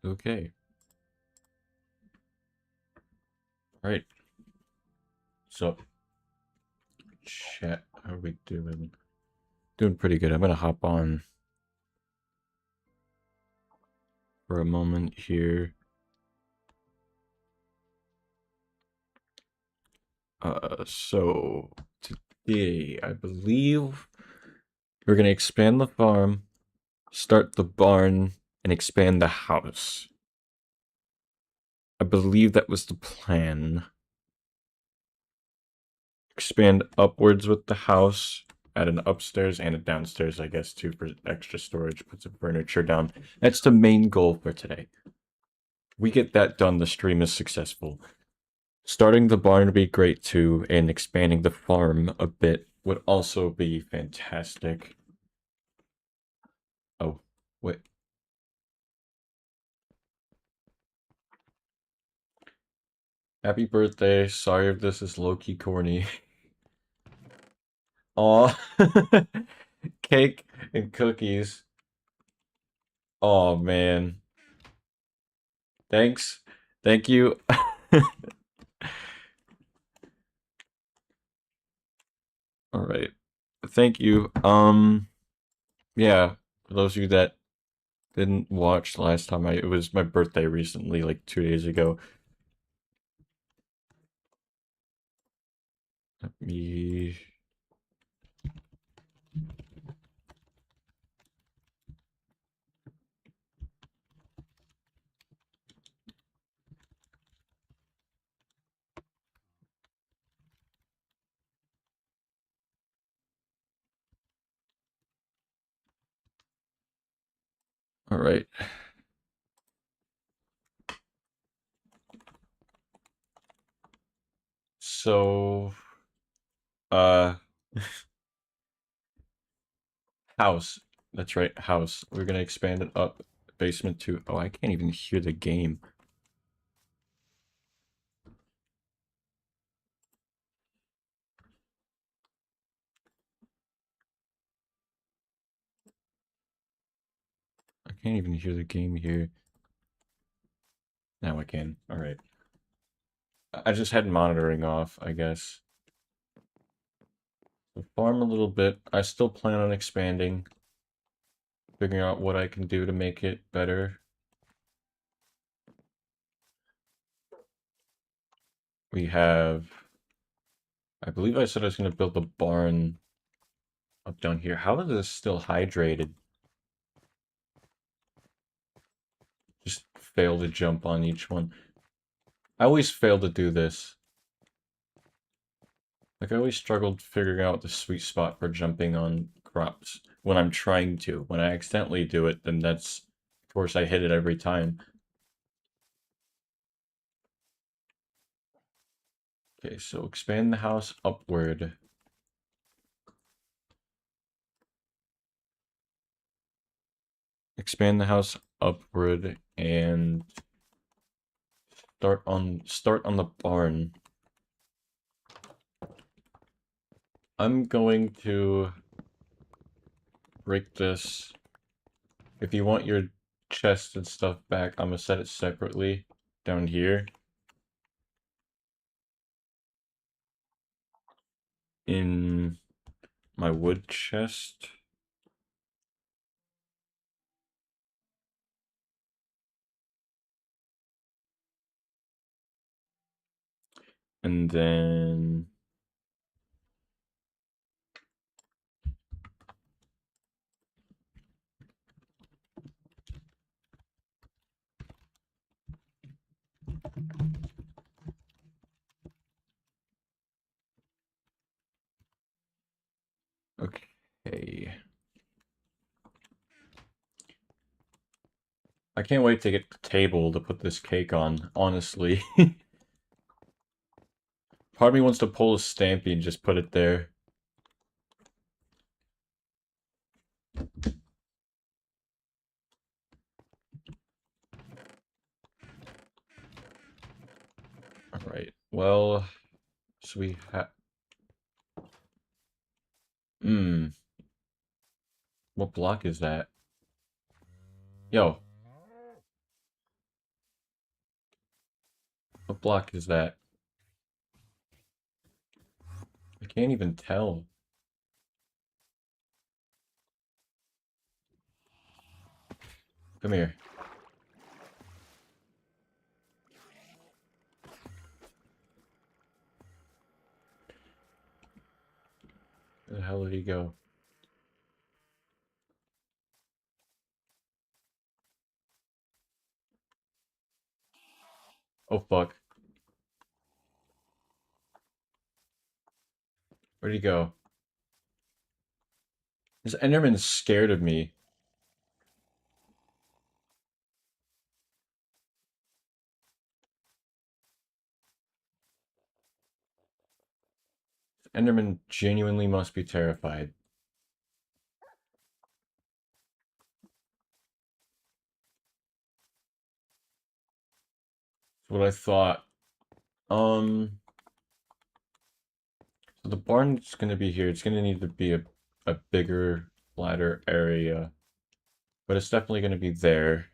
Okay. All right. So, chat, how are we doing? Doing pretty good. I'm gonna hop on for a moment here. So today, I believe we're gonna expand the farm, start the barn, and expand the house. I believe that was the plan. Expand upwards with the house, add an upstairs and a downstairs, I guess, too, for extra storage, put some furniture down. That's the main goal for today. We get that done, the stream is successful. Starting the barn would be great too, and expanding the farm a bit would also be fantastic. Oh, wait. Happy birthday. Sorry if this is low-key corny. Aw. Cake and cookies. Oh man. Thanks. Thank you. All right. Thank you. Yeah, for those of you that didn't watch last time, it was my birthday recently, like 2 days ago. Let me. All right. So, uh, house. That's right, house. We're gonna expand it up. Basement to. Oh, I can't even hear the game. I can't even hear the game here. Now I can. All right. I just had monitoring off, I guess. So farm a little bit. I still plan on expanding. Figuring out what I can do to make it better. We have. I believe I said I was going to build the barn up down here. How is this still hydrated? Just fail to jump on each one. I always fail to do this. Like, I always struggled figuring out the sweet spot for jumping on crops when I'm trying to. When I accidentally do it, then that's, of course, I hit it every time. Okay, so expand the house upward. Expand the house upward and start on the barn. I'm going to break this. If you want your chest and stuff back, I'm gonna set it separately down here in my wood chest. And then okay. I can't wait to get the table to put this cake on, honestly. Part of me wants to pull a Stampy and just put it there. Alright, well, so we have... What block is that? Yo. What block is that? I can't even tell. Come here. Where the hell did he go? Oh, fuck. Where'd he go? This Enderman's scared of me. Enderman genuinely must be terrified. That's what I thought. So the barn's gonna be here. It's gonna need to be a bigger, flatter area. But it's definitely gonna be there.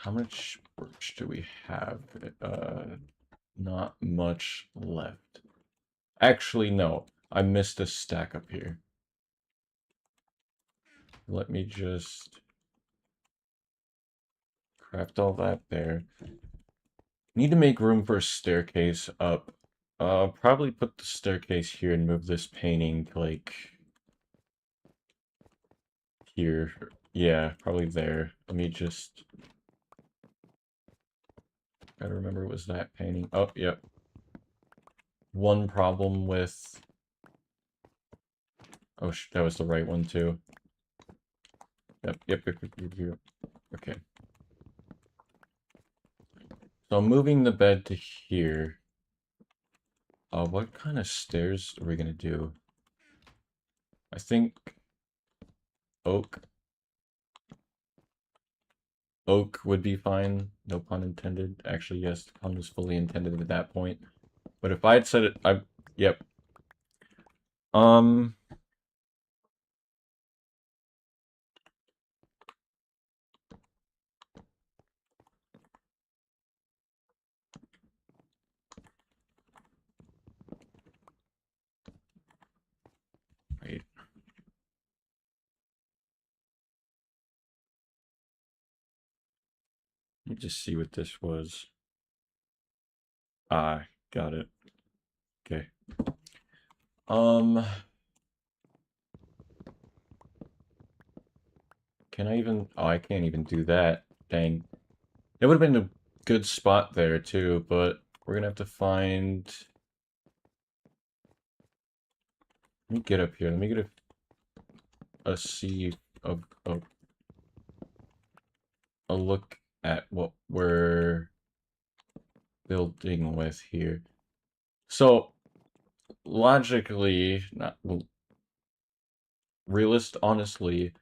How much birch do we have? Not much left. Actually, no. I missed a stack up here. Let me just craft all that there. Need to make room for a staircase up. Probably put the staircase here and move this painting to, like, here. Yeah, probably there. Let me just... Gotta remember it was that painting. Oh, yep. One problem with... Oh, that was the right one, too. Yep. Okay. So I'm moving the bed to here. What kind of stairs are we gonna do? I think oak. Oak would be fine. No pun intended. Actually, yes, the pun was fully intended at that point. But if I had said it, yep. Um, wait. Let me just see what this was. Ah, got it. Okay. Can I even... Oh, I can't even do that. Dang. It would have been a good spot there, too, but we're gonna have to find... Let me get up here. Let me get a see of a look at what we're building with here. So, logically, not honestly,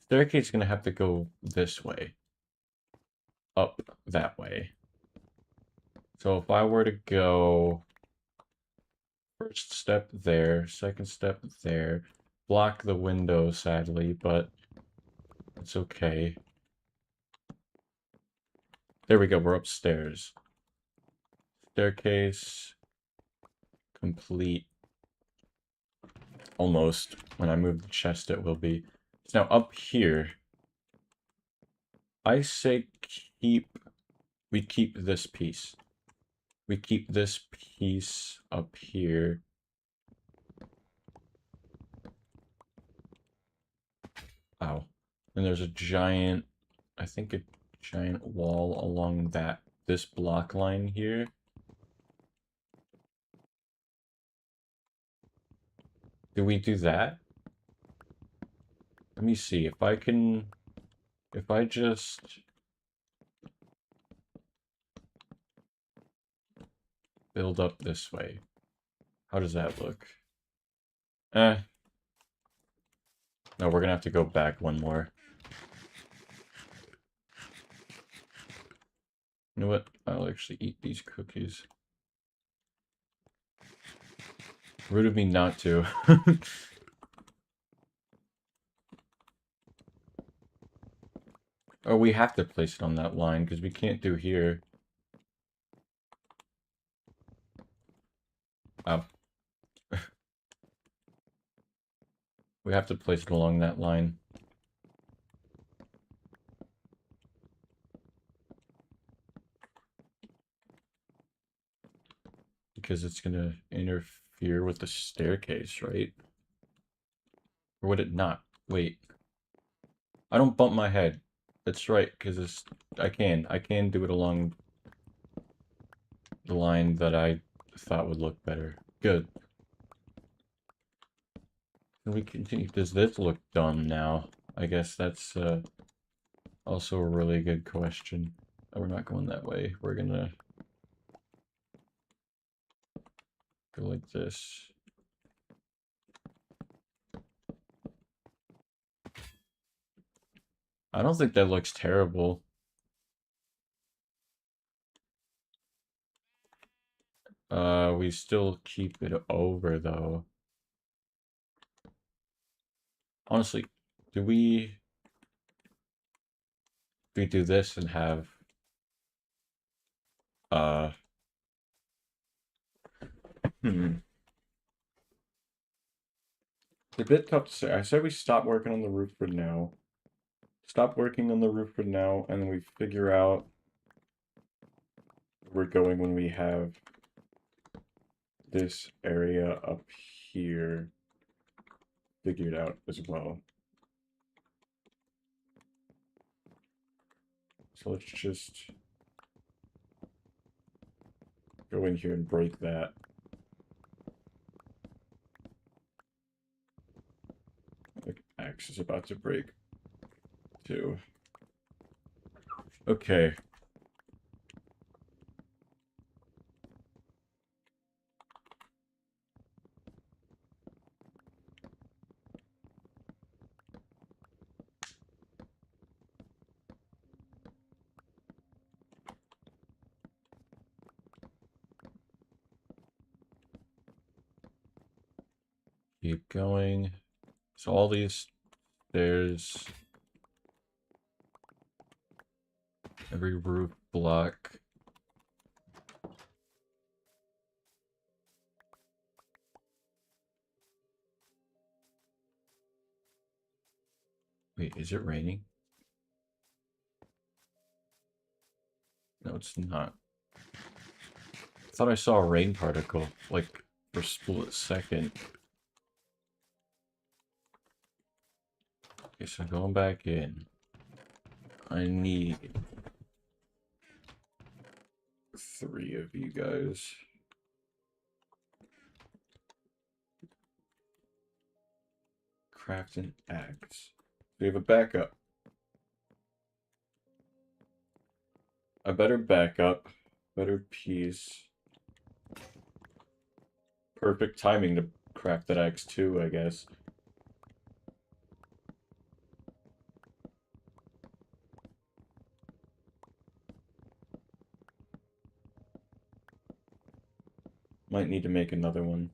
staircase is gonna have to go this way. Up that way. So if I were to go first step there, second step there, block the window sadly, but it's okay. There we go, we're upstairs. Staircase complete. Almost. When I move the chest it will be. So now up here, I say we keep this piece. We keep this piece up here. Ow. And there's a giant, I think a giant wall along this block line here. Do we do that? Let me see if I just build up this way. How does that look? No, we're gonna have to go back one more. You know what? I'll actually eat these cookies. Rude of me not to. Oh, we have to place it on that line because we can't do here. Oh. We have to place it along that line. Because it's gonna interfere with the staircase, right? Or would it not? Wait. I don't bump my head. That's right, because it's... I can do it along the line that I thought would look better. Good. Can we continue? Does this look dumb now? I guess that's also a really good question. Oh, we're not going that way. We're gonna go like this. I don't think that looks terrible. We still keep it over, though. Honestly, do we do this and have uh hmm. It's a bit tough to say. I said we stop working on the roof for now. Stop working on the roof for now, and we figure out where we're going when we have this area up here figured out as well. So let's just go in here and break that. The axe is about to break too. Okay. Keep going. So all these stairs, every roof block. Wait, is it raining? No, it's not. I thought I saw a rain particle, like, for a split second. Okay, so going back in. I need 3 of you guys. Craft an axe. We have a backup. A better backup. Better piece. Perfect timing to craft that axe too, I guess. Might need to make another one.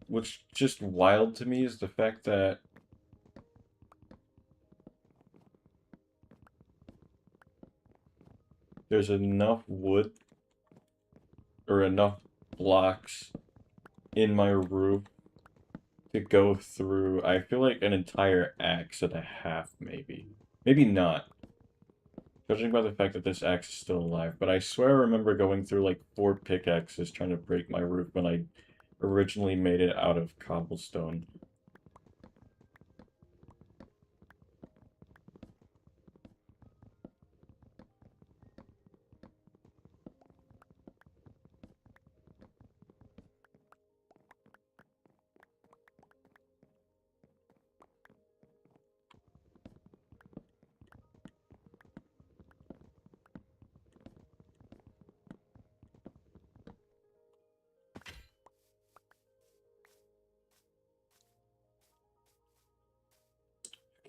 What's just wild to me is the fact that there's enough wood or enough blocks in my roof to go through, I feel like an entire axe and a half, maybe. Maybe not. Judging by the fact that this axe is still alive, but I swear I remember going through like 4 pickaxes trying to break my roof when I originally made it out of cobblestone.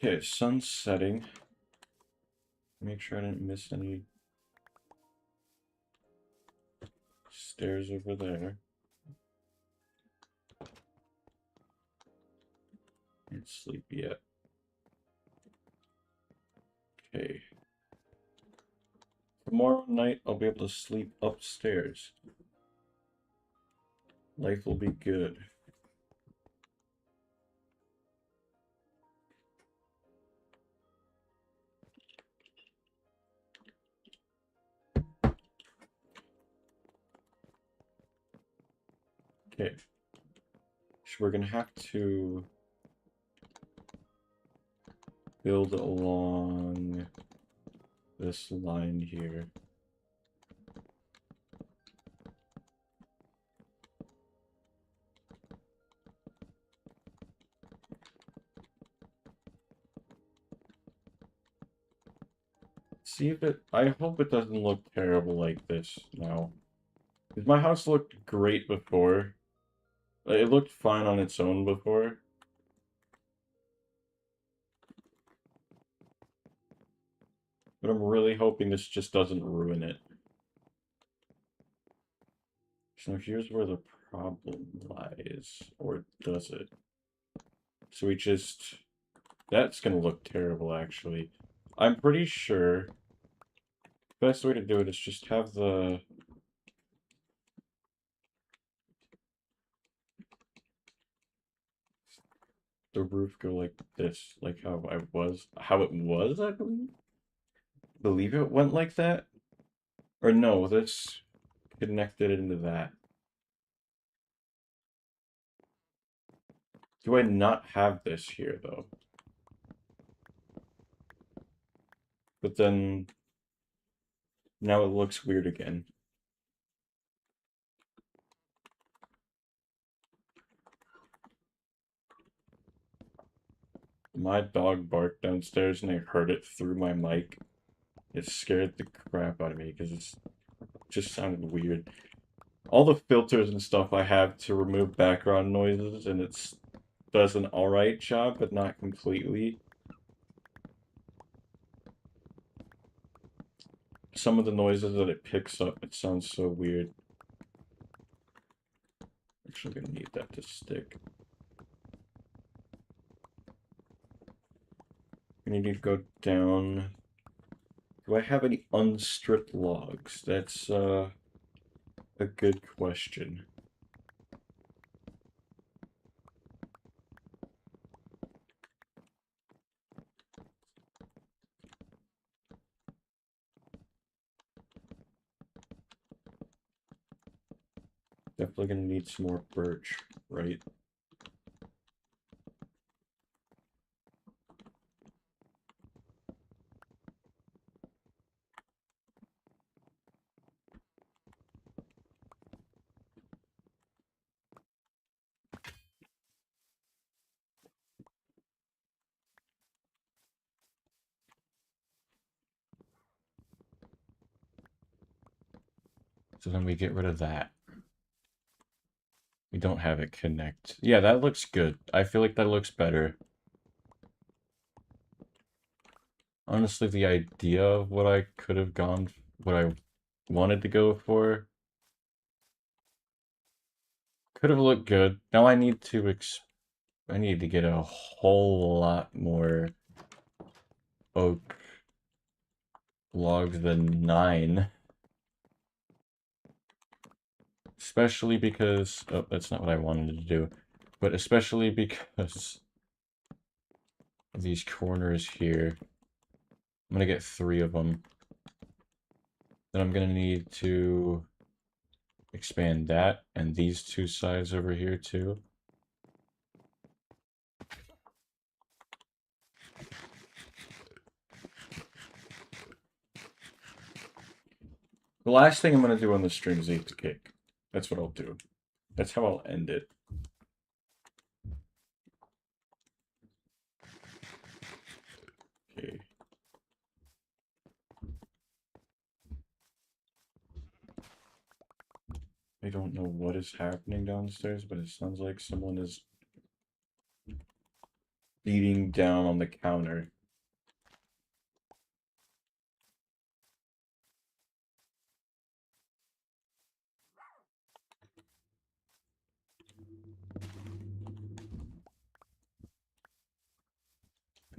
Okay, sun's setting. Make sure I didn't miss any stairs over there. Ain't sleepy yet. Okay. Tomorrow night, I'll be able to sleep upstairs. Life will be good. Okay. So we're gonna have to build along this line here. See if it... I hope it doesn't look terrible like this now. Because my house looked great before. It looked fine on its own before. But I'm really hoping this just doesn't ruin it. So here's where the problem lies. Or does it? So we just... That's gonna look terrible, actually. I'm pretty sure the best way to do it is just have the roof go like this, like how it was, I believe. Believe it went like that, or no, this connected into that. Do I not have this here though? But then now it looks weird again. My dog barked downstairs and I heard it through my mic. It scared the crap out of me because it just sounded weird. All the filters and stuff I have to remove background noises, and it does an alright job, but not completely. Some of the noises that it picks up, it sounds so weird. Actually, gonna need that to stick. I need to go down. Do I have any unstripped logs? That's a good question. Definitely gonna need some more birch, right? So then we get rid of that. We don't have it connect. Yeah, that looks good. I feel like that looks better. Honestly, the idea of what I could have gone, what I wanted to go for, could have looked good. Now I need to I need to get a whole lot more oak logs than 9. Especially because... Oh, that's not what I wanted to do. But especially because of these corners here. I'm gonna get 3 of them. Then I'm gonna need to expand that and these 2 sides over here too. The last thing I'm gonna do on the stream is eat the cake. That's what I'll do. That's how I'll end it. Okay. I don't know what is happening downstairs, but it sounds like someone is beating down on the counter.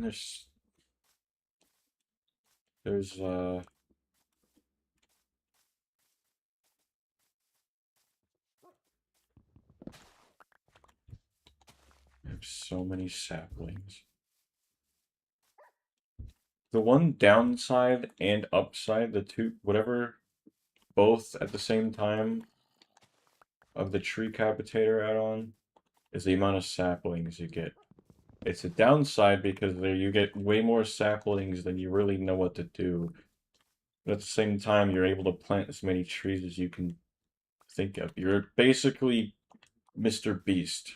And there's... There's I have so many saplings. The one downside and upside, the two, whatever, both at the same time of the tree capitator add-on, is the amount of saplings you get. It's a downside because there you get way more saplings than you really know what to do. But at the same time, you're able to plant as many trees as you can think of. You're basically Mr. Beast.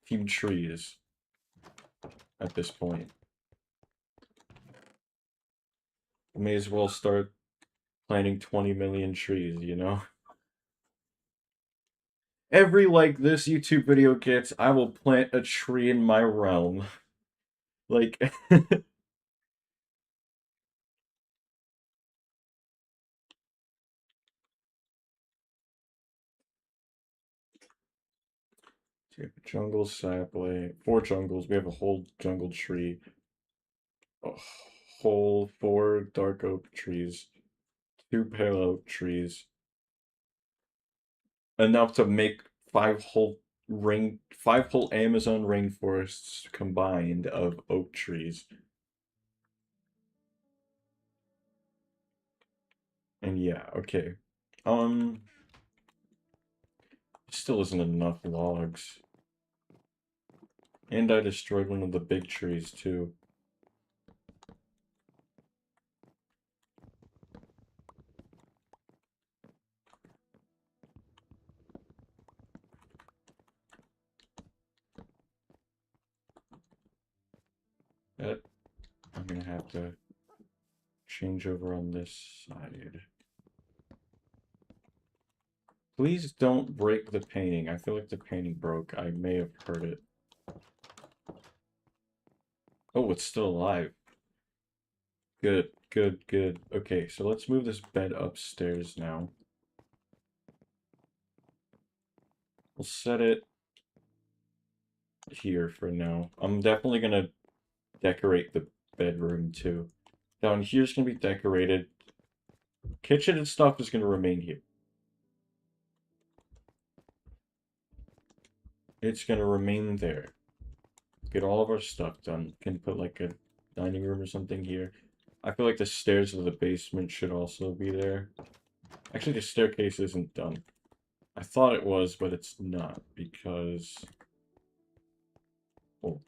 Team trees at this point. May as well start planting 20 million trees, you know? Every like this YouTube video gets, I will plant a tree in my realm. Like, jungle sapling, 4 jungles, we have a whole jungle tree. A whole 4 dark oak trees, 2 pale oak trees. Enough to make 5 whole Amazon rainforests combined of oak trees. And yeah, okay. Still isn't enough logs. And I destroyed one of the big trees too. That I'm gonna have to change over on this side. Please don't break the painting. I feel like the painting broke. I may have hurt it. Oh, it's still alive. Good, good, good. Okay, so let's move this bed upstairs now. We'll set it here for now. I'm definitely gonna decorate the bedroom too. Down here's gonna be decorated. Kitchen and stuff is gonna remain here. It's gonna remain there. Get all of our stuff done. Can put like a dining room or something here. I feel like the stairs to the basement should also be there. Actually, the staircase isn't done. I thought it was, but it's not because, well,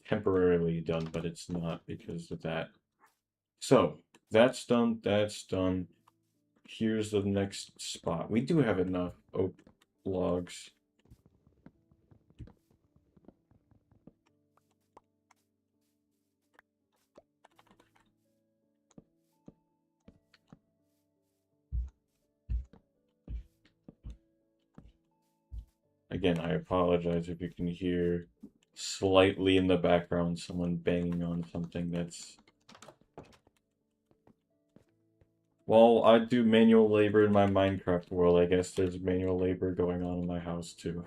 temporarily done, but it's not because of that. So, that's done, that's done. Here's the next spot. We do have enough oak logs. Again, I apologize if you can hear slightly in the background someone banging on something. That's... While I do manual labor in my Minecraft world, I guess there's manual labor going on in my house too.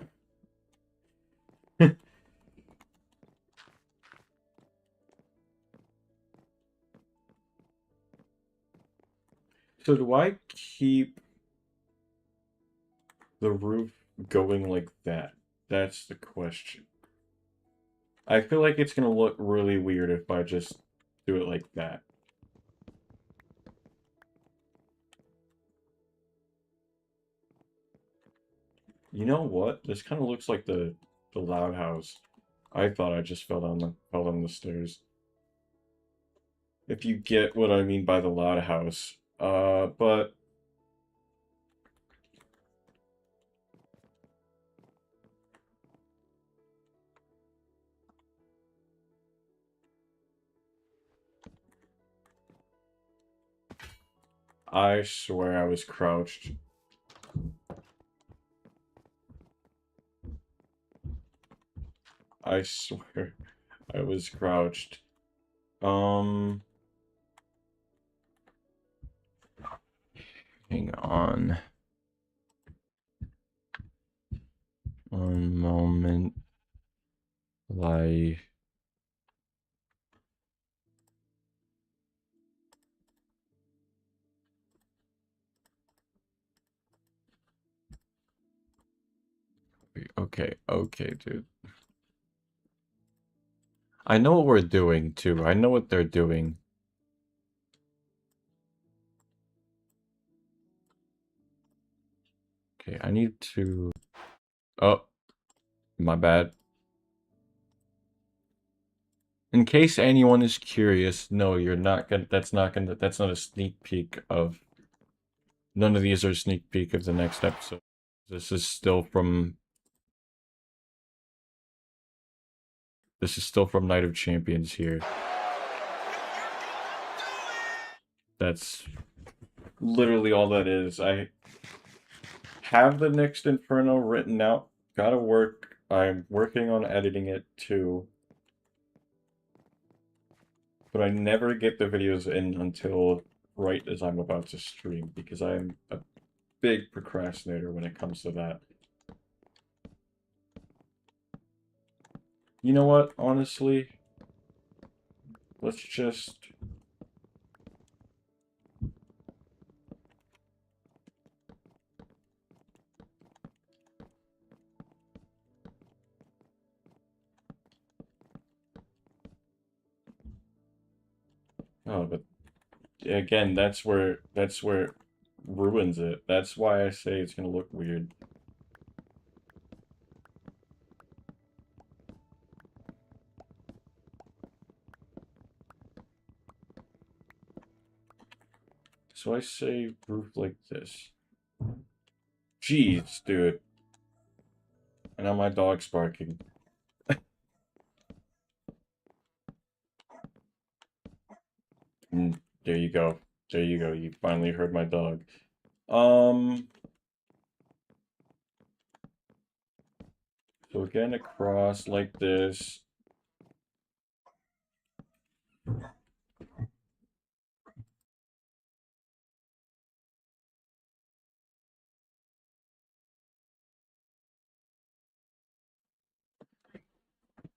So do I keep the roof going like that? That's the question. I feel like it's gonna look really weird if I just do it like that. You know what? This kind of looks like the loud house. I thought I just fell down the stairs. If you get what I mean by the loud house. But I swear I was crouched. I swear I was crouched. Hang on. One moment. Like... Okay, dude. I know what we're doing, too. I know what they're doing. Okay, I need to... Oh, my bad. In case anyone is curious, no, you're not gonna... That's not a sneak peek of... None of these are a sneak peek of the next episode. This is still from... This is still from Night of Champions here. That's literally all that is. I have the next Inferno written out. Gotta work. I'm working on editing it too. But I never get the videos in until right as I'm about to stream because I'm a big procrastinator when it comes to that. You know what? Honestly, let's just... Oh, but again, that's where it ruins it. That's why I say it's gonna look weird. So I say roof like this. Jeez, dude. And now my dog's barking. There you go. There you go. You finally heard my dog. So again, across like this.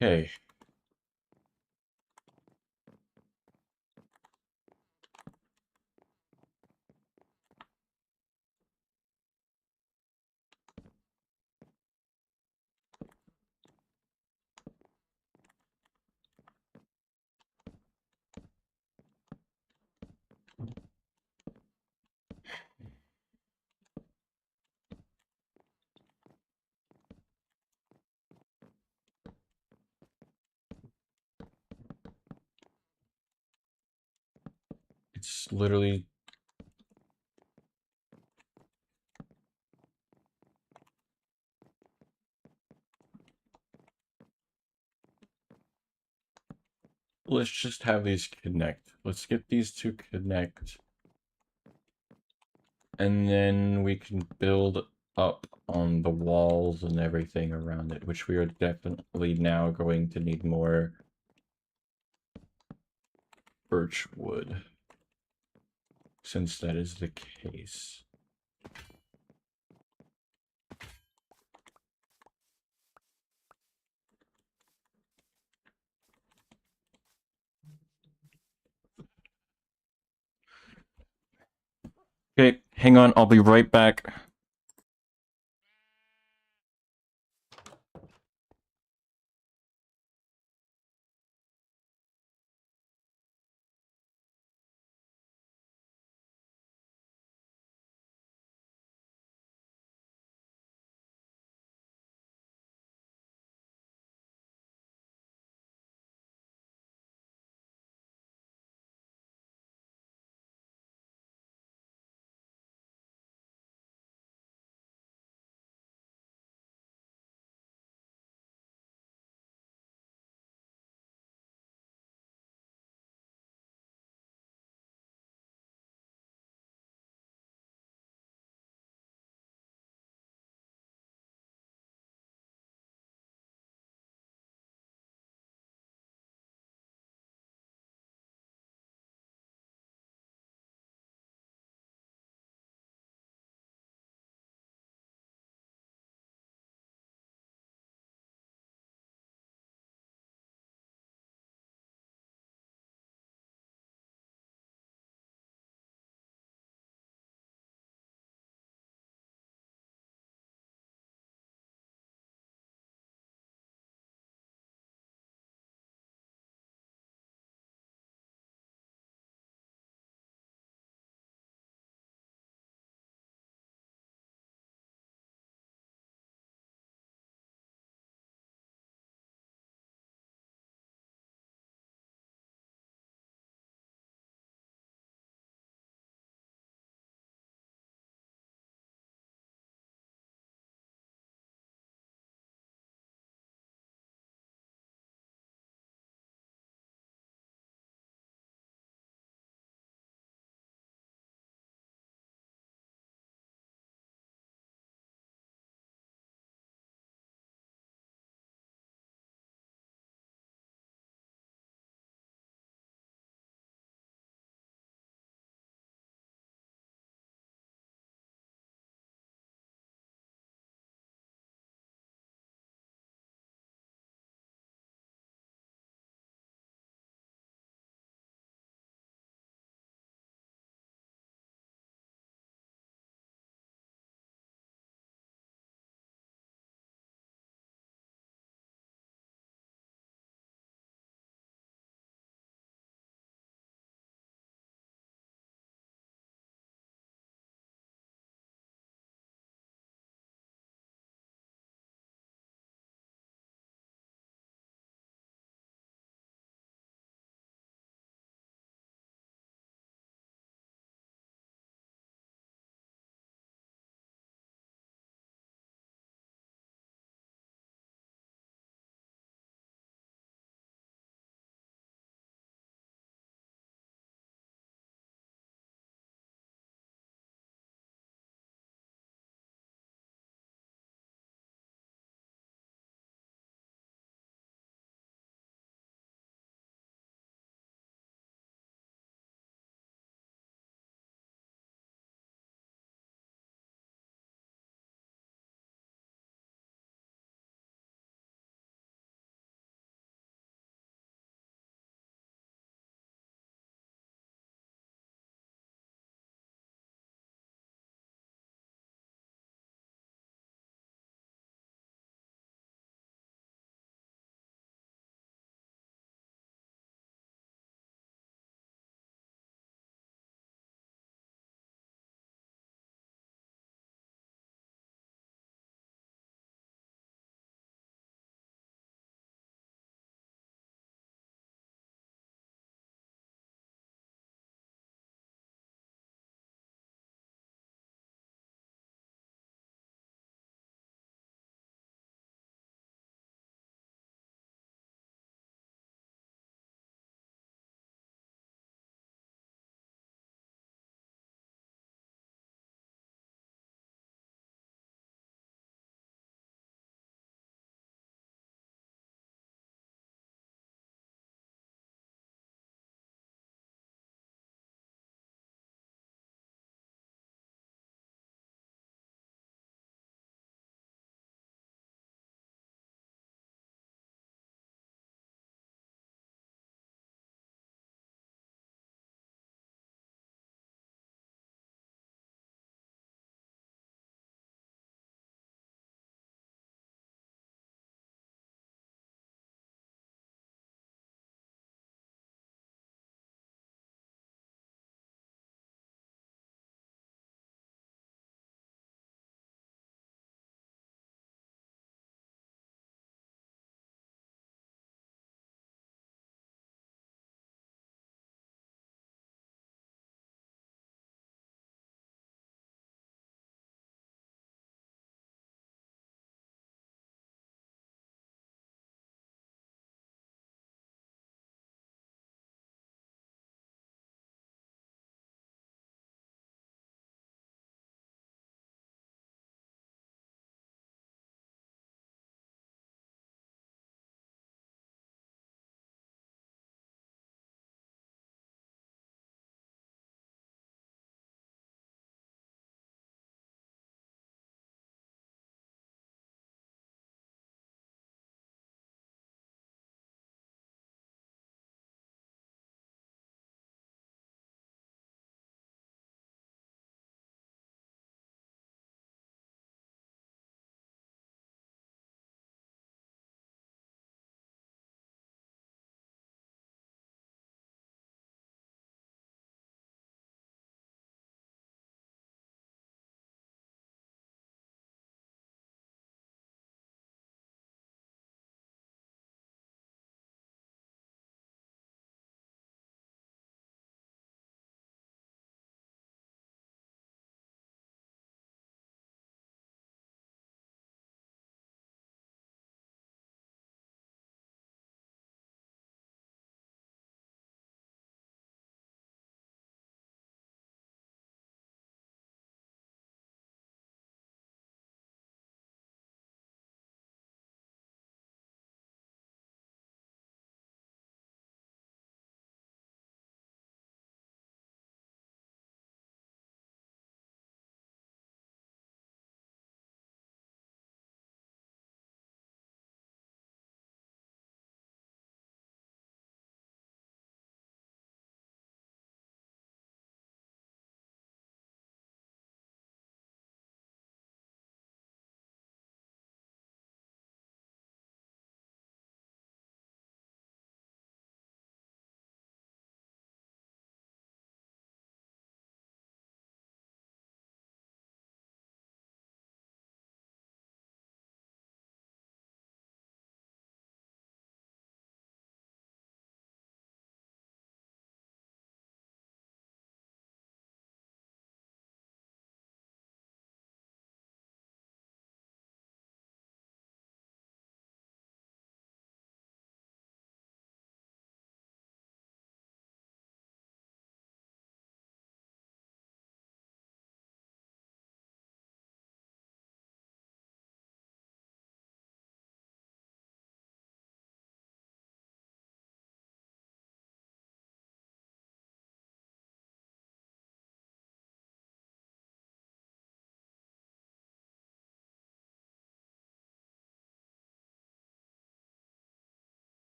Okay. It's literally... Let's just have these connect. Let's get these two connect. And then we can build up on the walls and everything around it, which we are definitely now going to need more birch wood, since that is the case. Okay, hang on, I'll be right back.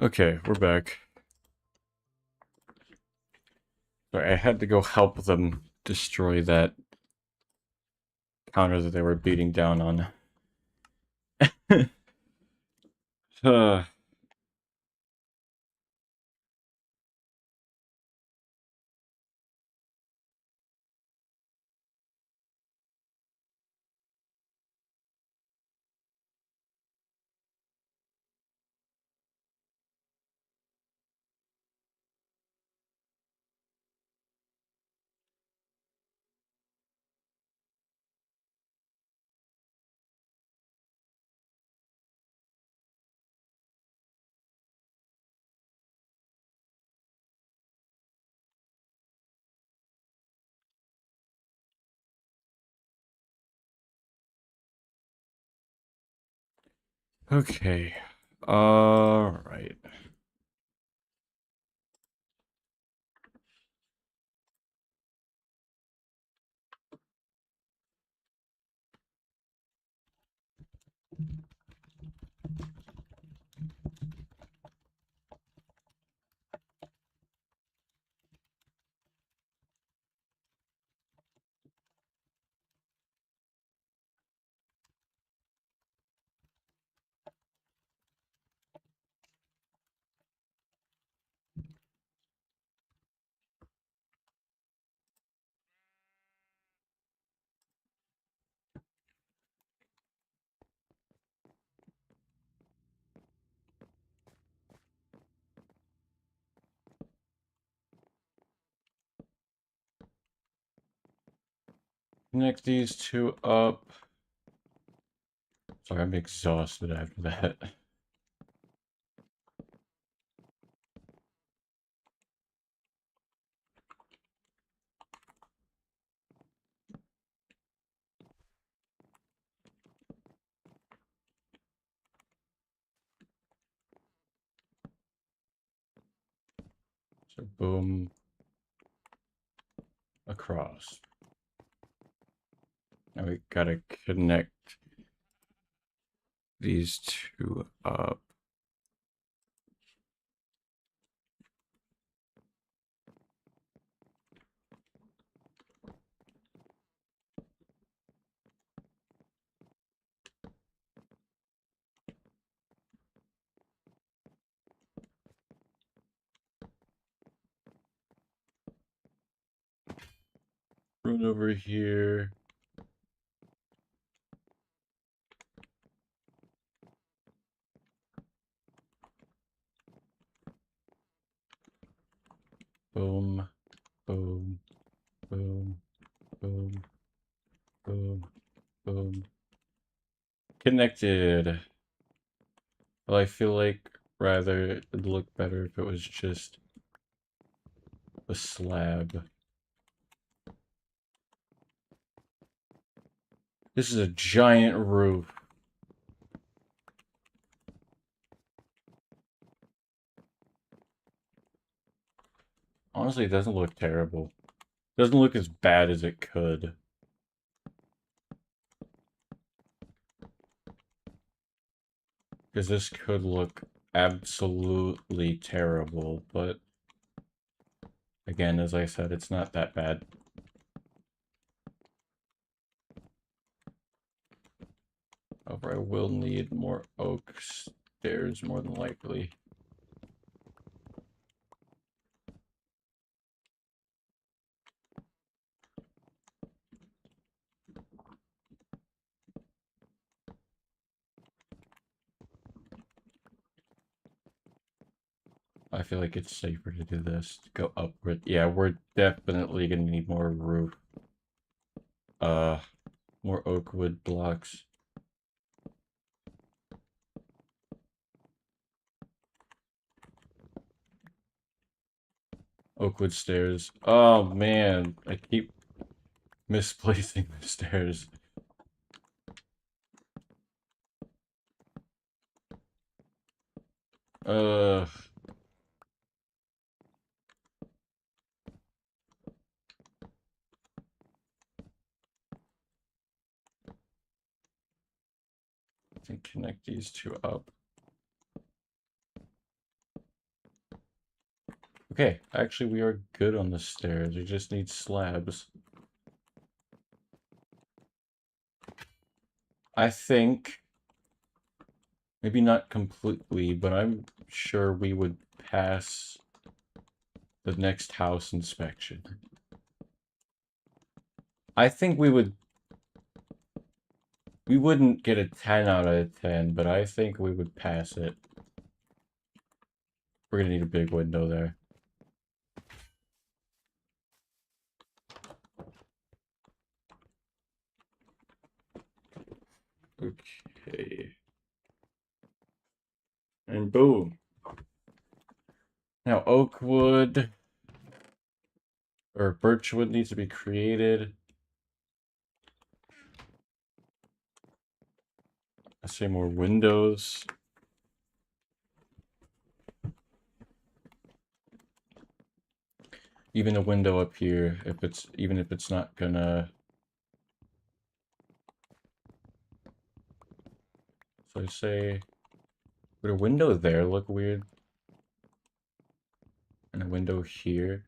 Okay, we're back. Sorry, I had to go help them destroy that counter that they were beating down on. uh, okay. Alright. Connect these two up. Sorry, I'm exhausted after that. So boom. Across. Now we gotta connect these two up. Run over here. Boom. Boom. Boom. Boom. Boom. Boom. Connected. Well, I feel like rather it'd look better if it was just a slab. This is a giant roof. Honestly, it doesn't look terrible. It doesn't look as bad as it could. Because this could look absolutely terrible, but again, as I said, it's not that bad. However, I will need more oak stairs, more than likely. I feel like it's safer to do this, to go upward. Yeah, we're definitely gonna need more roof. More oak wood blocks. Oakwood stairs. Oh man, I keep misplacing the stairs. Uh, I can connect these two up. Okay, actually we are good on the stairs. We just need slabs. I think, maybe not completely, but I'm sure we would pass the next house inspection. I think we wouldn't get a 10 out of 10, but I think we would pass it. We're gonna need a big window there. Okay. And boom. Now oak wood or birch wood needs to be created. I say more windows. Even a window up here, even if it's not gonna. So I say, would a window there look weird? And a window here?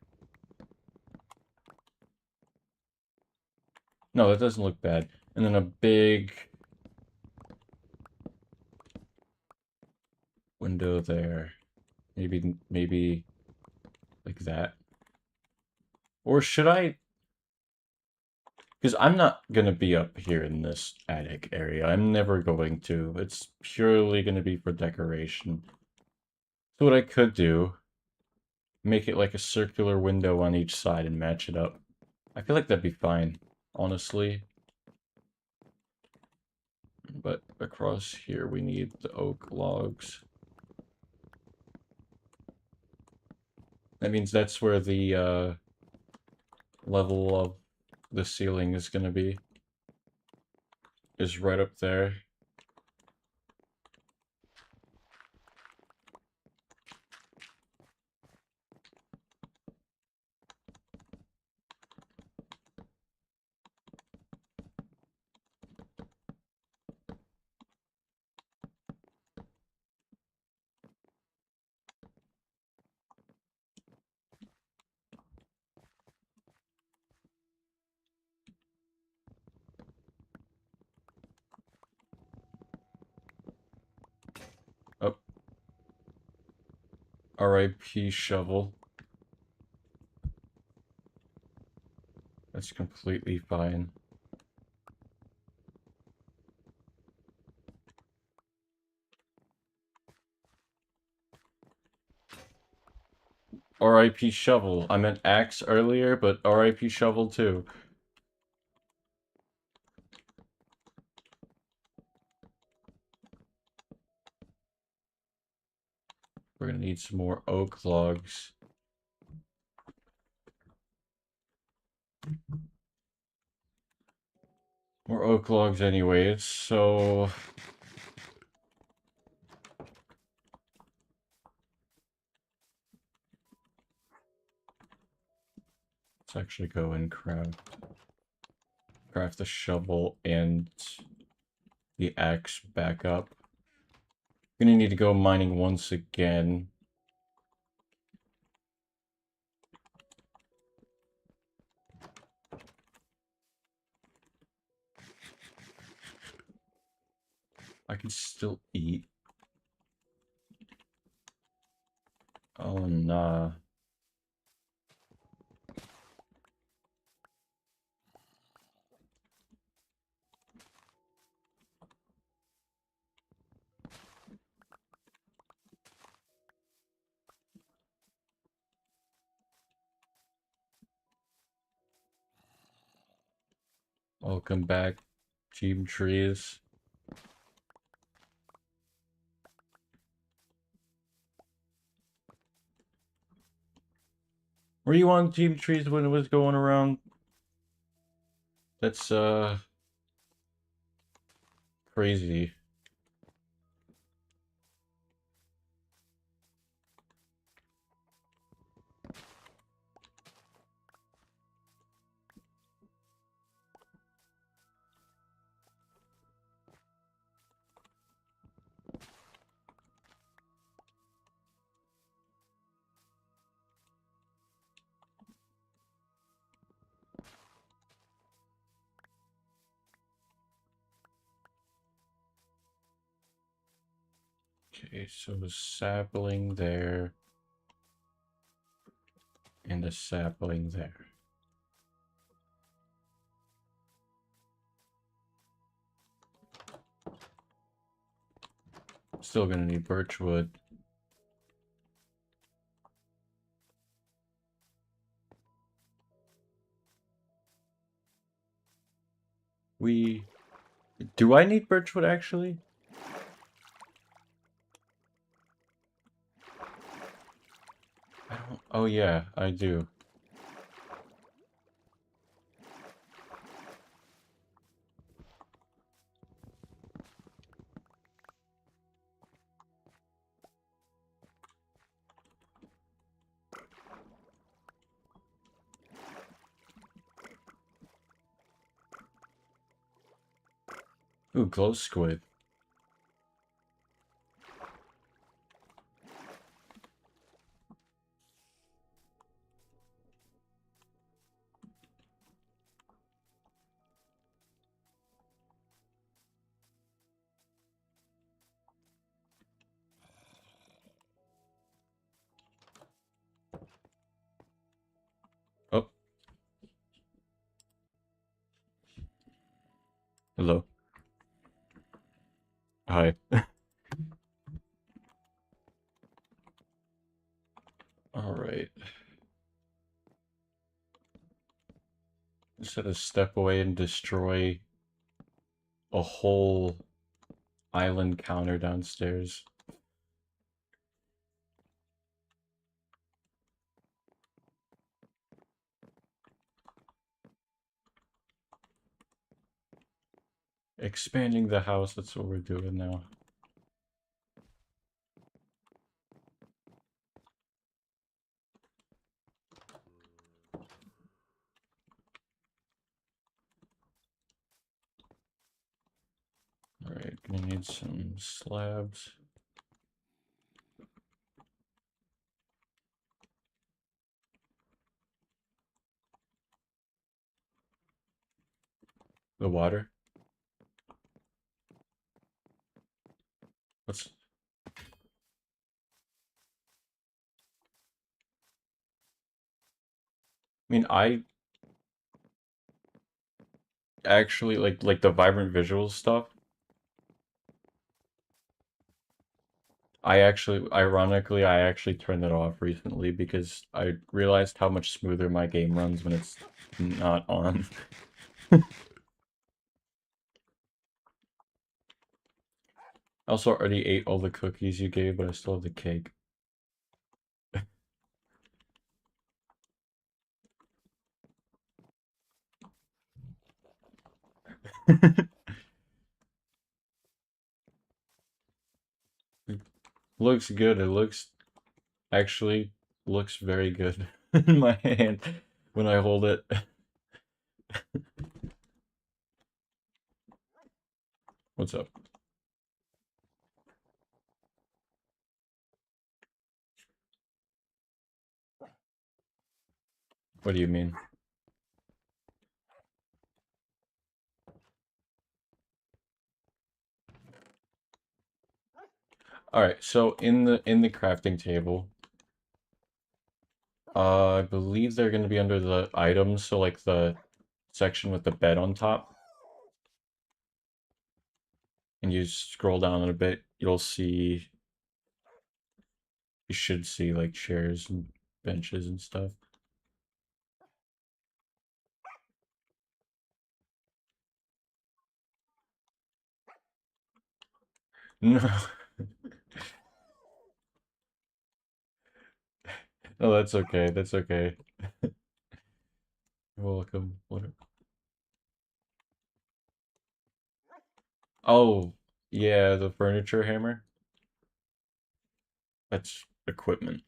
No, that doesn't look bad. And then a big window there. Maybe like that. Or should I? Because I'm not gonna be up here in this attic area. I'm never going to. It's purely gonna be for decoration. So what I could do, make it like a circular window on each side and match it up. I feel like that'd be fine, honestly. But across here we need the oak logs. That means that's where the level of the ceiling is gonna be. Is right up there. Up. RIP shovel. That's completely fine. RIP shovel. I meant axe earlier, but RIP shovel too. We're gonna need some more oak logs. More oak logs anyways, so... Let's actually go and craft the shovel and the axe back up. Gonna need to go mining once again. I can still eat. Oh, nah. Welcome back, Team Trees. Were you on Team Trees when it was going around? That's, crazy. Okay, so a sapling there and a sapling there. Still gonna need birch wood. Do I need birch wood actually? I don't. Oh yeah, I do. Ooh, glow squid. Oh, hello. Hi. All right. Just had to step away and destroy a whole island counter downstairs. Expanding the house, that's what we're doing now. Alright, gonna need some slabs. The water? What's... I mean, I actually like the vibrant visuals stuff. Ironically, I actually turned it off recently because I realized how much smoother my game runs when it's not on. I also already ate all the cookies you gave, but I still have the cake. Looks good. It actually looks very good in my hand when I hold it. What's up? What do you mean? All right, so in the crafting table, I believe they're going to be under the items, so like the section with the bed on top. And you scroll down a bit, you should see like chairs and benches and stuff. No, no, that's okay. That's okay. You're welcome. What? Oh, yeah, the furniture hammer. That's equipment.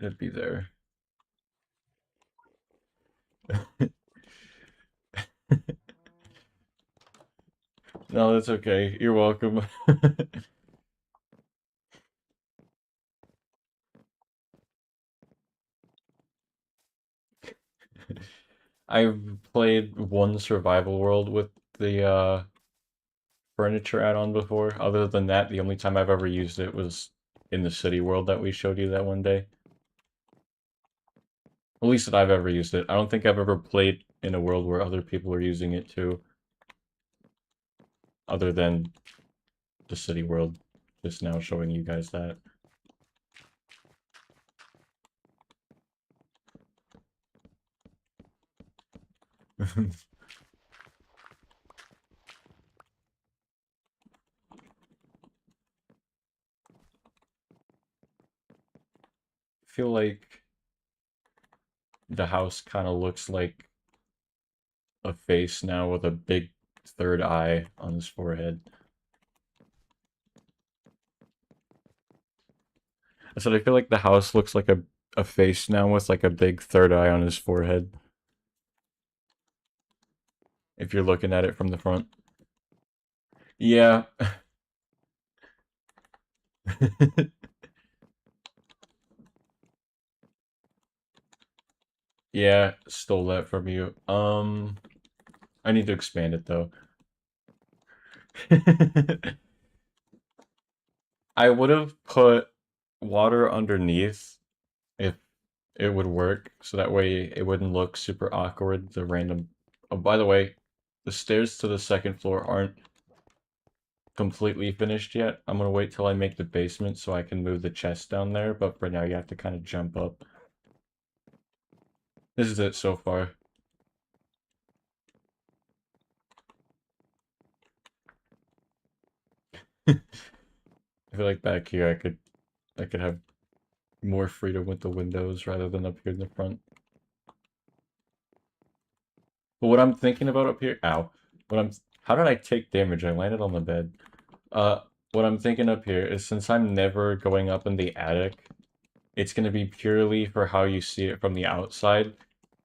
It'd be there. No, that's okay. You're welcome. I've played one survival world with the furniture add-on before. Other than that, the only time I've ever used it was in the city world that we showed you that one day. At least that I've ever used it. I don't think I've ever played in a world where other people are using it too. Other than the city world. Just now showing you guys that. Feel like the house kind of looks like a face now with a big third eye on his forehead. I said I feel like the house looks like a face now with like a big third eye on his forehead. If you're looking at it from the front. Yeah. Yeah, stole that from you. I need to expand it though. I would have put water underneath if it would work, so that way it wouldn't look super awkward, the random... Oh, by the way, the stairs to the second floor aren't completely finished yet. I'm gonna wait till I make the basement so I can move the chest down there, but for now you have to kind of jump up. This is it so far. I feel like back here I could have more freedom with the windows rather than up here in the front. But what I'm thinking about up here, ow. How did I take damage? I landed on the bed. What I'm thinking up here is since I'm never going up in the attic, it's gonna be purely for how you see it from the outside.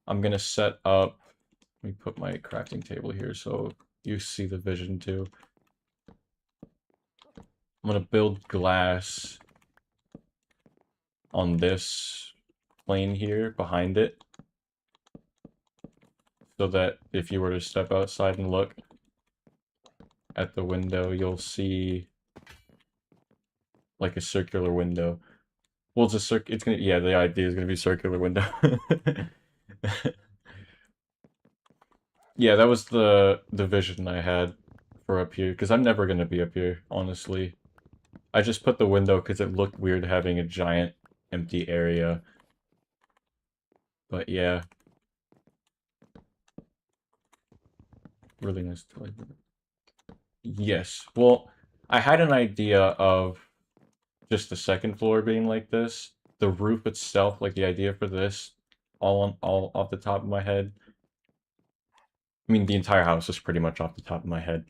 I'm gonna set up, let me put my crafting table here so you see the vision too. I'm gonna build glass on this plane here behind it, so that if you were to step outside and look at the window, you'll see like a circular window. Well, it's gonna, yeah, the idea is gonna be circular window. Yeah, that was the vision I had for up here, because I'm never gonna be up here, honestly. I just put the window because it looked weird having a giant empty area. But yeah. Really nice to like. Yes. Well, I had an idea of just the second floor being like this. The roof itself, like the idea for this, all off the top of my head. I mean, the entire house is pretty much off the top of my head.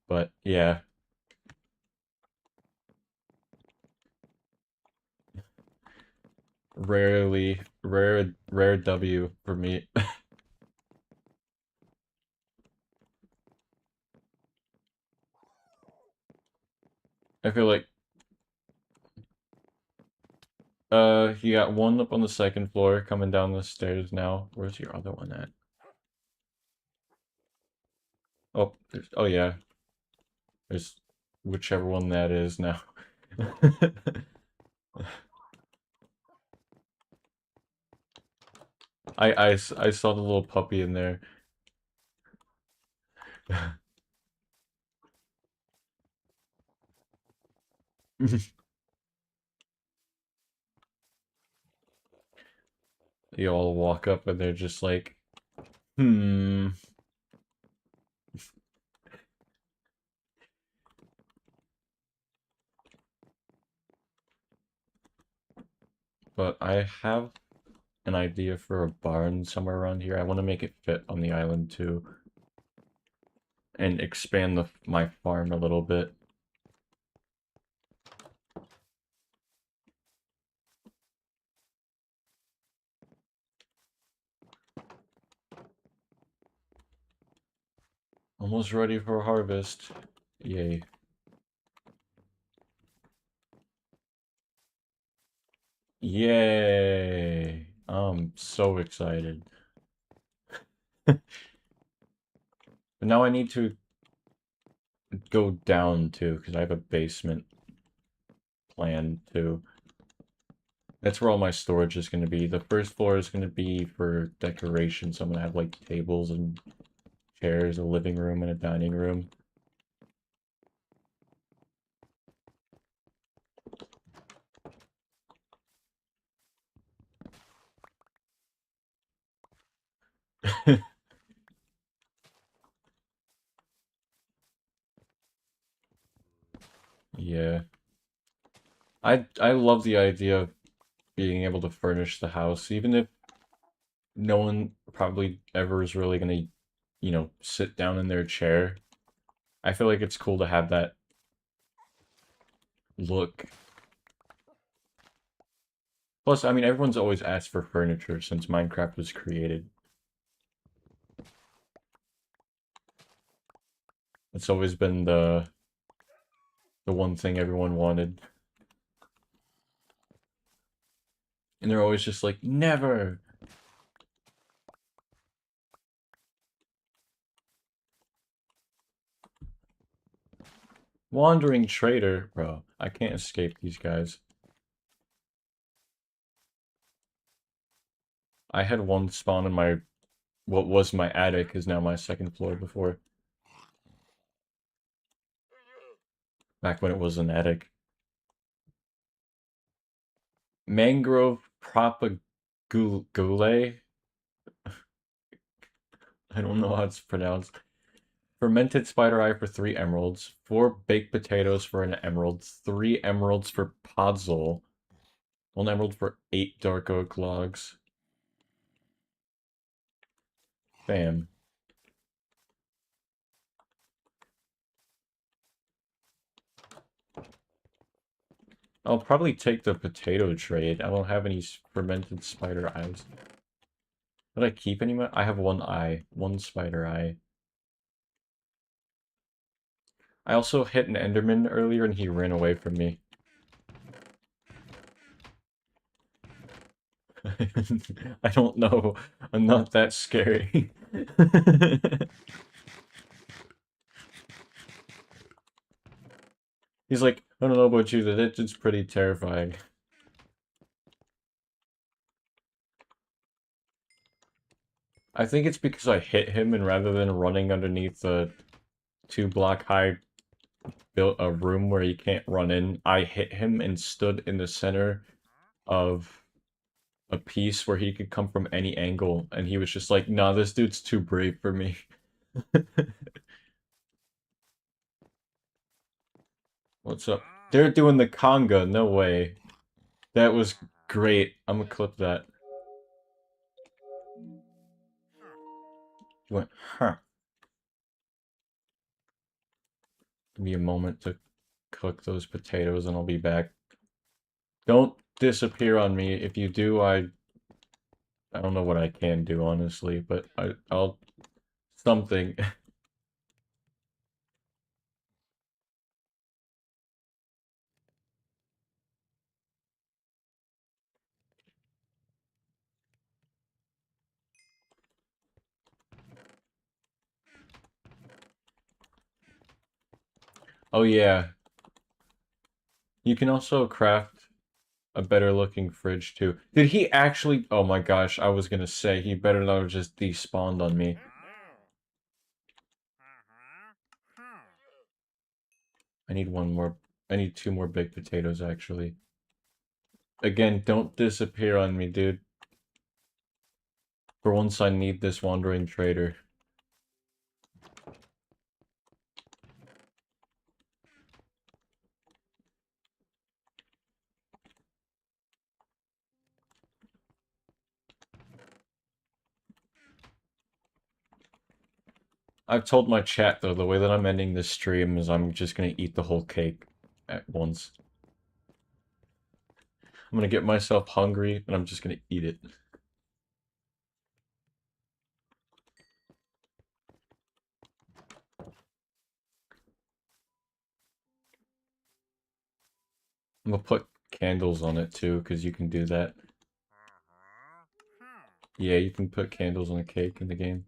But yeah. Rare W for me. I feel like you got one up on the second floor coming down the stairs now. Where's your other one at? Oh, oh yeah. There's whichever one that is now. I saw the little puppy in there. You all walk up and they're just like, hmm. But I have an idea for a barn somewhere around here. I want to make it fit on the island too. And expand my farm a little bit. Almost ready for harvest. Yay. Yay! I'm so excited. But now I need to go down too, because I have a basement planned too. That's where all my storage is going to be. The first floor is going to be for decoration, so I'm going to have like tables and chairs, a living room, and a dining room. Yeah. I love the idea of being able to furnish the house, even if no one probably ever is really gonna, sit down in their chair. I feel like it's cool to have that look. Plus, I mean, everyone's always asked for furniture since Minecraft was created. It's always been the one thing everyone wanted. And they're always just like, never! Wandering Trader. Bro, I can't escape these guys. I had one spawn in my... What was my attic is now my second floor before. Back when it was an attic. Mangrove propagule? I don't know how it's pronounced. Fermented spider eye for 3 emeralds. 4 baked potatoes for an emerald. 3 emeralds for podzol. 1 emerald for 8 dark oak logs. Bam. I'll probably take the potato trade. I don't have any fermented spider eyes. Did I keep any? I have 1 eye. 1 spider eye. I also hit an enderman earlier and he ran away from me. I don't know. I'm not that scary. He's like, I don't know about you, that it's pretty terrifying. I think it's because I hit him and rather than running underneath the 2-block high built a room where he can't run in, I hit him and stood in the center of a piece where he could come from any angle, and he was just like, nah, this dude's too brave for me. What's up? They're doing the conga, no way. That was great. I'm gonna clip that. He went, huh. Give me a moment to cook those potatoes and I'll be back. Don't disappear on me. If you do, I don't know what I can do, honestly, but I'll... something. Oh yeah. You can also craft a better looking fridge too. Did he actually... Oh my gosh, I was gonna say, he better not have just despawned on me. I need 1 more... I need 2 more baked potatoes, actually. Again, don't disappear on me, dude. For once, I need this wandering trader. I've told my chat, though, the way that I'm ending this stream is I'm just gonna eat the whole cake at once. I'm gonna get myself hungry, and I'm just gonna eat it. I'm gonna put candles on it, too, because you can do that. Yeah, you can put candles on a cake in the game.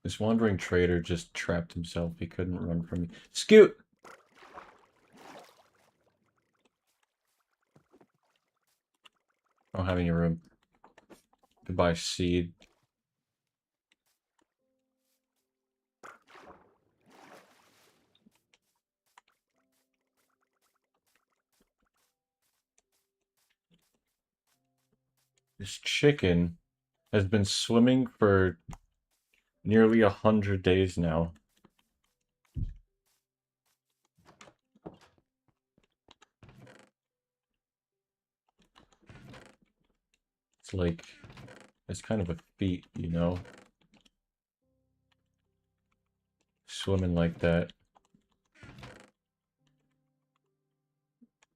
This wandering trader just trapped himself. He couldn't run from me. Scoot! I don't have any room. Goodbye, seed. This chicken has been swimming for nearly 100 days now. It's like, it's kind of a feat, you know? Swimming like that.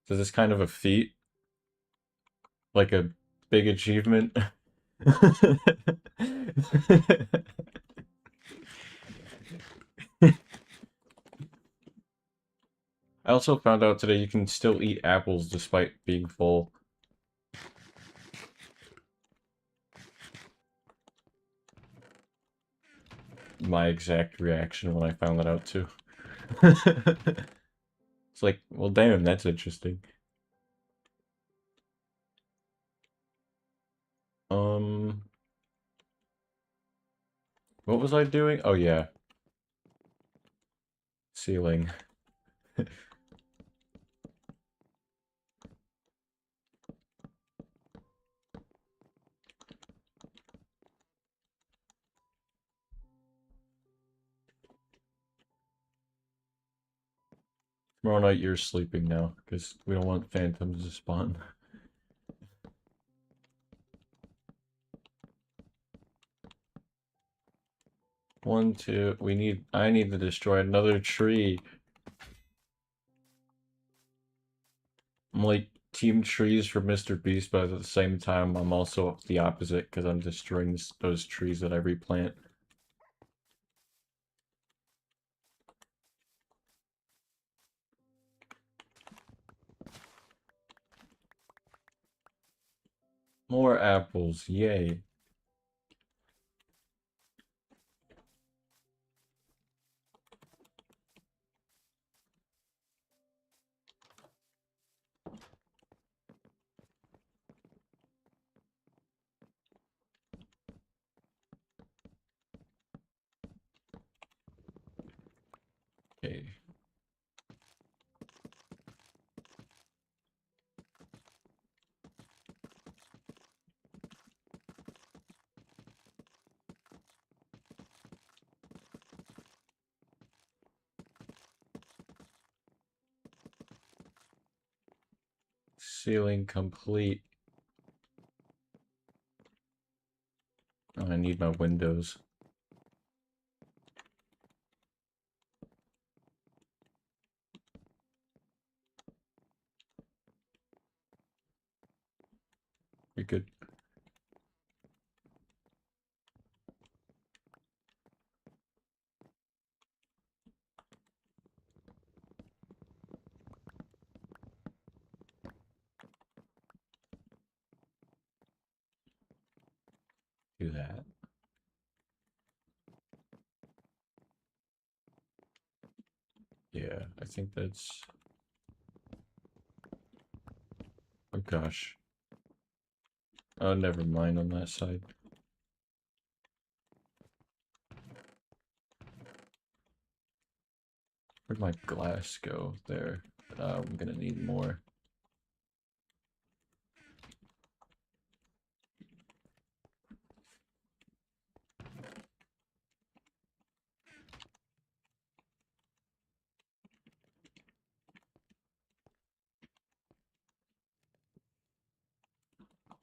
So this kind of a feat? Like a big achievement? I also found out today you can still eat apples despite being full. My exact reaction when I found that out too. It's like, well, damn, that's interesting. Um, what was I doing? Oh yeah, ceiling. Tomorrow night you're sleeping now, because we don't want phantoms to spawn. One, two, I need to destroy another tree. I'm like Team Trees for Mr. Beast, but at the same time, I'm also the opposite, because I'm destroying those trees that I replant. More apples, yay. Okay. Ceiling complete. Oh, I need my windows. You're good. Do that. Yeah, I think that's... Oh gosh. Oh, never mind on that side. Where'd my glass go? There. I'm gonna need more.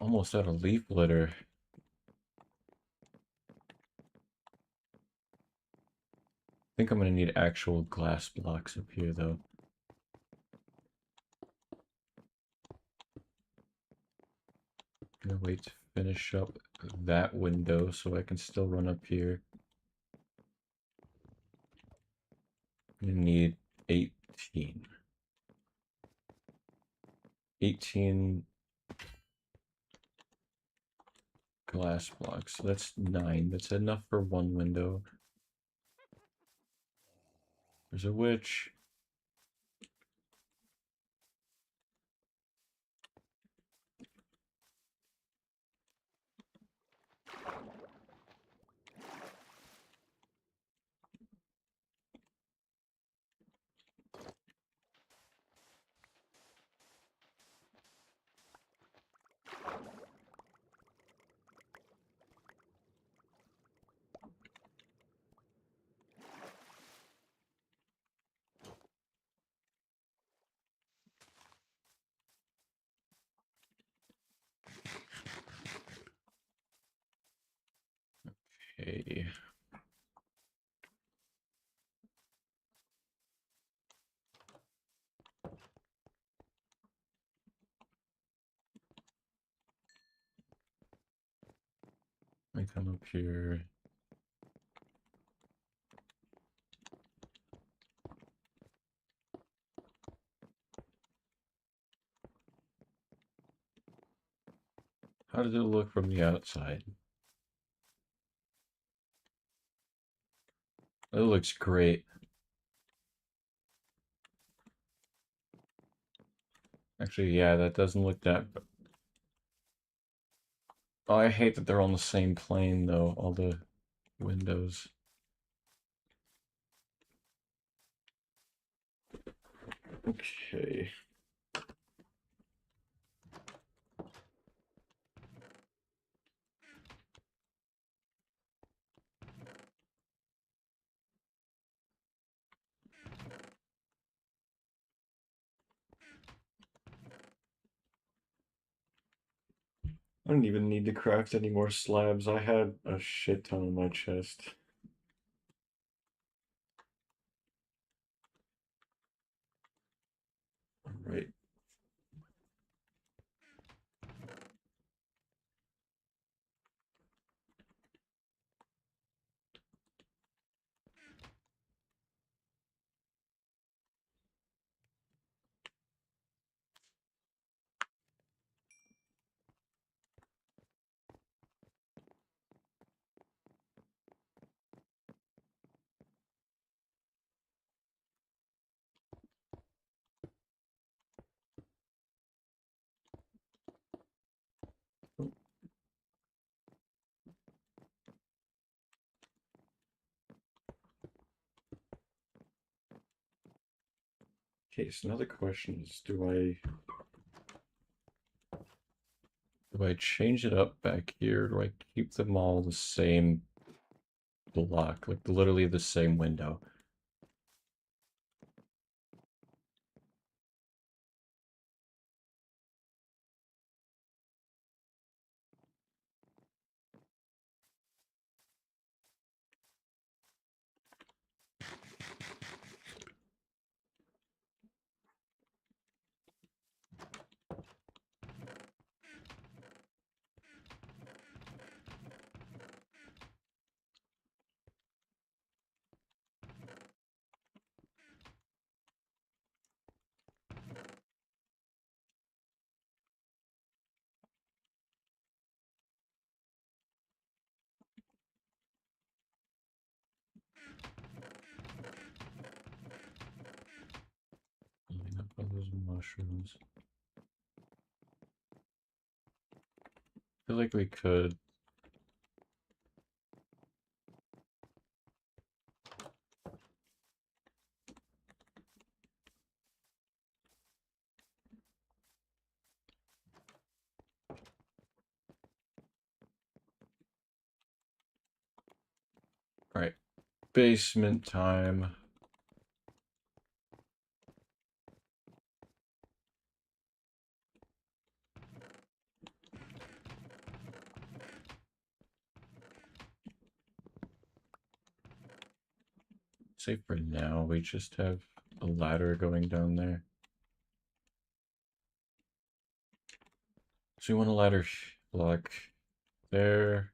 Almost out of leaf litter. I think I'm gonna need actual glass blocks up here, though. I'm gonna wait to finish up that window so I can still run up here. I'm gonna need 18. 18 glass blocks. So that's 9. That's enough for one window. There's a witch. Okay. I come up here. How does it look from the outside? It looks great. Actually, yeah, that doesn't look that. Oh, I hate that they're on the same plane, though, all the windows. Okay. I don't even need to craft any more slabs. I had a shit ton in my chest. Alright. Okay, so now the question is, do I change it up back here? Or do I keep them all the same block, like literally the same window? Line up all those mushrooms. I feel like we could. Alright, basement time. Say for now, we just have a ladder going down there. So we want a ladder block there.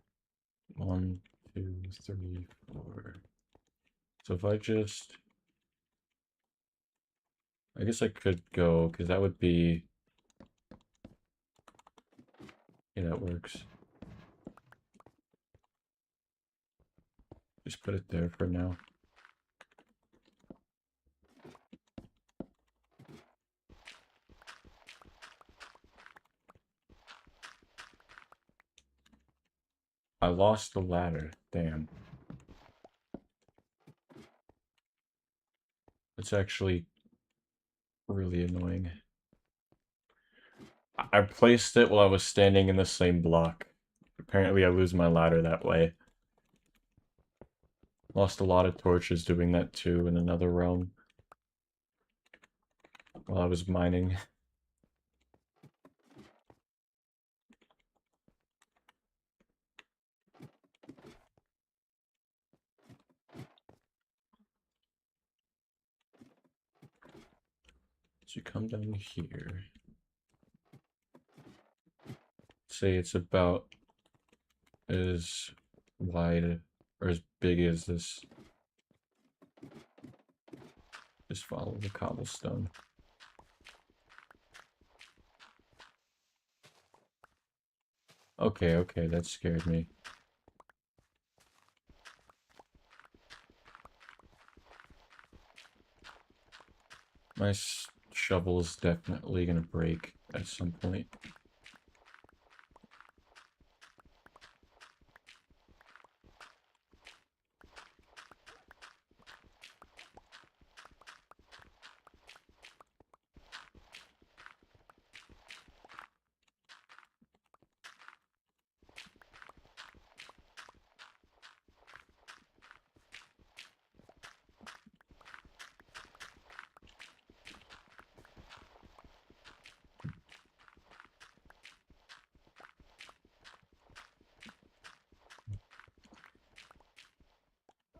1, 2, 3, 4. So if I just, I guess I could go, because that would be, yeah, that works. Just put it there for now. I lost the ladder. Damn. It's actually really annoying. I placed it while I was standing in the same block. Apparently I lose my ladder that way. Lost a lot of torches doing that too in another realm. While I was mining. So you come down here. Say it's about as wide or as big as this. Just follow the cobblestone. Okay, okay, that scared me. My shovel is definitely gonna break at some point.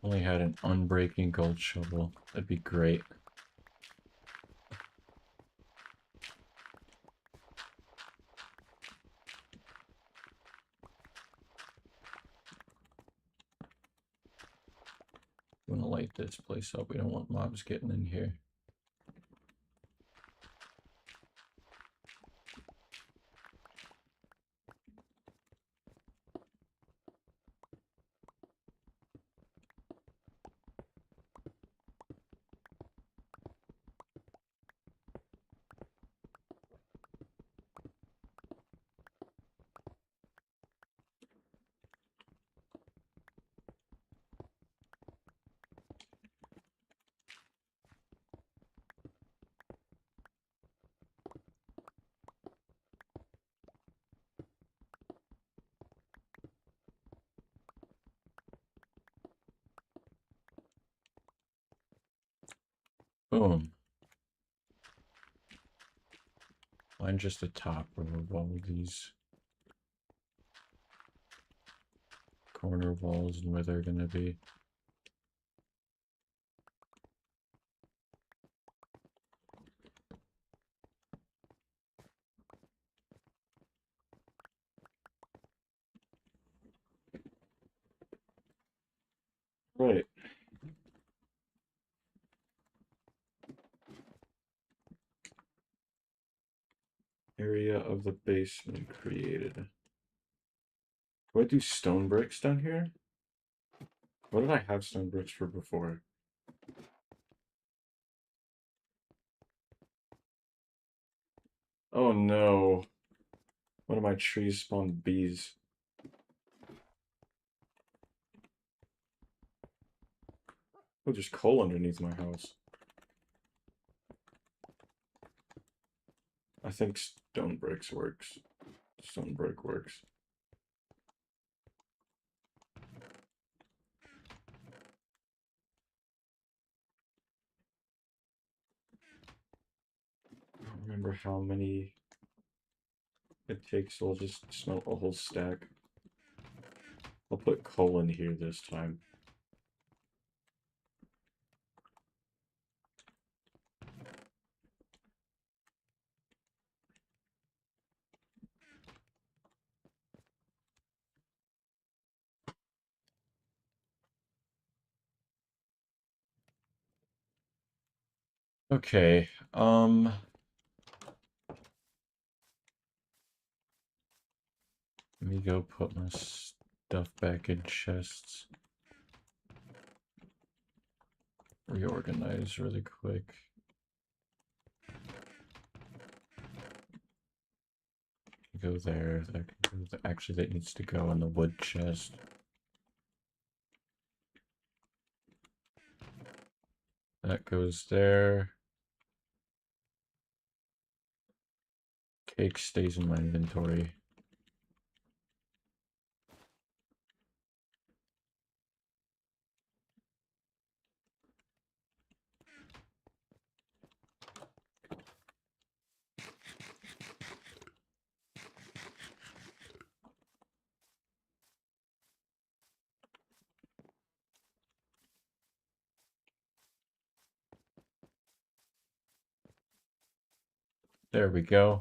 Only had an unbreaking gold shovel. That'd be great. We want to light this place up. We don't want mobs getting in here. Boom. Find just the top of all of these corner walls and where they're gonna be. Right. Area of the basement created. Do I do stone bricks down here? What did I have stone bricks for before? Oh no. One of my trees spawned bees. Oh, there's coal underneath my house. I think stone bricks works. Stone brick works. I don't remember how many it takes, so I'll just smelt a whole stack. I'll put coal in here this time. Okay, let me go put my stuff back in chests. reorganize really quick. Go there. That can go actually, that needs to go in the wood chest. That goes there. Cake stays in my inventory. There we go.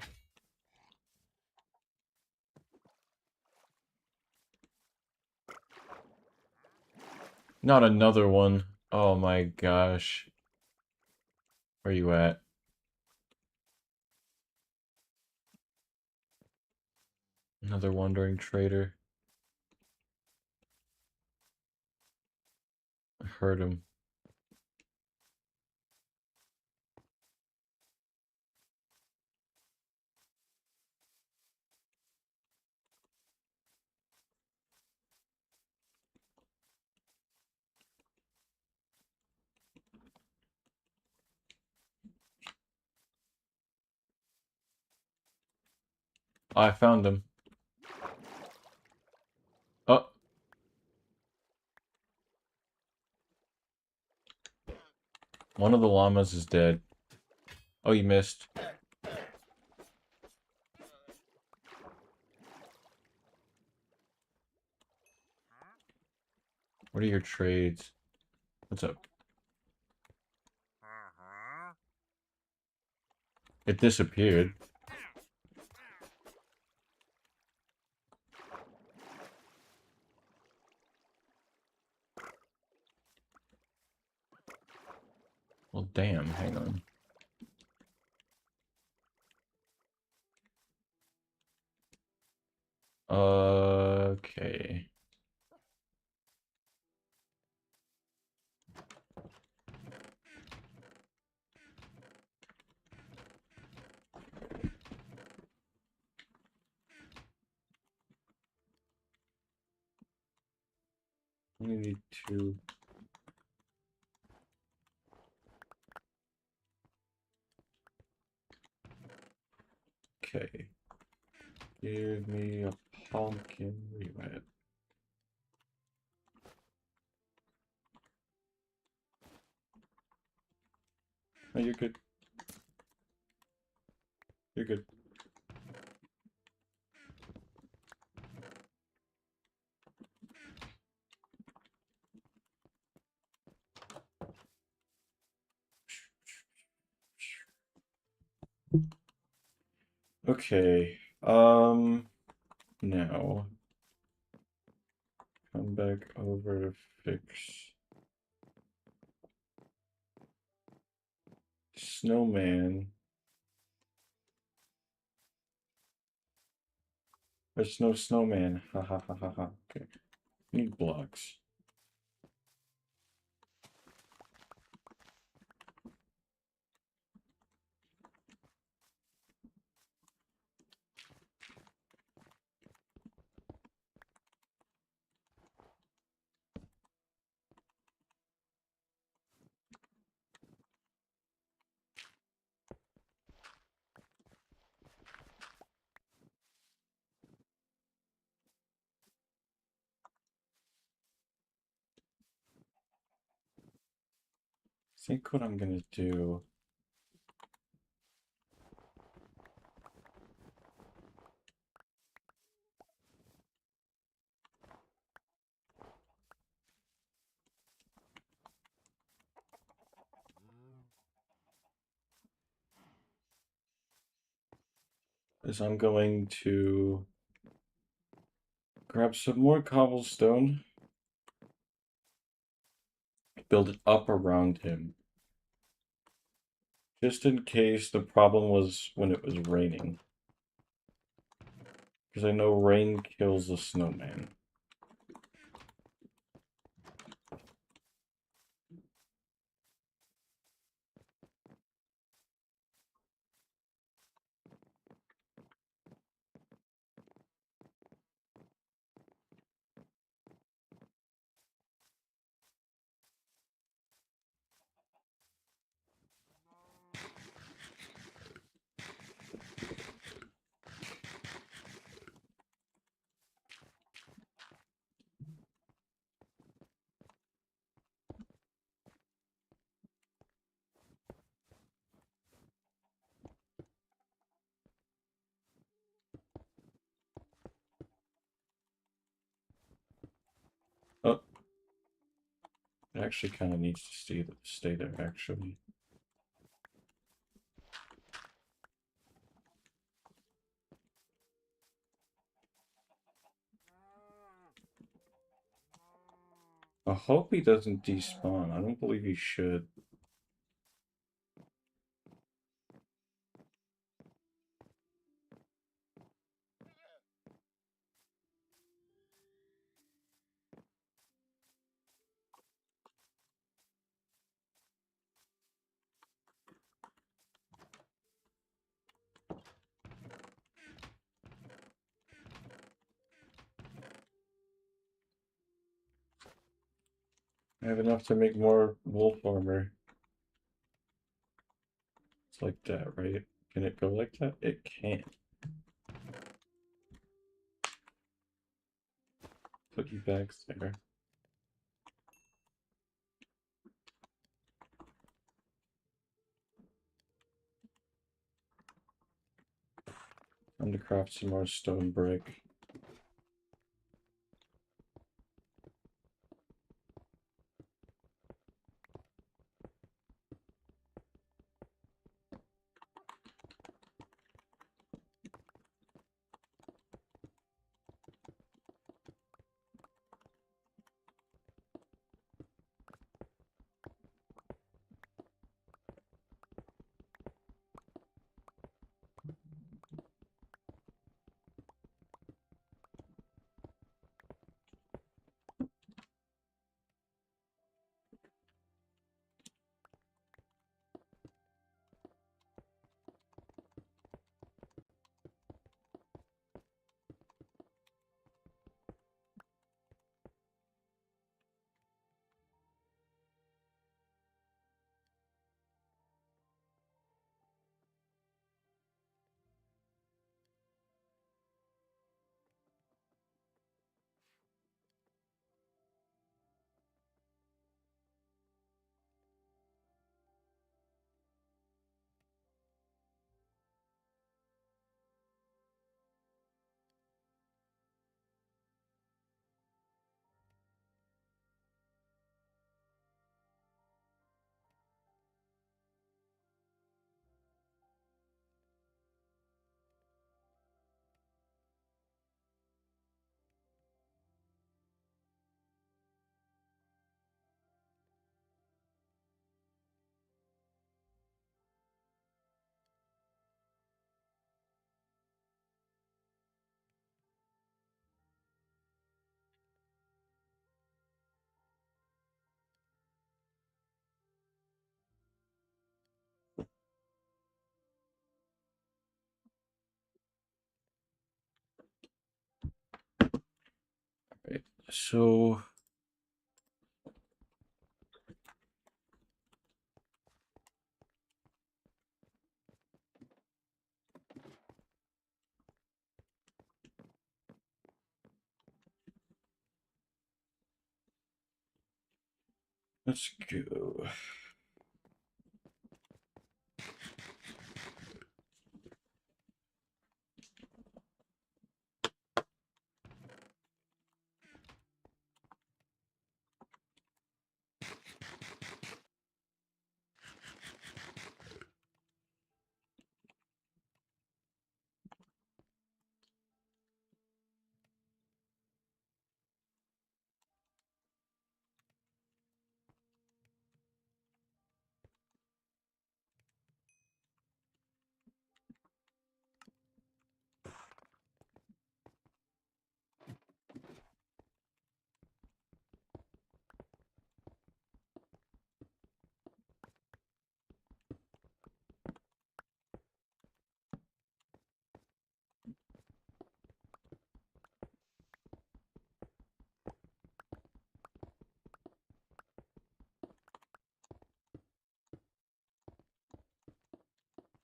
Not another one. Oh my gosh. Where you at? Another wandering trader. I heard him. I found him. Oh. One of the llamas is dead. Oh, you missed. What are your trades? What's up? It disappeared. Well, damn, hang on. Okay. We need to... Okay. Give me a pumpkin. Where you at? Oh, you're good. You're good. Okay. Now come back over to fix snowman. There's no snowman. Ha ha ha ha ha. Okay. Need blocks. I think what I'm gonna do is I'm going to grab some more cobblestone, build it up around him. Just in case the problem was when it was raining. Because I know rain kills the snowman. actually kind of needs to stay there, actually. I hope he doesn't despawn. I don't believe he should. I have enough to make more wolf armor. It's like that, right? Can it go like that? It can't. Put you back there. Time to craft some more stone brick. Right. So let's go.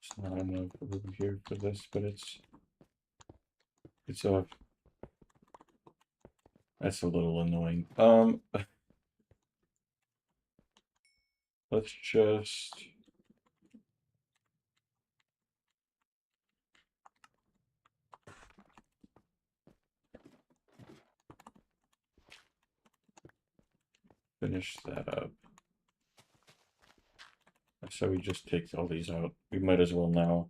It's not enough over here for this, but it's a that's a little annoying. Let's just finish that up. So we just take all these out. We might as well now.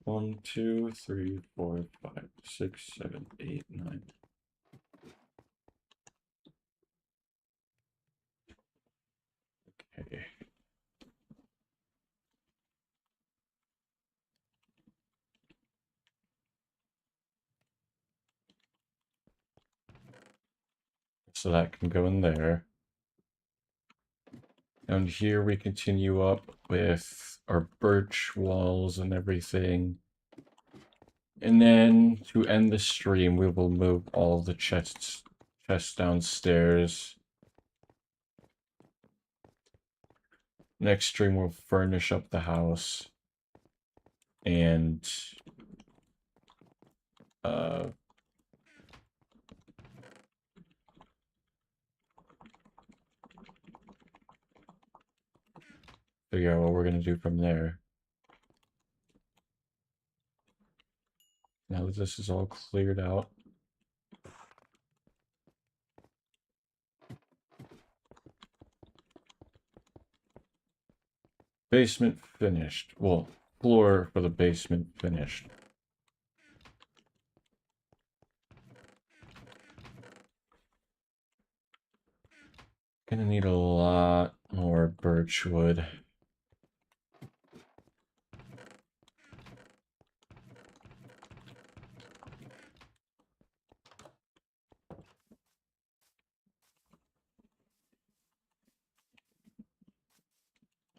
One, two, three, four, five, six, 7, 8, 9. Okay. So that can go in there. And here we continue up with our birch walls and everything. And then to end the stream, we will move all the chests downstairs. Next stream, we'll furnish up the house. And figure out what we're going to do from there. Now that this is all cleared out. Basement finished. Well, floor for the basement finished. Gonna need a lot more birch wood.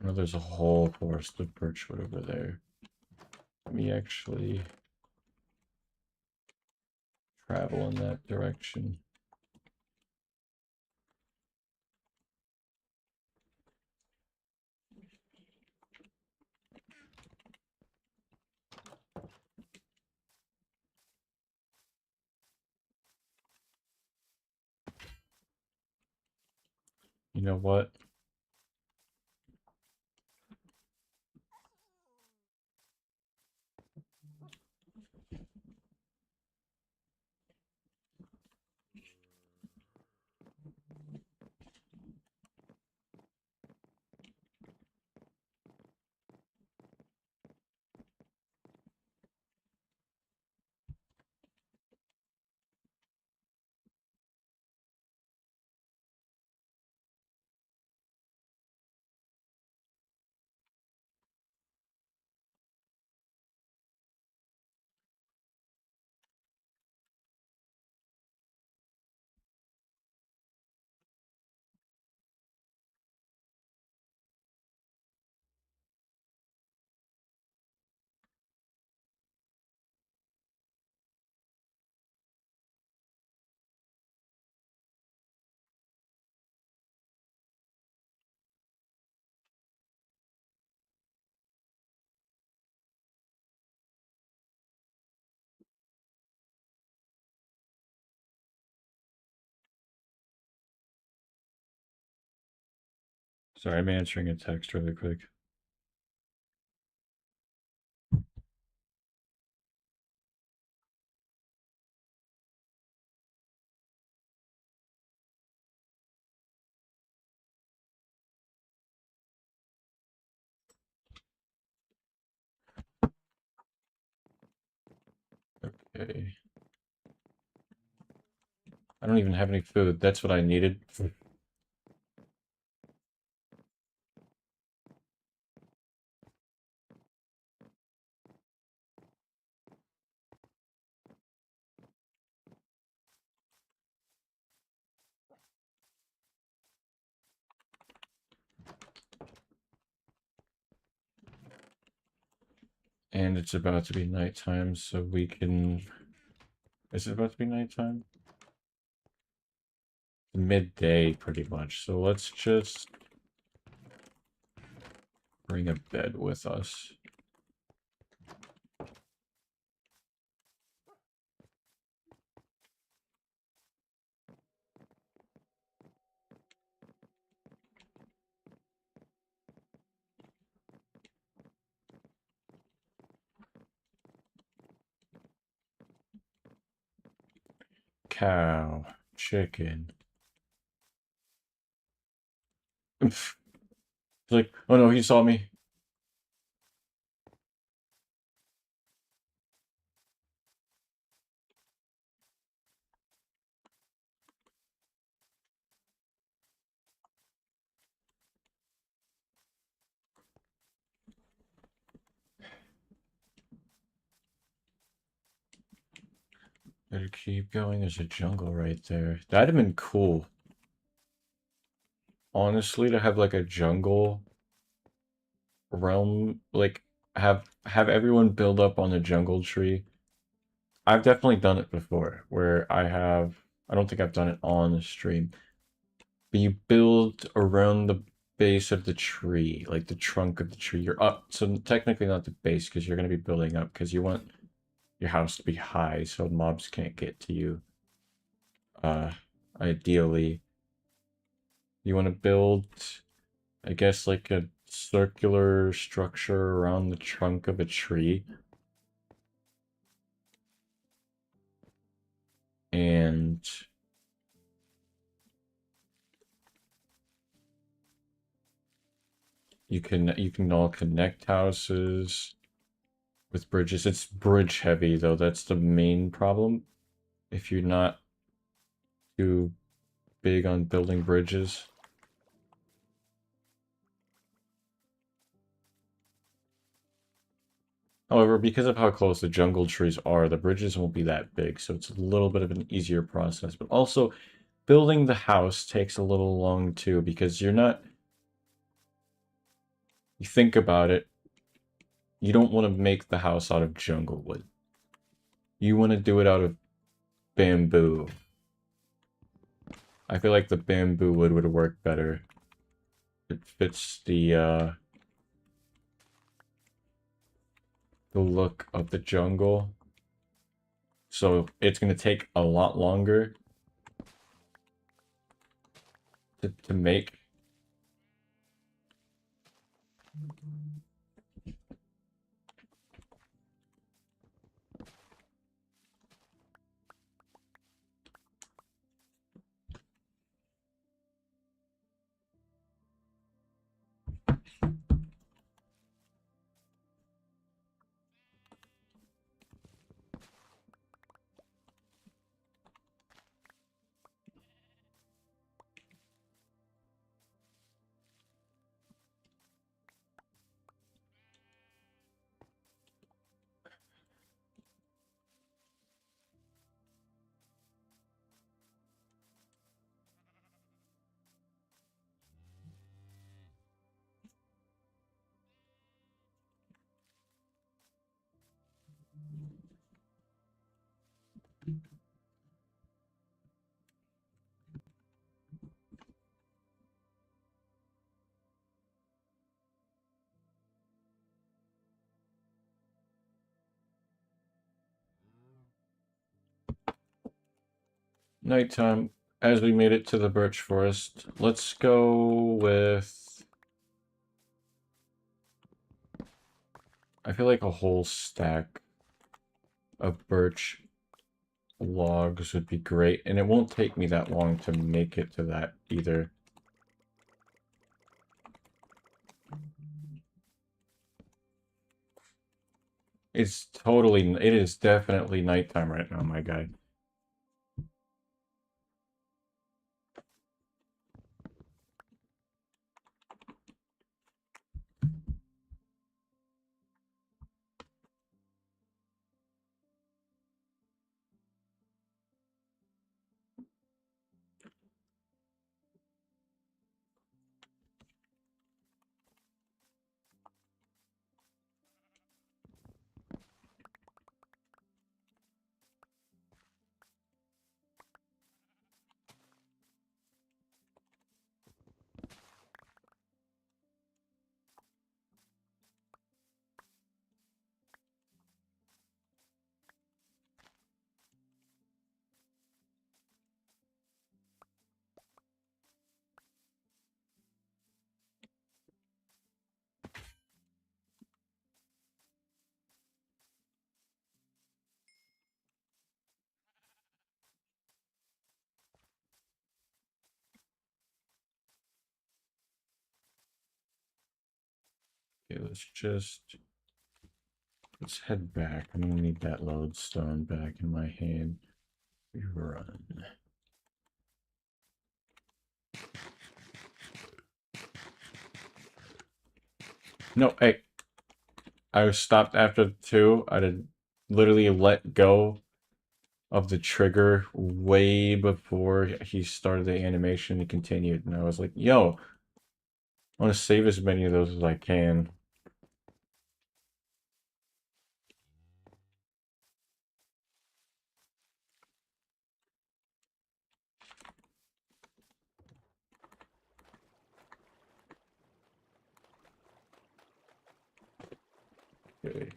Oh, there's a whole forest of birchwood over there. Let me actually travel in that direction. You know what? Sorry, I'm answering a text really quick. Okay. I don't even have any food. That's what I needed. And it's about to be nighttime, so we can... Is it about to be nighttime? Midday, pretty much. So let's just bring a bed with us. cow, chicken. It's like, oh no, he saw me. Better keep going. There's a jungle right there. That'd have been cool. Honestly, to have like a jungle realm, like have everyone build up on the jungle tree. I've definitely done it before, where I don't think I've done it on the stream, but you build around the base of the tree, like the trunk of the tree. You're up, so technically not the base, because you're going to be building up, because you want your house to be high, so mobs can't get to you. Ideally, you want to build, I guess, like a circular structure around the trunk of a tree. And you can all connect houses with bridges. It's bridge heavy though. That's the main problem. If you're not too big on building bridges. However, because of how close the jungle trees are, the bridges won't be that big, so it's a little bit of an easier process. But also, building the house takes a little long too, because you're not... You think about it, you don't want to make the house out of jungle wood. You want to do it out of bamboo. I feel like the bamboo wood would work better. It fits the look of the jungle. So it's going to take a lot longer to make. Nighttime, as we made it to the birch forest, let's go with... I feel like a whole stack of birch logs would be great, and it won't take me that long to make it to that either. It is definitely nighttime right now, my guy. Okay, let's head back. I'm gonna need that lodestone back in my hand. We run. No, hey. I was stopped after 2. I did literally let go of the trigger way before he started the animation and continued. And I was like, yo, I want to save as many of those as I can. Okay.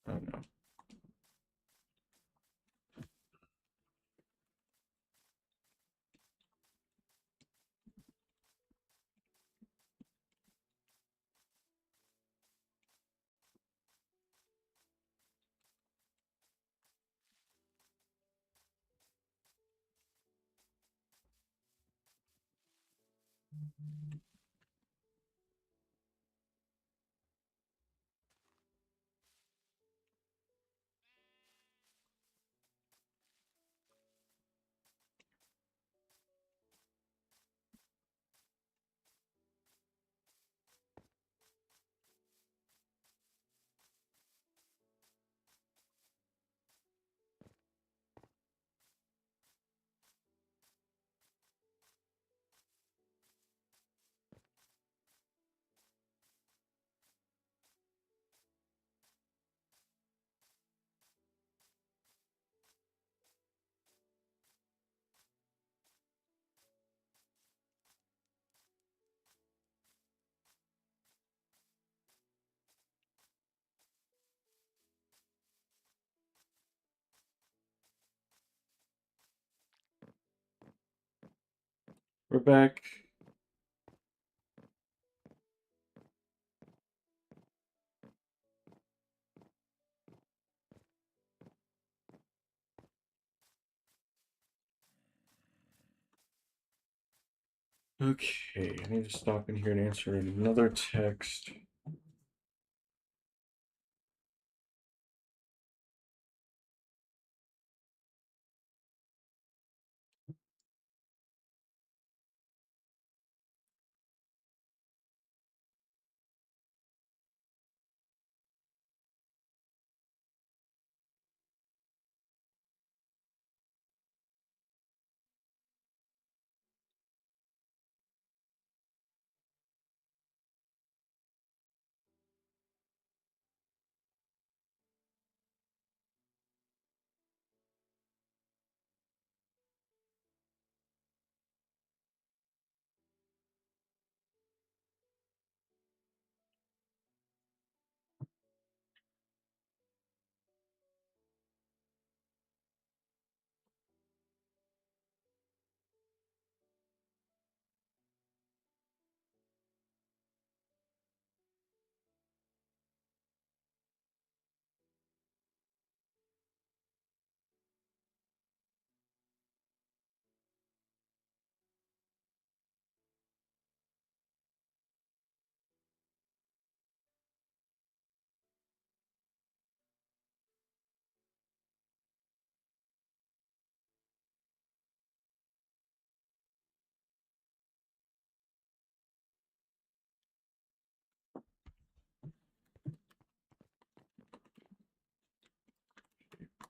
Oh no. We're back. Okay, I need to stop in here and answer another text.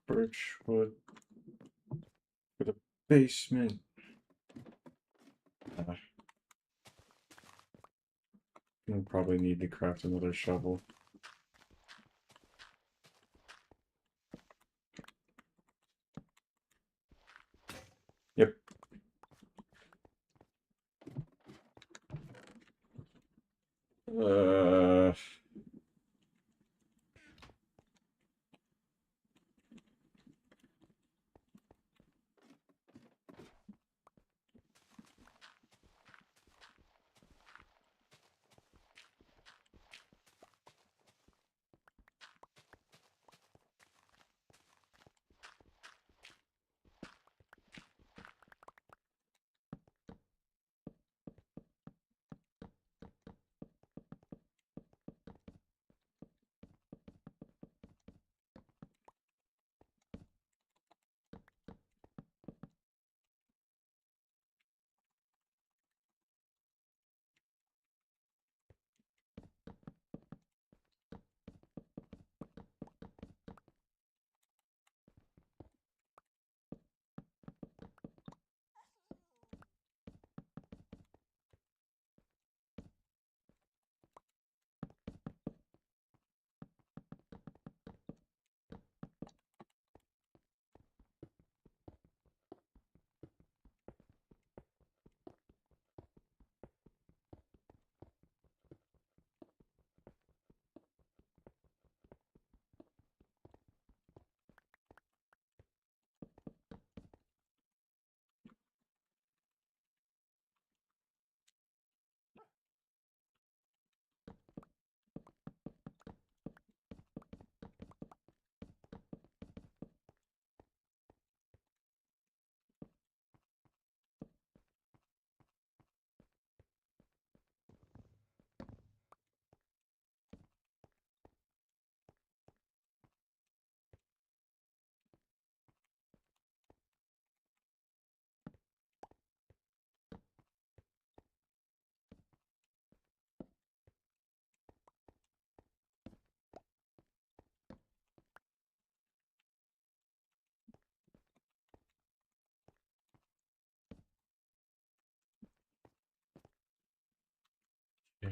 Birchwood for the basement. We'll probably need to craft another shovel. Yep. Uh,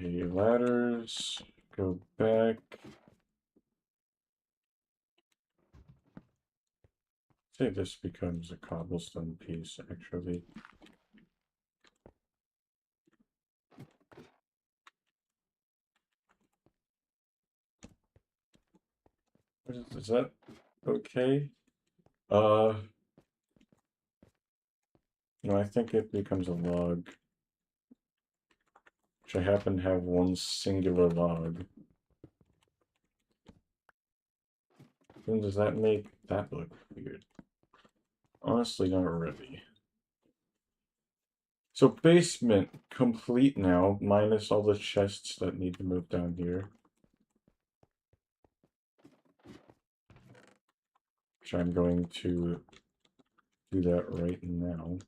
Okay, ladders. Go back. Say this becomes a cobblestone piece, actually. Is that okay? No, I think it becomes a log. Which I happen to have one singular log. Then does that make that look weird? Honestly, not really. So basement complete now, minus all the chests that need to move down here. Which I'm going to do that right now.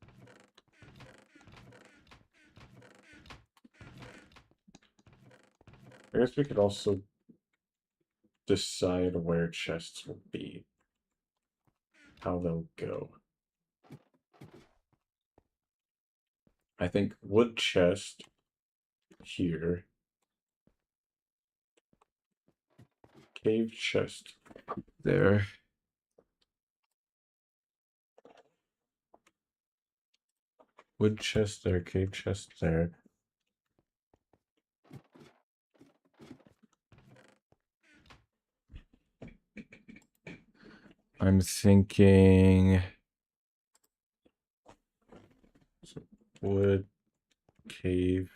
I guess we could also decide where chests will be. How they'll go. I think wood chest here. Cave chest there. Wood chest there, cave chest there. I'm thinking wood, cave.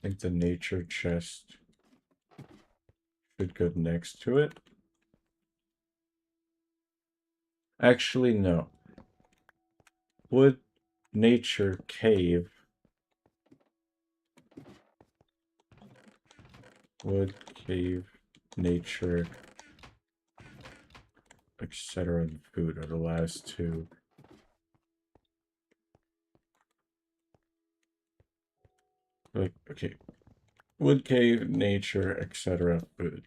I think the nature chest should go next to it. Actually, no. Wood, nature, cave. Wood, cave, nature, etc. and food are the last two. Like, okay. Wood, cave, nature, etc. food.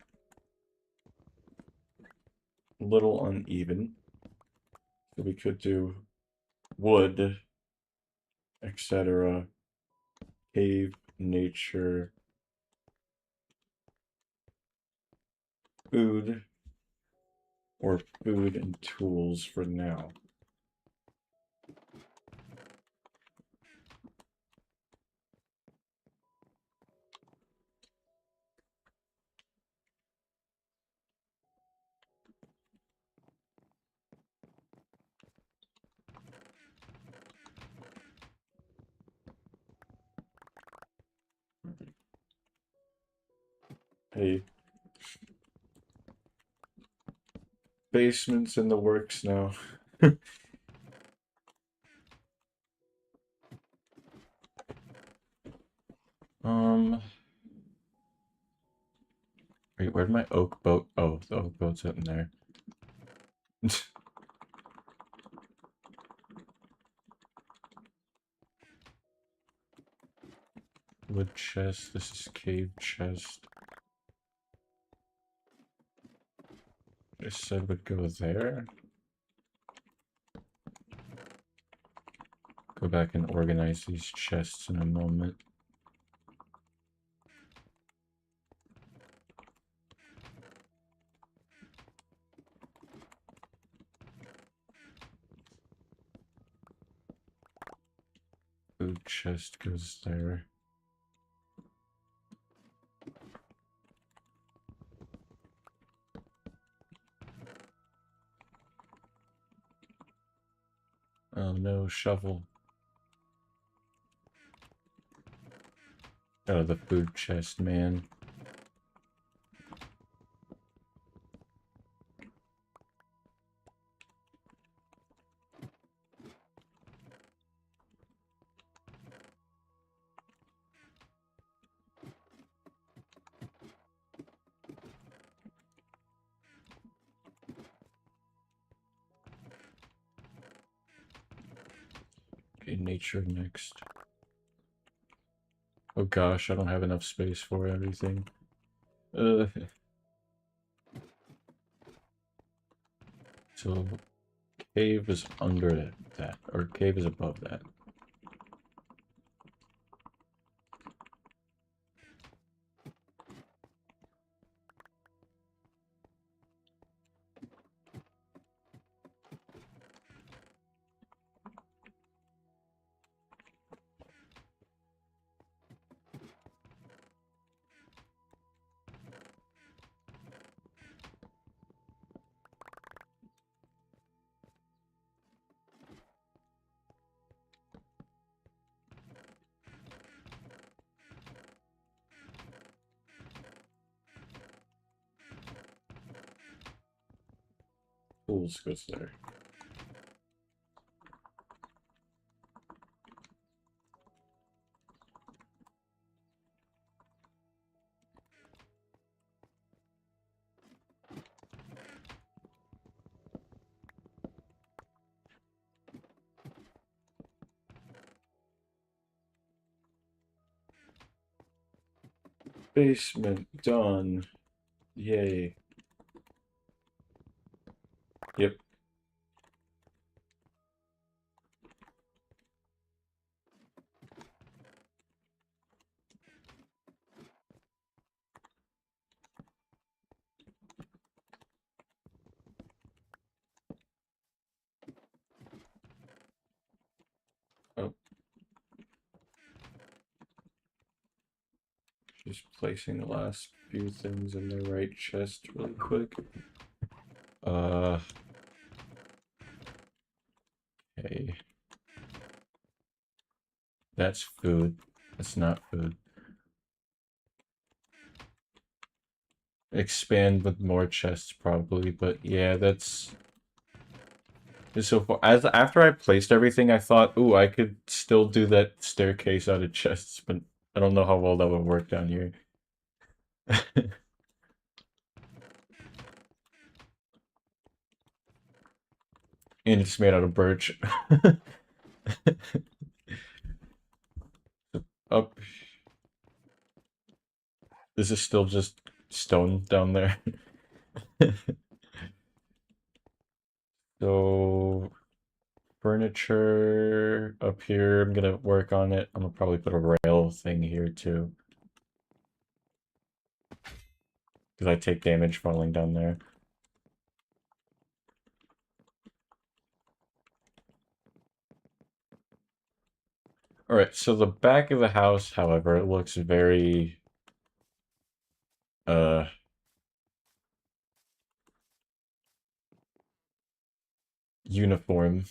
A little uneven. So we could do wood, etc. Cave, nature, food, or food and tools for now. Hey, basement's in the works now. Wait, where'd my oak boat? Oh, the oak boat's in there. Wood chest. This is cave chest. I said would go there. Go back and organize these chests in a moment. Food chest goes there. Oh no, shovel. Oh, the food chest, man. Okay, nature next. Oh gosh, I don't have enough space for everything. So cave is under that, or cave is above that. tools goes there. Basement done. Yay. Yep. Oh. Just placing the last few things in the right chest really quick. Okay. That's food. That's not food. Expand with more chests probably, but yeah, that's so far. As after I placed everything, I thought, ooh, I could still do that staircase out of chests, but I don't know how well that would work down here. And it's made out of birch. Up. This is still just stone down there. So, furniture up here, I'm gonna work on it. I'm gonna probably put a rail thing here too. Because I take damage falling down there. Alright, so the back of the house, however, it looks very uh uniform.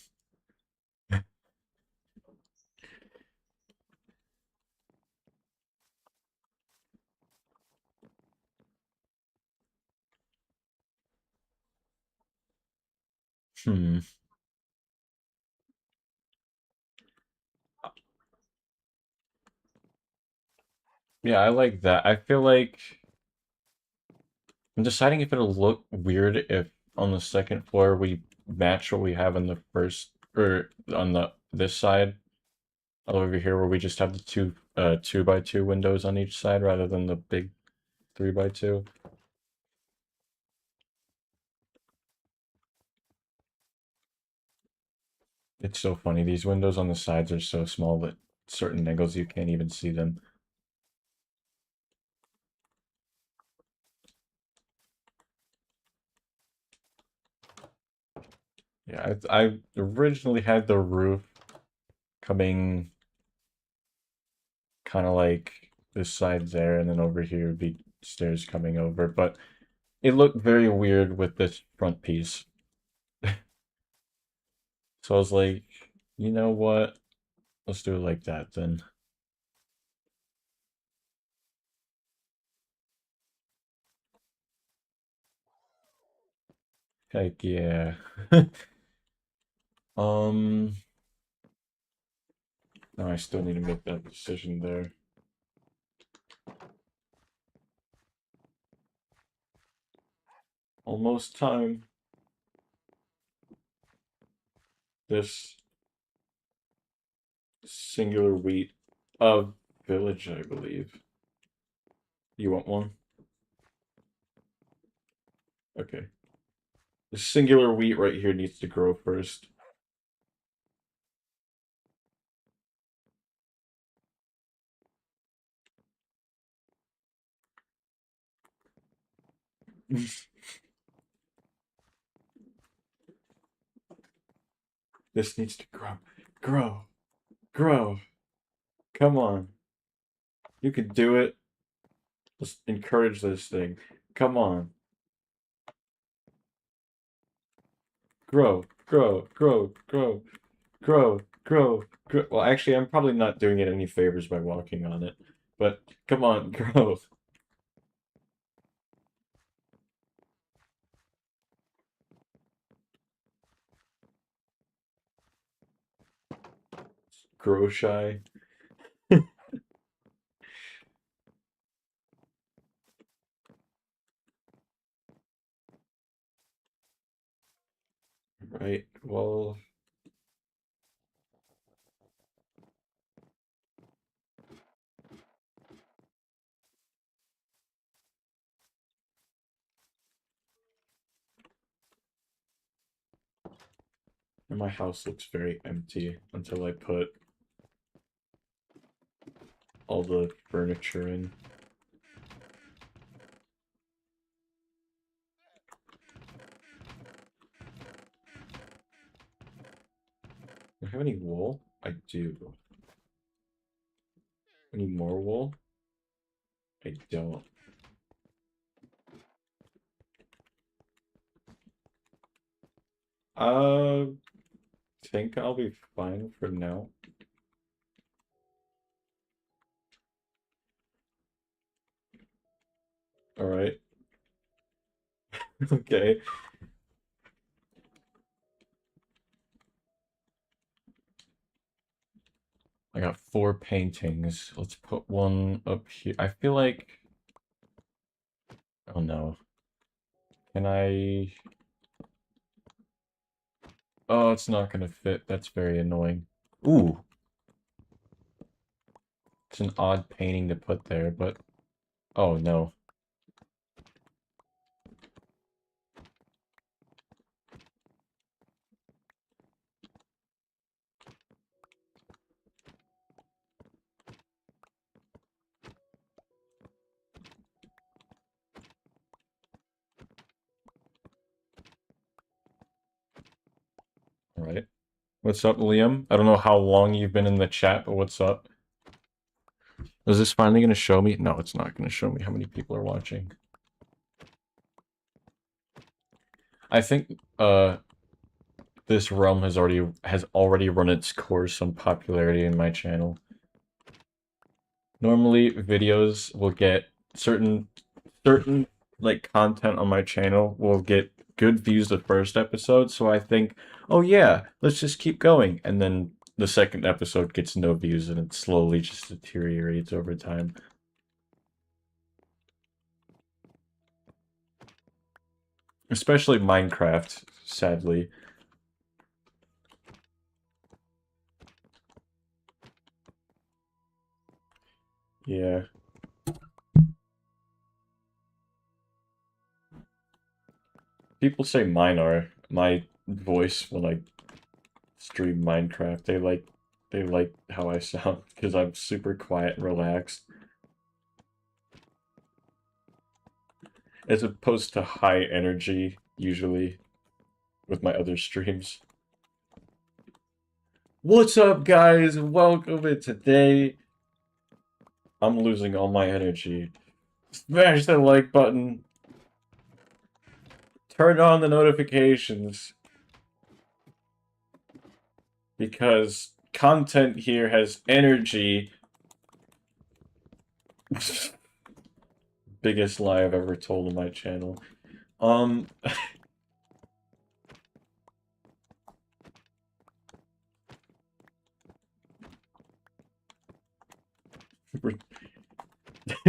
Hmm. Yeah, I like that. I feel like I'm deciding if it'll look weird if on the second floor we match what we have on the first or on the this side over here where we just have the two 2x2 windows on each side rather than the big 3x2. It's so funny. These windows on the sides are so small that certain angles you can't even see them. Yeah, I originally had the roof coming kind of like this side there, and then over here would be stairs coming over, but it looked very weird with this front piece. So I was like, you know what? Let's do it like that then. Heck yeah. Um, no, I still need to make that decision there. Almost time. This singular wheat of village, I believe. You want one? Okay. The singular wheat right here needs to grow first. This needs to grow. Grow. Grow. Come on. You can do it. Let's encourage this thing. Come on. Grow. Grow. Grow. Grow. Grow. Grow. Grow. Well, actually, I'm probably not doing it any favors by walking on it. But come on, grow. grow shy. Right, well... And my house looks very empty until I put all the furniture in. Do I have any wool? I do. Any more wool? I don't. Uh, think I'll be fine for now. Alright. Okay. I got 4 paintings. Let's put one up here. I feel like... Oh no. Can I... Oh, it's not gonna fit. That's very annoying. Ooh. It's an odd painting to put there, but... Oh no. Alright. What's up, Liam? I don't know how long you've been in the chat, but what's up? Is this finally going to show me? No, it's not going to show me how many people are watching. I think this realm has already run its course on popularity in my channel. Normally, videos will get certain like content on my channel will get good views the first episode, so I think, oh yeah, let's just keep going, and then the second episode gets no views and it slowly just deteriorates over time. Especially Minecraft, sadly. Yeah. People say mine are my voice when I stream Minecraft. They like how I sound because I'm super quiet and relaxed. As opposed to high energy, usually, with my other streams. What's up, guys? Welcome to today. I'm losing all my energy. Smash the like button. Turn on the notifications. Because content here has energy. Biggest lie I've ever told on my channel.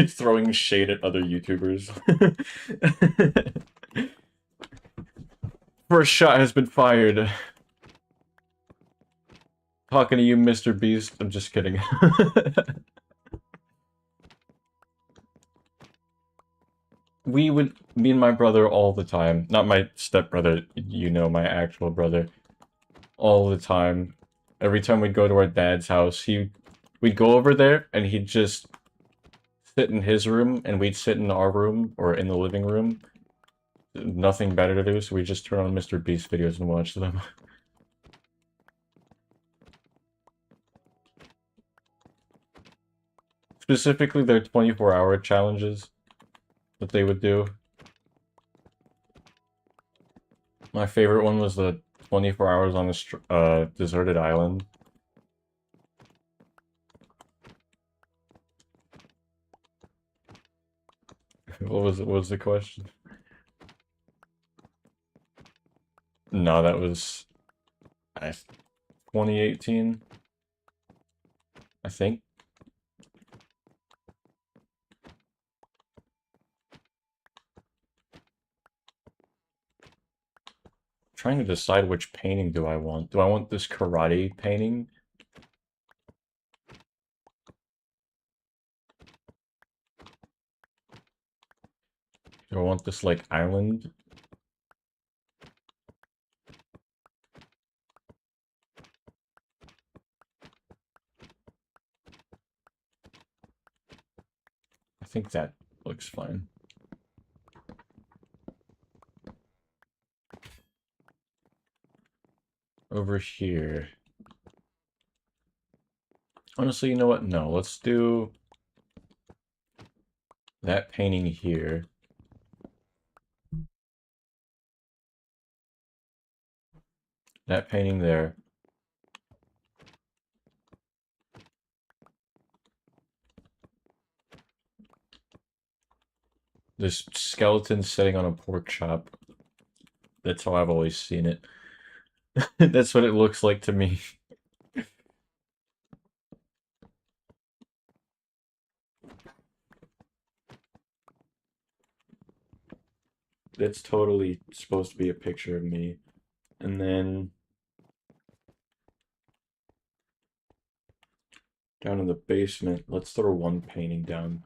Throwing shade at other YouTubers. First shot has been fired. Talking to you, Mr. Beast. I'm just kidding. Me and my brother all the time. Not my stepbrother, you know, my actual brother. All the time. Every time we'd go to our dad's house, we'd go over there, and he'd just sit in his room, and we'd sit in our room, or in the living room. Nothing better to do, so we just turn on Mr. Beast videos and watch them. Specifically their 24-hour challenges that they would do. My favorite one was the 24 hours on a deserted island. What was the question? No, that was 2018. I think. Trying to decide which painting do I want. Do I want this karate painting? Do I want this, like, island? I think that looks fine. Over here. Honestly, you know what? No, let's do that painting here. That painting there. This skeleton sitting on a pork chop. That's how I've always seen it. That's what it looks like to me. That's totally supposed to be a picture of me. And then down in the basement, let's throw one painting down.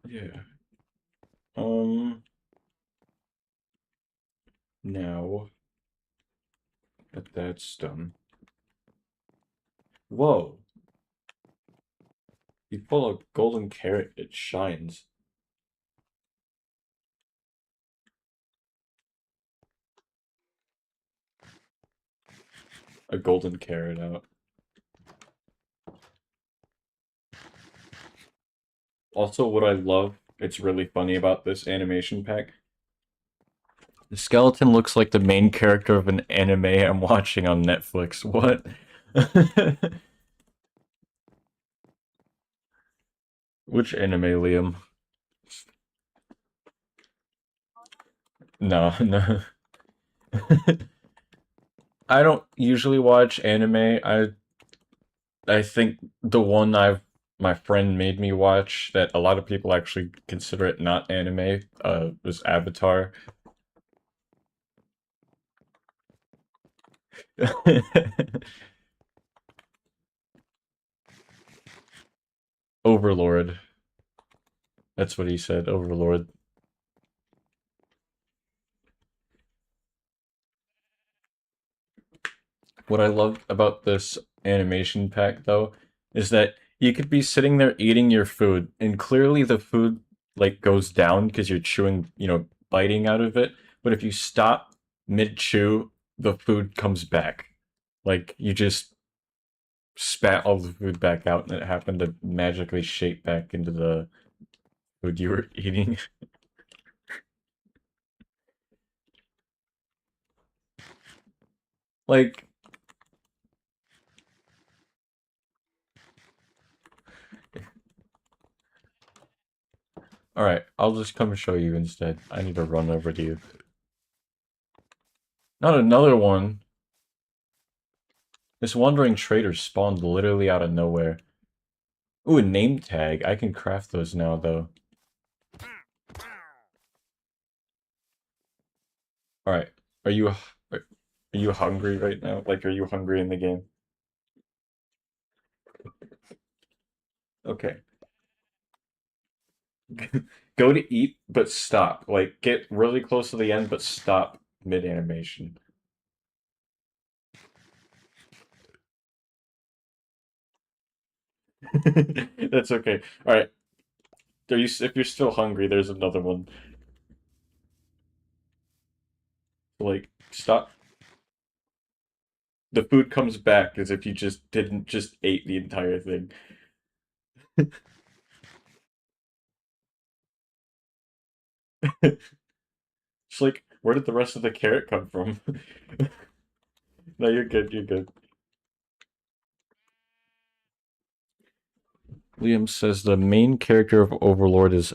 Yeah. Now that that's done. Whoa. You pull a golden carrot, it shines. A golden carrot out. Also, what I love, it's really funny about this animation pack. The skeleton looks like the main character of an anime I'm watching on Netflix. What? Which anime, Liam? No, no. I don't usually watch anime. I think the one my friend made me watch that a lot of people actually consider it not anime was Avatar. Overlord. That's what he said, Overlord. What I love about this animation pack, though, is that you could be sitting there eating your food, and clearly the food like goes down because you're chewing, biting out of it. But if you stop mid-chew, the food comes back. Like you just spat all the food back out, and it happened to magically shape back into the food you were eating. Like, all right, I'll just come show you instead. I need to run over to you. Not another one. This wandering trader spawned literally out of nowhere. Ooh, a name tag. I can craft those now, though. Alright. Are you hungry right now? Like, are you hungry in the game? Okay. Go to eat, but stop. Like, get really close to the end, but stop mid-animation. That's okay. Alright. If you're still hungry, there's another one. Like, stop. The food comes back as if you just didn't just ate the entire thing. It's like, Where did the rest of the carrot come from? No, you're good, you're good. Liam says the main character of Overlord is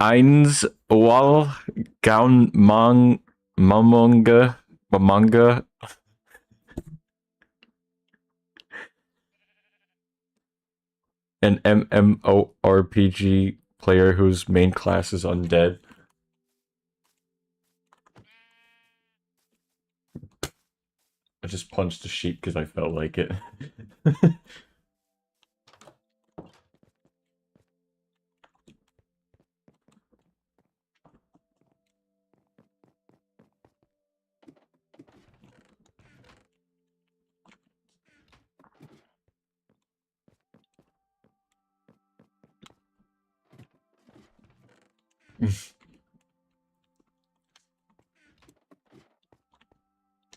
Eins Wal Gaun Mamunga, an MMORPG player whose main class is undead. I just punched a sheep because I felt like it.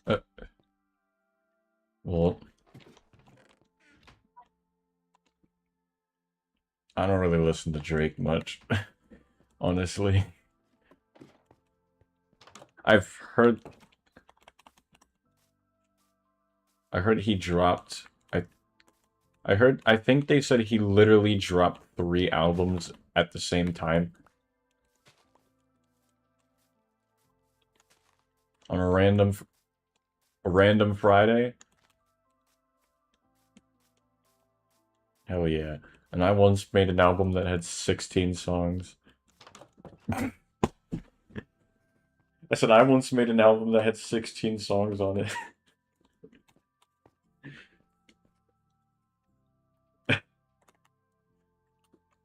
uh, well, I don't really listen to Drake much, honestly. I've heard I heard he dropped I think they said he literally dropped 3 albums at the same time on a random Friday. Hell yeah. And I once made an album that had 16 songs. I said I once made an album that had 16 songs on it.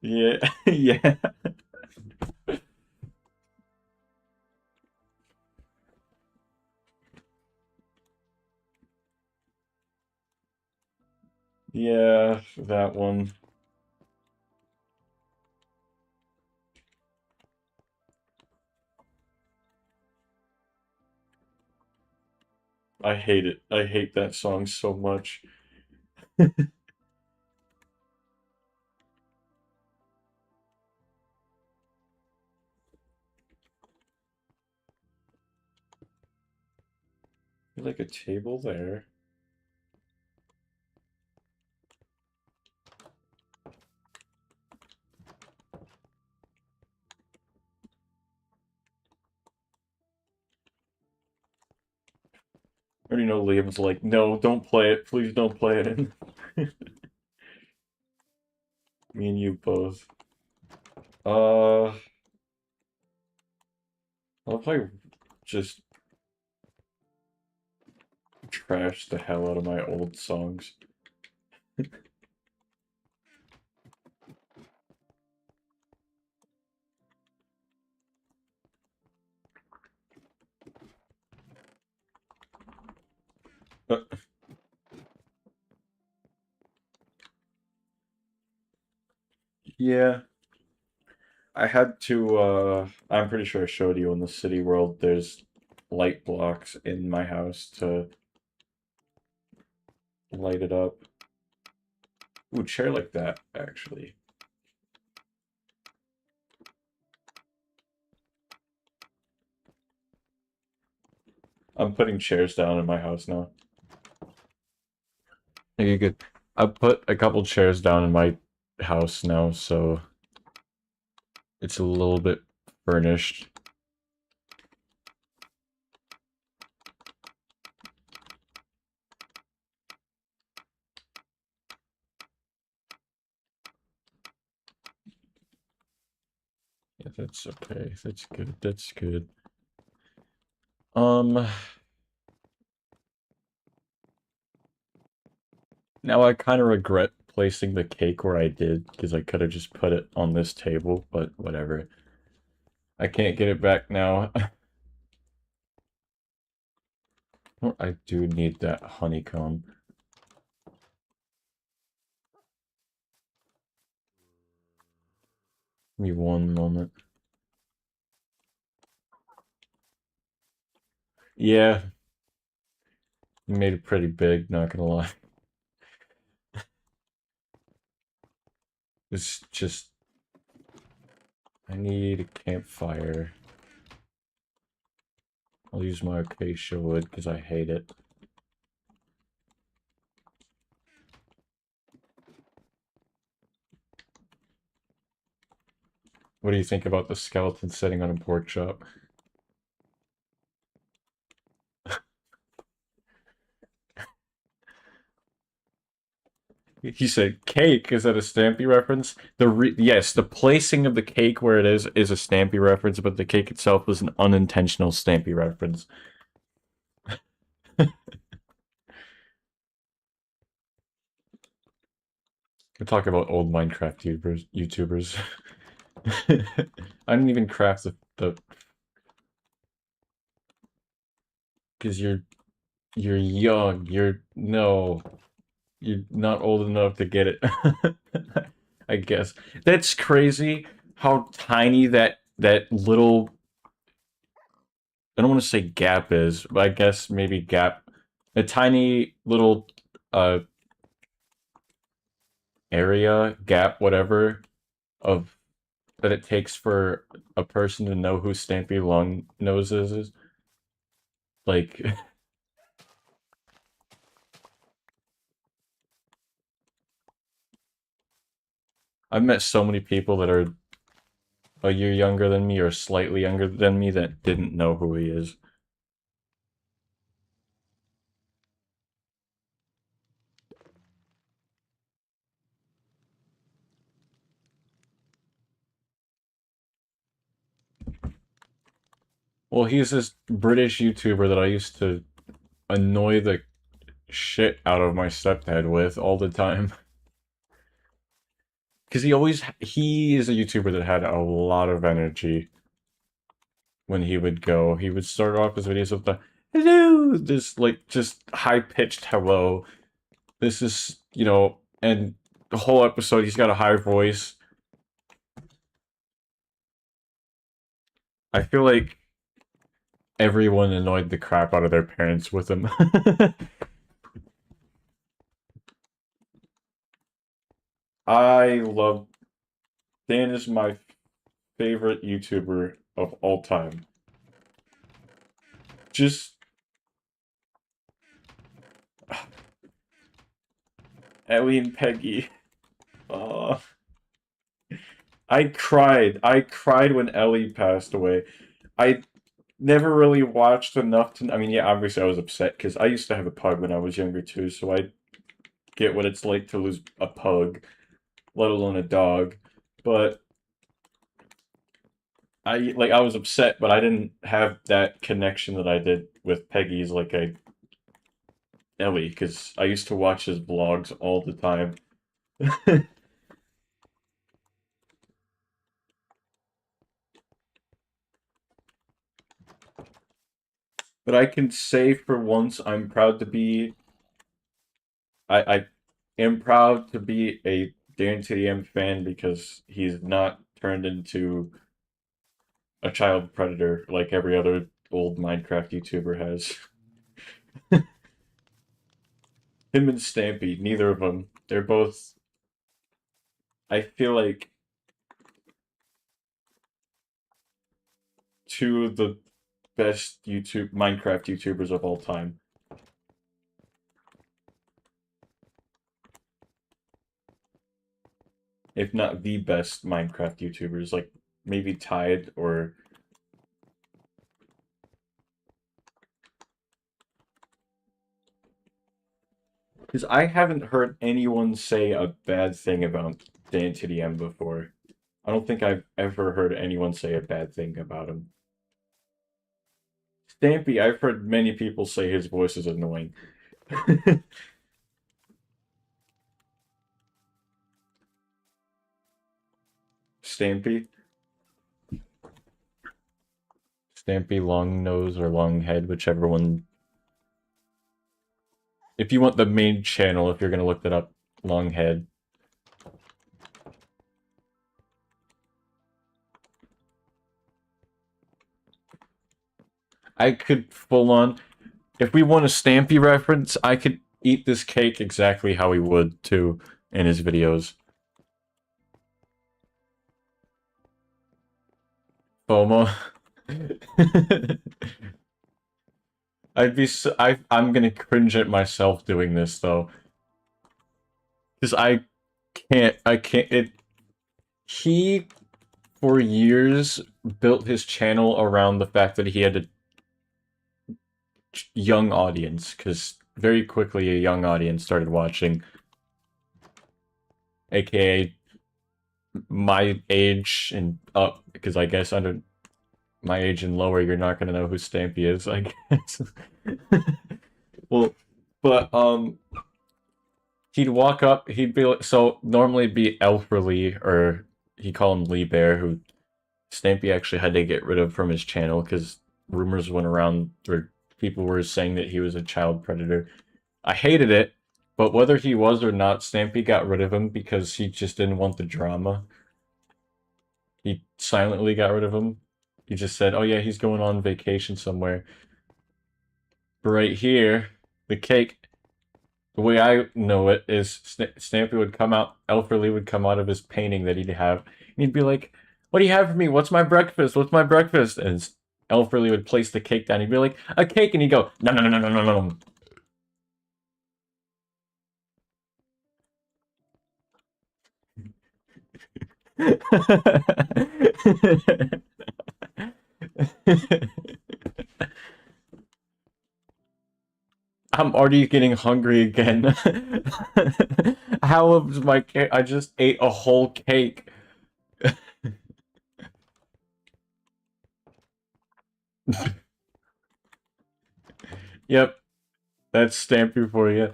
Yeah, yeah. Yeah, that one. I hate it. I hate that song so much. Like a table there. I already know Liam's like, no, don't play it. Please don't play it. Me and you both. Uh, I'll probably just trash the hell out of my old songs. Uh, yeah, I had to, I'm pretty sure I showed you in the city world, there's light blocks in my house to light it up. Ooh, chair like that, actually. I'm putting chairs down in my house now. You could. I put a couple chairs down in my house now, so it's a little bit furnished. Yeah, that's okay. That's good. That's good. Um, Now I kind of regret placing the cake where I did, because I could have just put it on this table, but whatever. I can't get it back now. Oh, I do need that honeycomb. Give me one moment. Yeah, you made it pretty big, not gonna lie. It's just... I need a campfire. I'll use my acacia wood because I hate it. What do you think about the skeleton sitting on a pork chop? He said cake. Is that a Stampy reference? Yes, the placing of the cake where it is a Stampy reference, but the cake itself was an unintentional Stampy reference. We're talking about old Minecraft YouTubers. I didn't even craft the because you're young. No, you're not old enough to get it. I guess that's crazy. How tiny that little, I don't want to say gap is, but I guess maybe gap, a tiny little uh area gap, whatever, of that it takes for a person to know who Stampy Longnose is. Like, I've met so many people that are a year younger than me or slightly younger than me that didn't know who he is. Well, he's this British YouTuber that I used to annoy the shit out of my stepdad with all the time. Because he is a YouTuber that had a lot of energy when he would go. He would start off his videos with the hello, this like just high pitched hello. This is, and the whole episode he's got a high voice. I feel like everyone annoyed the crap out of their parents with him. I love Dan is my favorite YouTuber of all time. Just Ellie and Peggy. Uh, I cried. I cried when Ellie passed away. I never really watched enough to. I mean, yeah, obviously I was upset because I used to have a pug when I was younger too, so I get what it's like to lose a pug, let alone a dog. But I was upset, but I didn't have that connection that I did with Peggy's like I Ellie, because I used to watch his vlogs all the time. But I can say for once I'm proud to be I am proud to be a Dan TDM fan because he's not turned into a child predator like every other old Minecraft YouTuber has. Him and Stampy, neither of them. They're both. I feel like two of the best Minecraft YouTubers of all time. If not the best Minecraft YouTubers, like maybe tied or because I haven't heard anyone say a bad thing about Dan TDM before. I don't think I've ever heard anyone say a bad thing about him. Stampy, I've heard many people say his voice is annoying. Stampy? Stampy, long nose, or long head, whichever one. If you want the main channel, if you're gonna look that up, long head. I could full on. If we want a Stampy reference, I could eat this cake exactly how he would too in his videos. FOMO. I'm gonna cringe at myself doing this though, because I can't. He for years built his channel around the fact that he had a young audience, because very quickly a young audience started watching, aka my age and up, because I guess under my age and lower, you're not gonna know who Stampy is, I guess. Well, but he'd walk up, he'd be like, so normally it'd be Elfrely, or he call him Lee Bear, who Stampy actually had to get rid of from his channel because rumors went around where people were saying that he was a child predator. I hated it, but whether he was or not, Stampy got rid of him because he just didn't want the drama. He silently got rid of him. He just said, "Oh yeah, he's going on vacation somewhere." But right here, the cake. The way I know it is Stampy would come out, Elfrely would come out of his painting that he'd have, and he'd be like, "What do you have for me? What's my breakfast? What's my breakfast?" And Elfrely would place the cake down. He'd be like, "A cake," and he'd go, "No, no, no, no, no, no, no." I'm already getting hungry again. How was my cake? I just ate a whole cake. Yep, that's Stampy for you.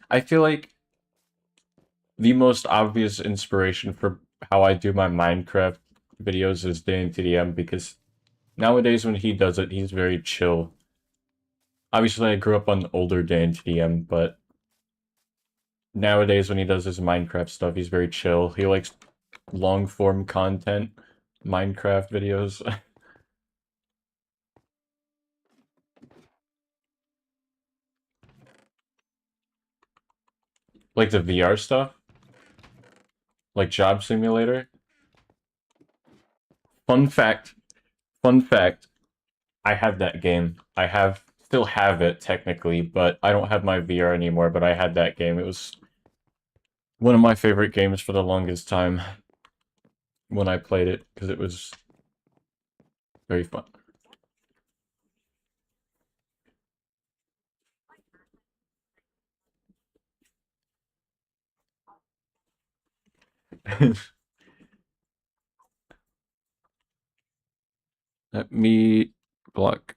I feel like the most obvious inspiration for how I do my Minecraft videos is DanTDM, because nowadays when he does it, he's very chill. Obviously, I grew up on older DanTDM, but nowadays when he does his Minecraft stuff, he's very chill. He likes long form content, Minecraft videos. Like the VR stuff, like Job Simulator. Fun fact, fun fact, I have that game. Still have it technically, but I don't have my VR anymore, but I had that game. It was one of my favorite games for the longest time when I played it, because it was very fun. Let me block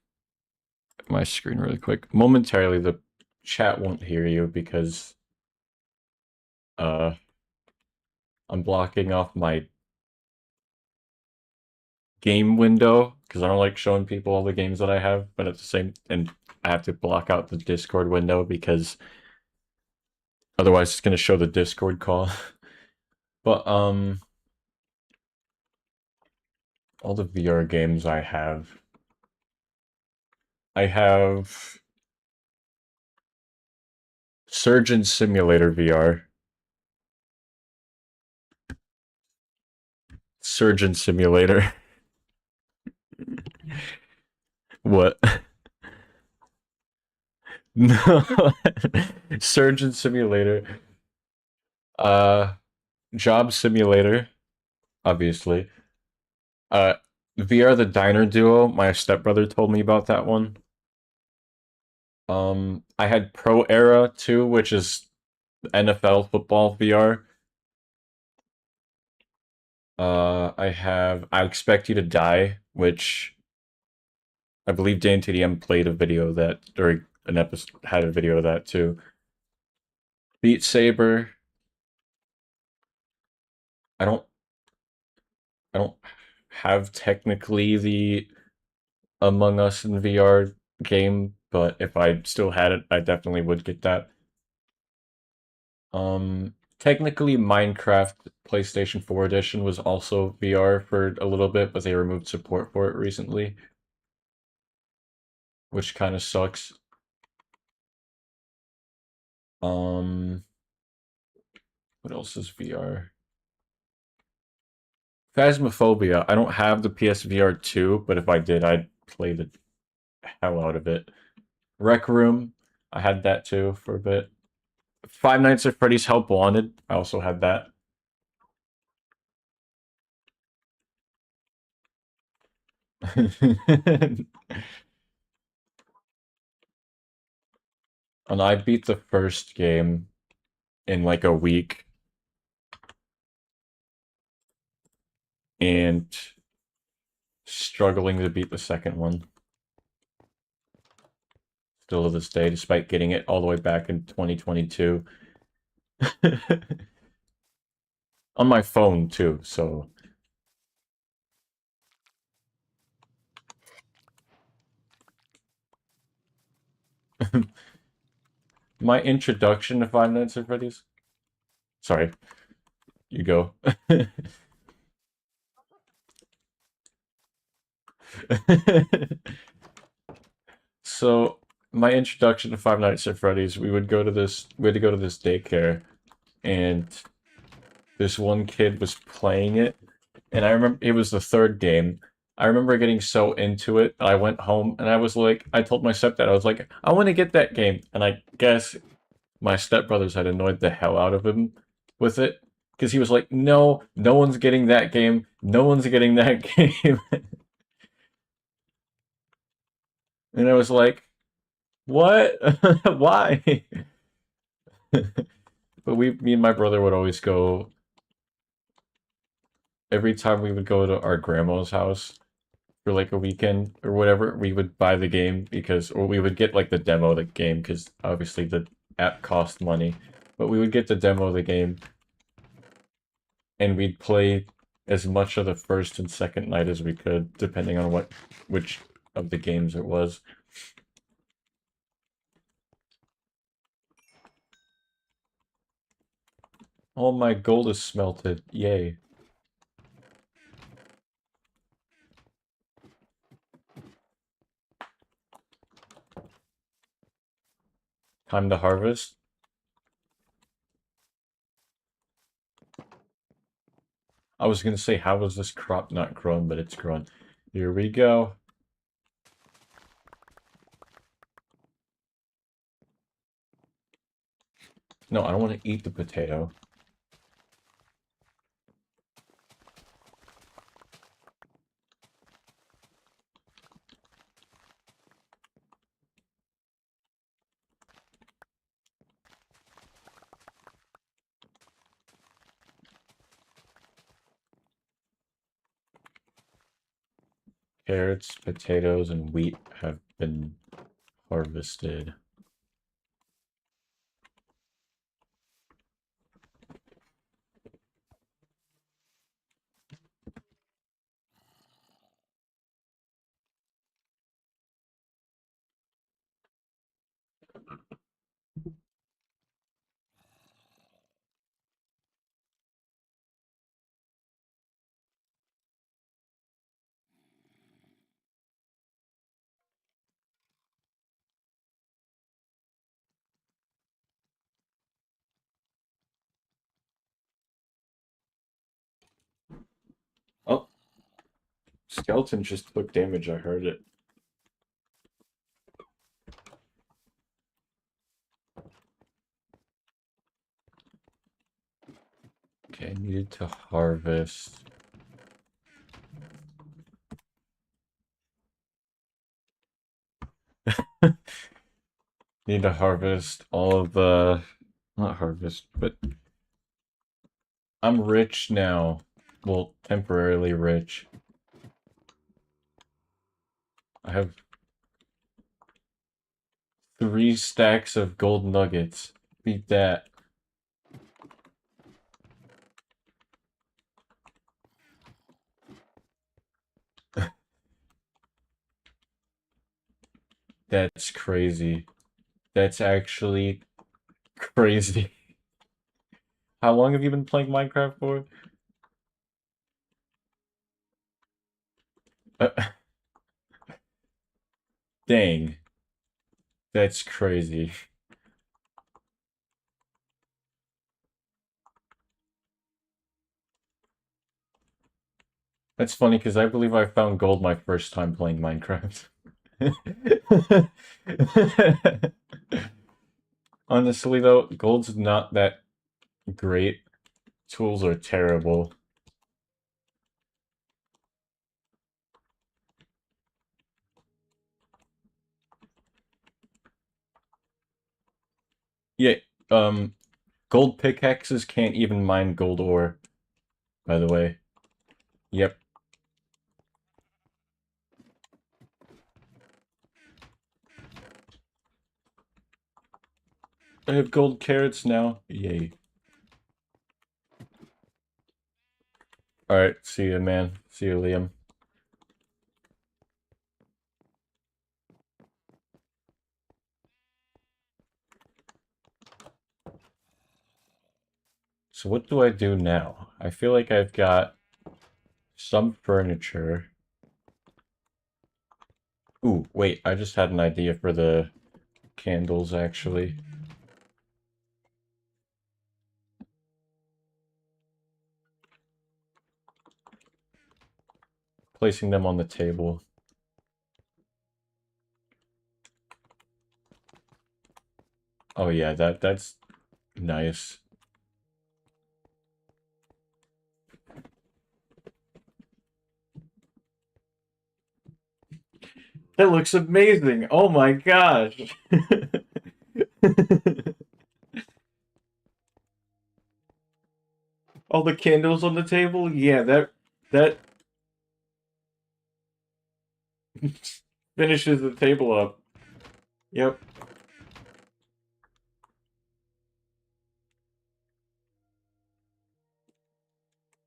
my screen really quick. Momentarily, the chat won't hear you because uh, I'm blocking off my game window because I don't like showing people all the games that I have, but at the same, and I have to block out the Discord window because otherwise it's going to show the Discord call. But all the VR games I have Surgeon Simulator VR. Surgeon Simulator. What? No. Surgeon Simulator. Uh, Job Simulator, obviously. Uh, VR the Diner Duo. My stepbrother told me about that one. I had Pro Era too, which is NFL football VR. I Expect You to Die, which I believe DanTDM played a video of that, or an episode had a video of that too. Beat Saber. I don't I don't have technically the Among Us in VR game, but if I still had it, I definitely would get that. Technically Minecraft PlayStation 4 edition was also VR for a little bit, but they removed support for it recently. which kind of sucks. What else is VR? Phasmophobia. I don't have the PSVR 2, but if I did, I'd play the hell out of it. Rec Room. I had that too for a bit. Five Nights at Freddy's Help Wanted. I also had that. And I beat the first game in like a week. And struggling to beat the second one. Still to this day, despite getting it all the way back in 2022. On my phone, too, so... My introduction to Five Nights at Freddy's? Sorry. You go. So, my introduction to Five Nights at Freddy's, we had to go to this daycare, and this one kid was playing it, and I remember it was the third game. I remember getting so into it, I went home and I was like, I told my stepdad, I was like, I want to get that game. And I guess my stepbrothers had annoyed the hell out of him with it. Because he was like, no, no one's getting that game. No one's getting that game. And I was like, what? Why? But me and my brother would always go, every time we would go to our grandma's house for like a weekend or whatever, we would buy the game because, or we would get like the demo of the game because obviously the app cost money, but we would get the demo of the game and we'd play as much of the first and second night as we could, depending on which of the games it was. All my gold is smelted. Yay. Time to harvest. I was gonna say, how was this crop not grown, but it's grown. Here we go. No, I don't want to eat the potato. Carrots, potatoes, and wheat have been harvested. Oh, skeleton just took damage, I heard it. Okay, needed to harvest. Need to harvest all of the... Not harvest, but... I'm rich now. Well, temporarily rich. I have 3 stacks of gold nuggets. Beat that. That's crazy. That's actually crazy. How long have you been playing Minecraft for? Uh, dang. That's crazy. That's funny because I believe I found gold my first time playing Minecraft. Honestly, though, gold's not that great. Tools are terrible. Yeah, um, gold pickaxes can't even mine gold ore, by the way. Yep. I have gold carrots now. Yay. Alright, see you, man. See you, Liam. So what do I do now? I feel like I've got some furniture. Ooh, wait, I just had an idea for the candles, actually. Placing them on the table. Oh yeah, that's nice. That looks amazing. Oh my gosh. All the candles on the table? Yeah, that finishes the table up. Yep.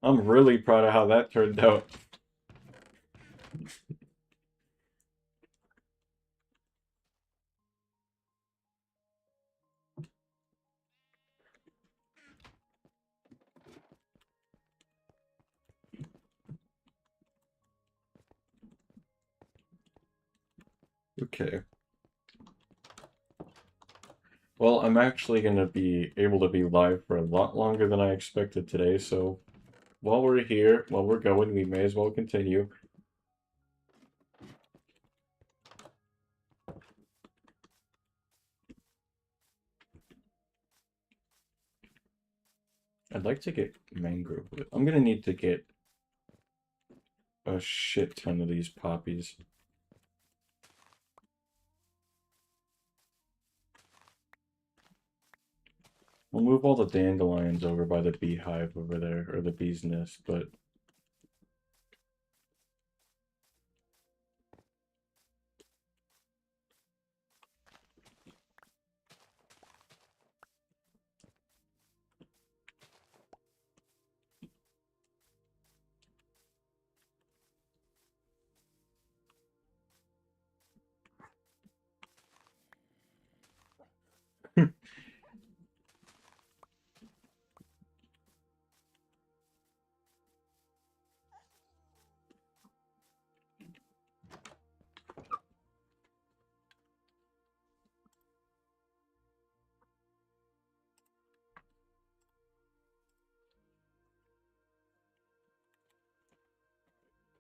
I'm really proud of how that turned out. Okay. Well, I'm actually going to be able to be live for a lot longer than I expected today, so while we're here, while we're going, we may as well continue. I'd like to get mangrove wood. I'm going to need to get a shit ton of these poppies. We'll move all the dandelions over by the beehive over there, or the bee's nest, but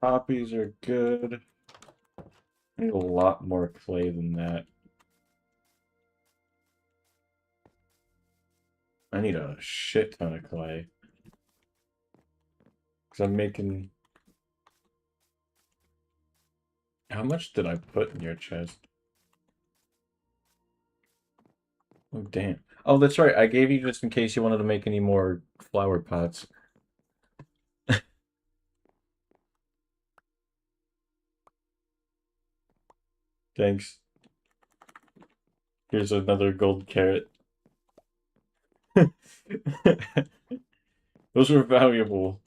poppies are good. I need a lot more clay than that. I need a shit ton of clay. Because I'm making... How much did I put in your chest? Oh, damn. Oh, that's right. I gave you just in case you wanted to make any more flower pots. Thanks. Here's another gold carrot. Those were valuable.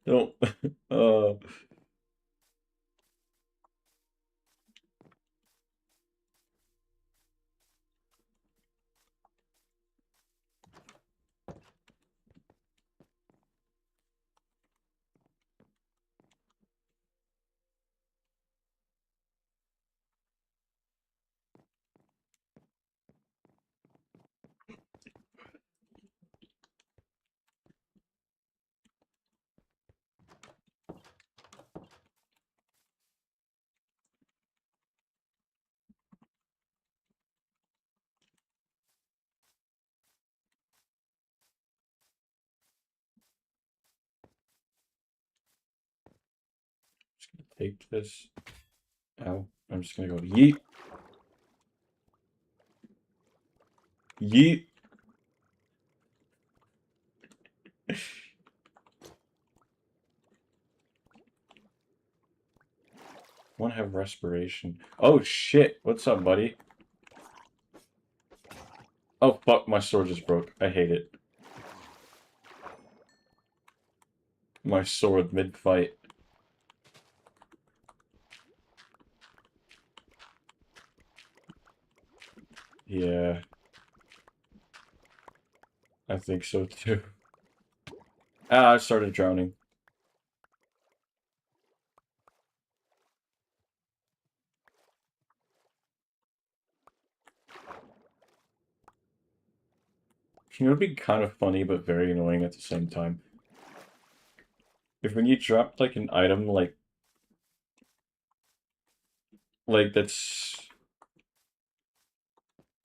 Don't. Uh, take this. Ow. I'm just gonna go yeet. Yeet. Want to have respiration. Oh shit. What's up, buddy? Oh fuck, my sword just broke. I hate it. My sword mid-fight. Yeah. I think so too. Ah, I started drowning. It would be kind of funny, but very annoying at the same time. If when you drop, like, an item, that's...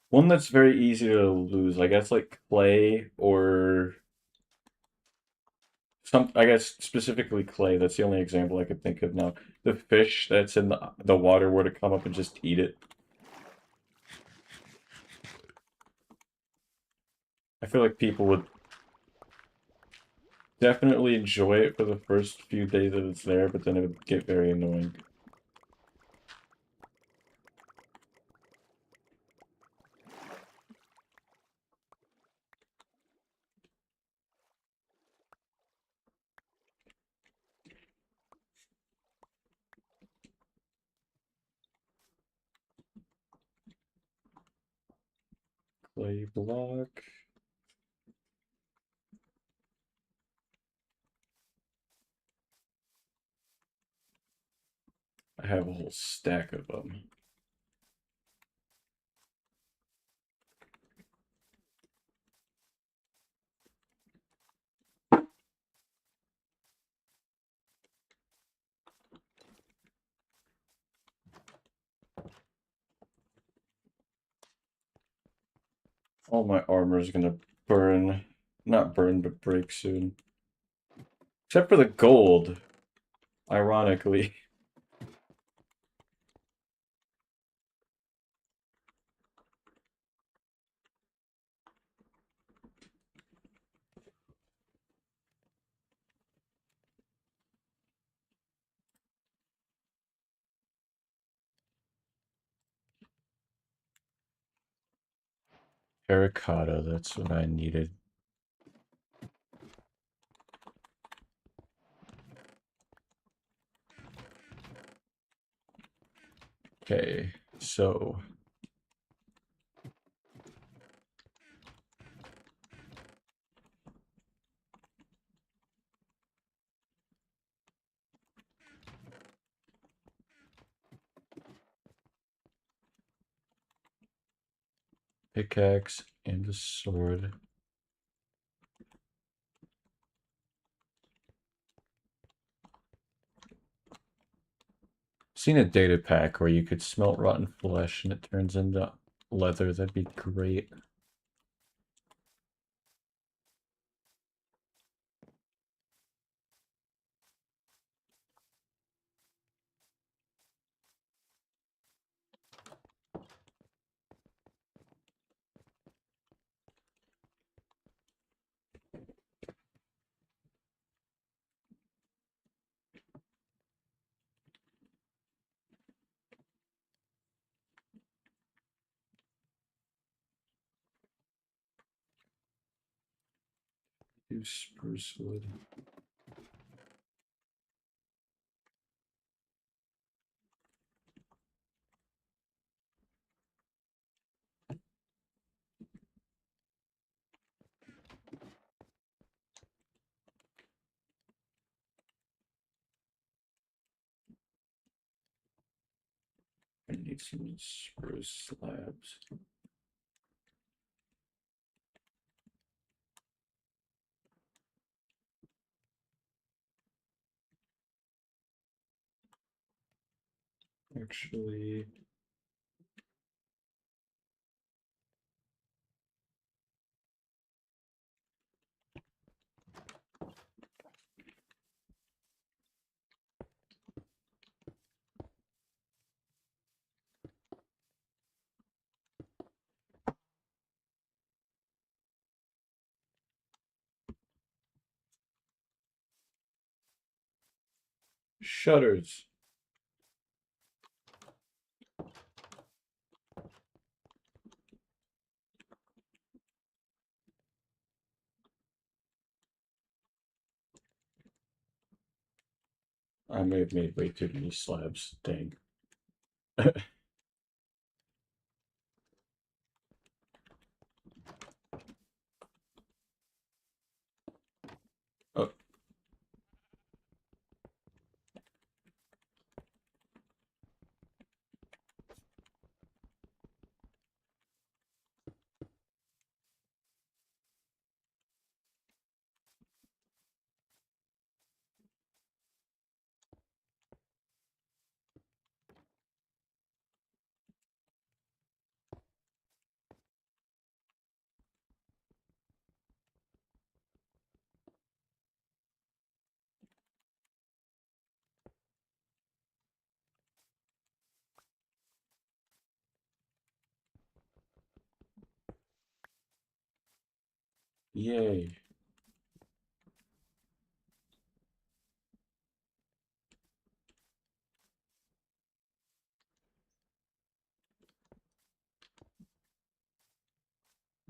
One that's very easy to lose, I guess, like, clay, or... I guess, specifically clay, that's the only example I could think of now. The fish that's in the water were to come up and just eat it. I feel like people would definitely enjoy it for the first few days that it's there, but then it would get very annoying. Clay block. I have a whole stack of them. All my armor is gonna burn. Not burn, but break soon. Except for the gold. Ironically. Terracotta, that's what I needed. Okay, so... Pickaxe and a sword. Seen a data pack where you could smelt rotten flesh and it turns into leather. That'd be great. Do spruce wood. I need some spruce slabs. Actually... Shutters. I may have made way too many slabs. Dang. Oh, yay.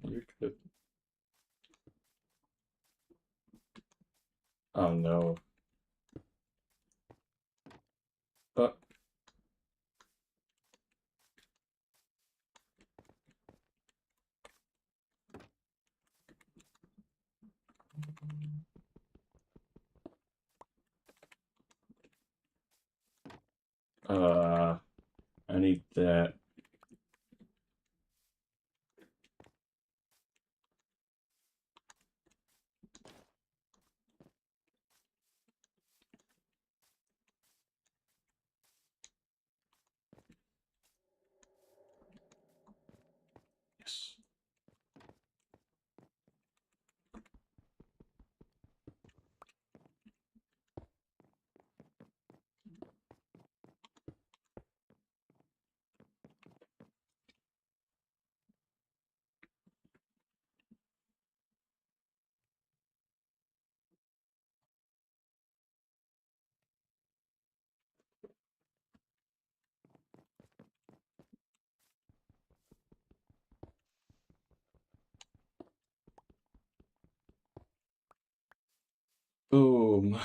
You could. Oh no. Uh, uh, I need that. Yes. Boom.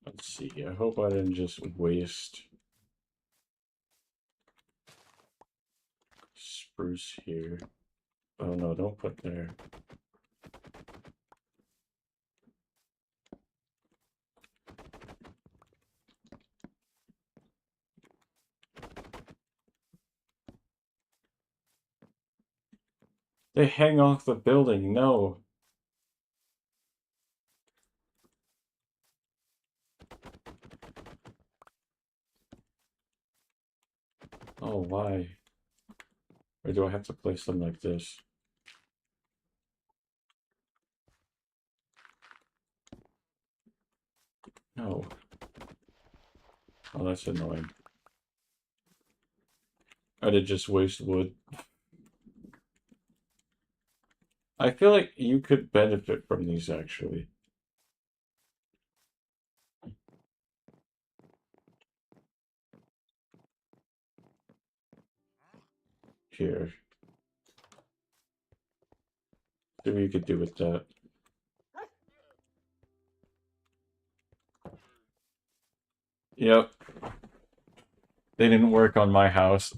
Let's see. I hope I didn't just waste spruce here. Oh no, don't put there. They hang off the building. No. Oh, why? Or do I have to place them like this? No. Oh, that's annoying. I did just waste wood. I feel like you could benefit from these actually. Here. See what you could do with that. Yep. They didn't work on my house.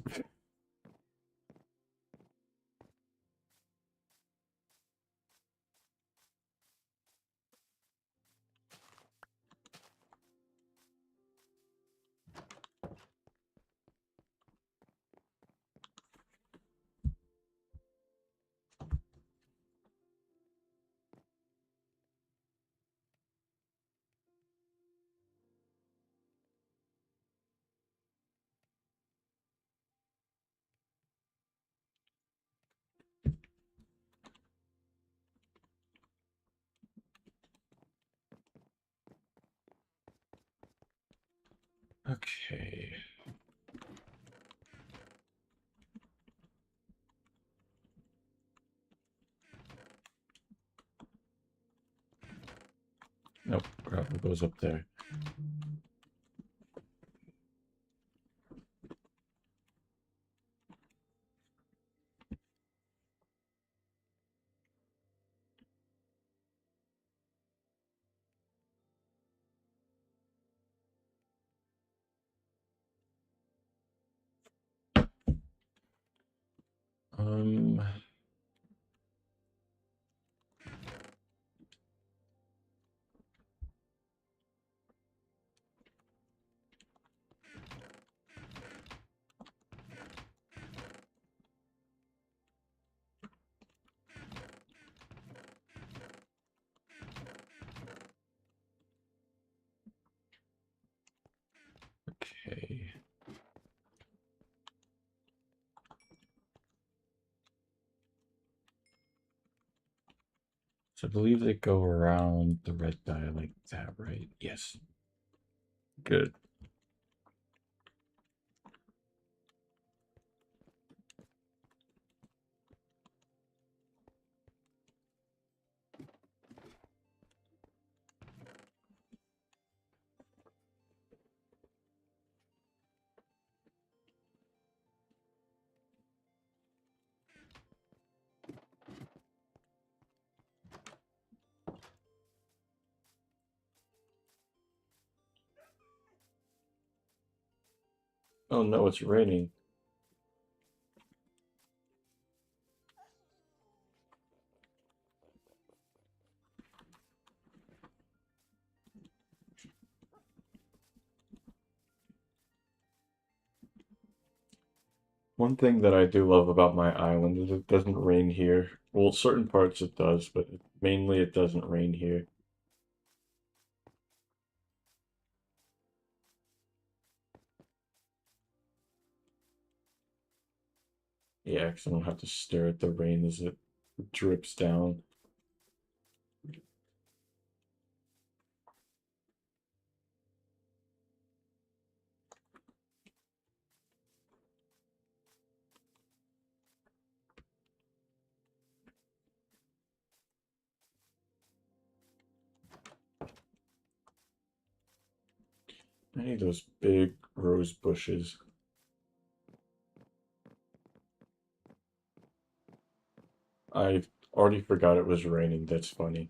Nope, gravel goes up there. Um, okay. So I believe they go around the red dye like that, right? Yes. Good. Oh no, it's raining. One thing that I do love about my island is it doesn't rain here. Well, certain parts it does, but mainly it doesn't rain here. Yeah, because I don't have to stare at the rain as it drips down. I need those big rose bushes. I already forgot it was raining. That's funny.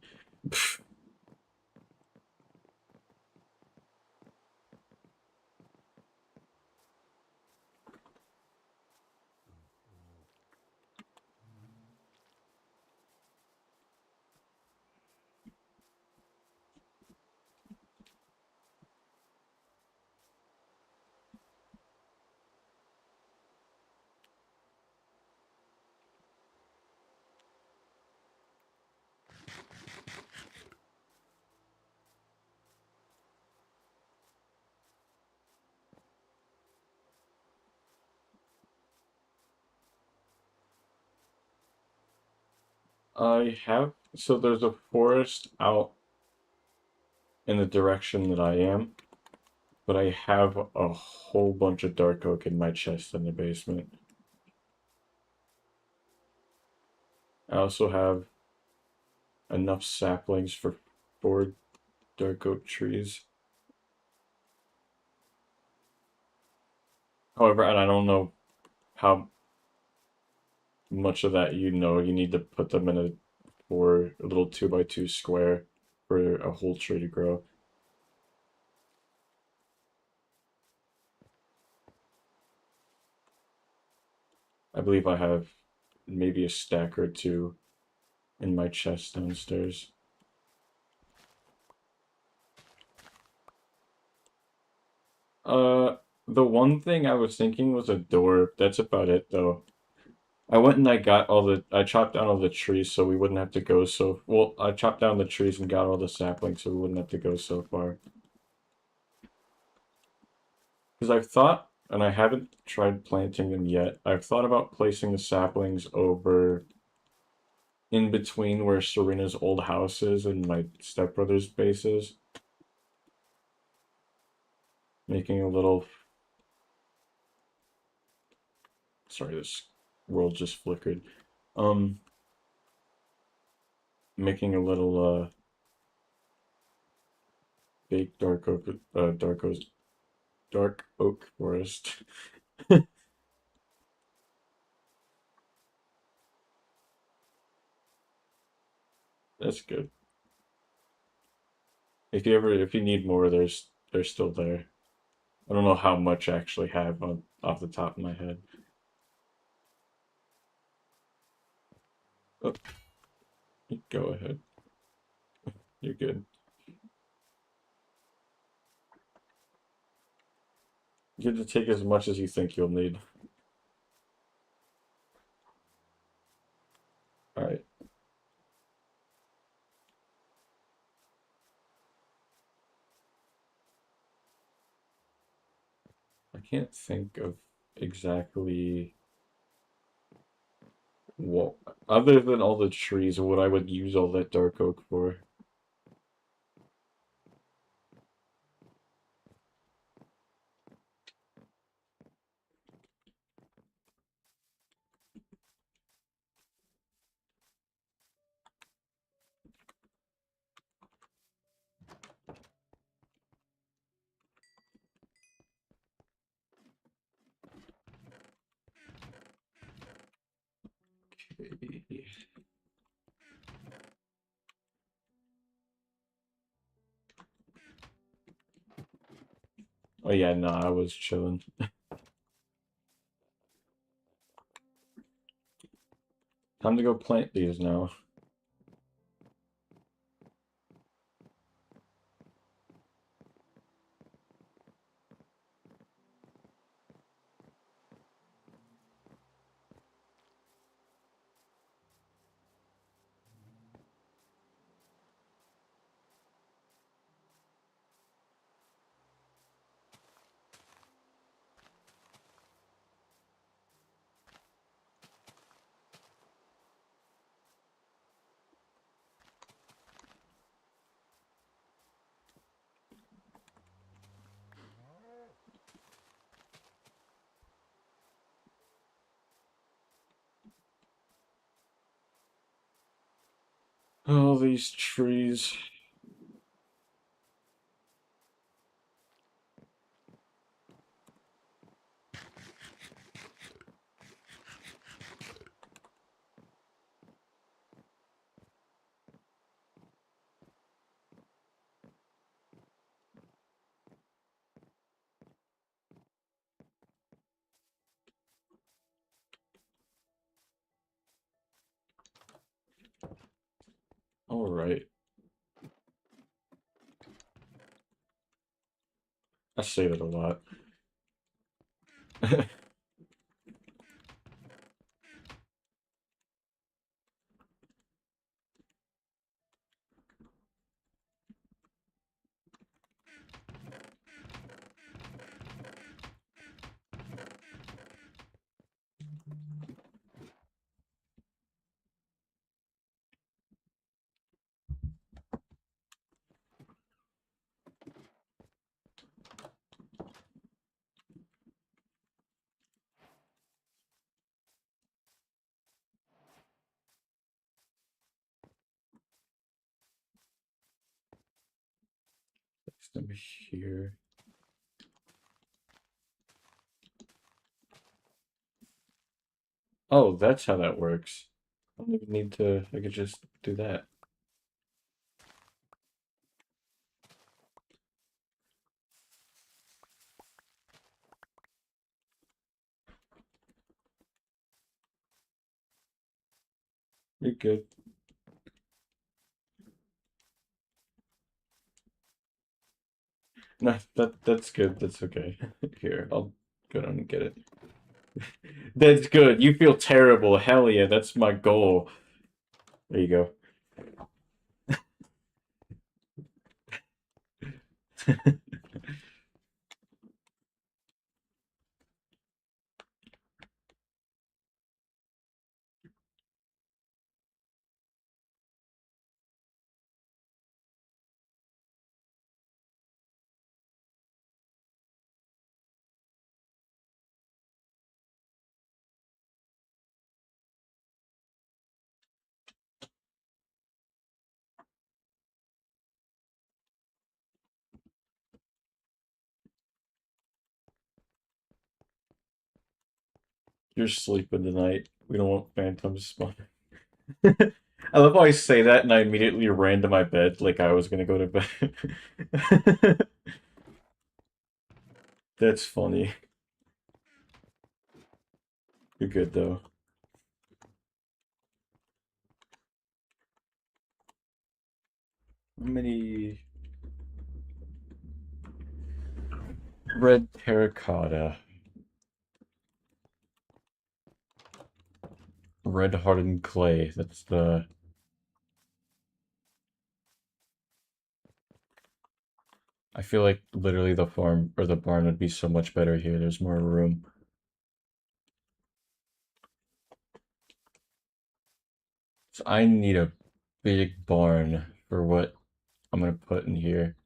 I have, so there's a forest out in the direction that I am, but I have a whole bunch of dark oak in my chest in the basement. I also have enough saplings for 4 dark oak trees. However, and I don't know how much of that you need to put them in a little 2x2 square for a whole tree to grow. I believe I have maybe a stack or two in my chest downstairs. Uh, the one thing I was thinking was a door. That's about it though. I went and I chopped down all the trees so we wouldn't have to go well, I chopped down the trees and got all the saplings so we wouldn't have to go so far. Because I've thought, and I haven't tried planting them yet, I've thought about placing the saplings over in between where Serena's old house is and my stepbrother's base is. Making a little. Sorry, this world just flickered. Um, Making a little, fake dark oak forest. That's good. If you need more, they're still there. I don't know how much I actually have on off the top of my head. Oh, go ahead. You're good. You get to take as much as you think you'll need. All right. I can't think of exactly what, other than all the trees, what I would use all that dark oak for. Okay. Oh yeah, no, I was chilling. Time to go plant these now. All these trees. All right. I say that a lot. Let me here. Oh, that's how that works. I don't even need to, I could just do that. You're good. No, that's good. That's okay. Here, I'll go down and get it. That's good. You feel terrible. Hell yeah, that's my goal. There you go. You're sleeping tonight. We don't want phantoms spawning. I love how I say that and I immediately ran to my bed like I was gonna go to bed. That's funny. You're good though. How many red terracotta? Red hardened clay. That's the I feel like literally the farm or the barn would be so much better here. There's more room. So I need a big barn for what I'm gonna put in here.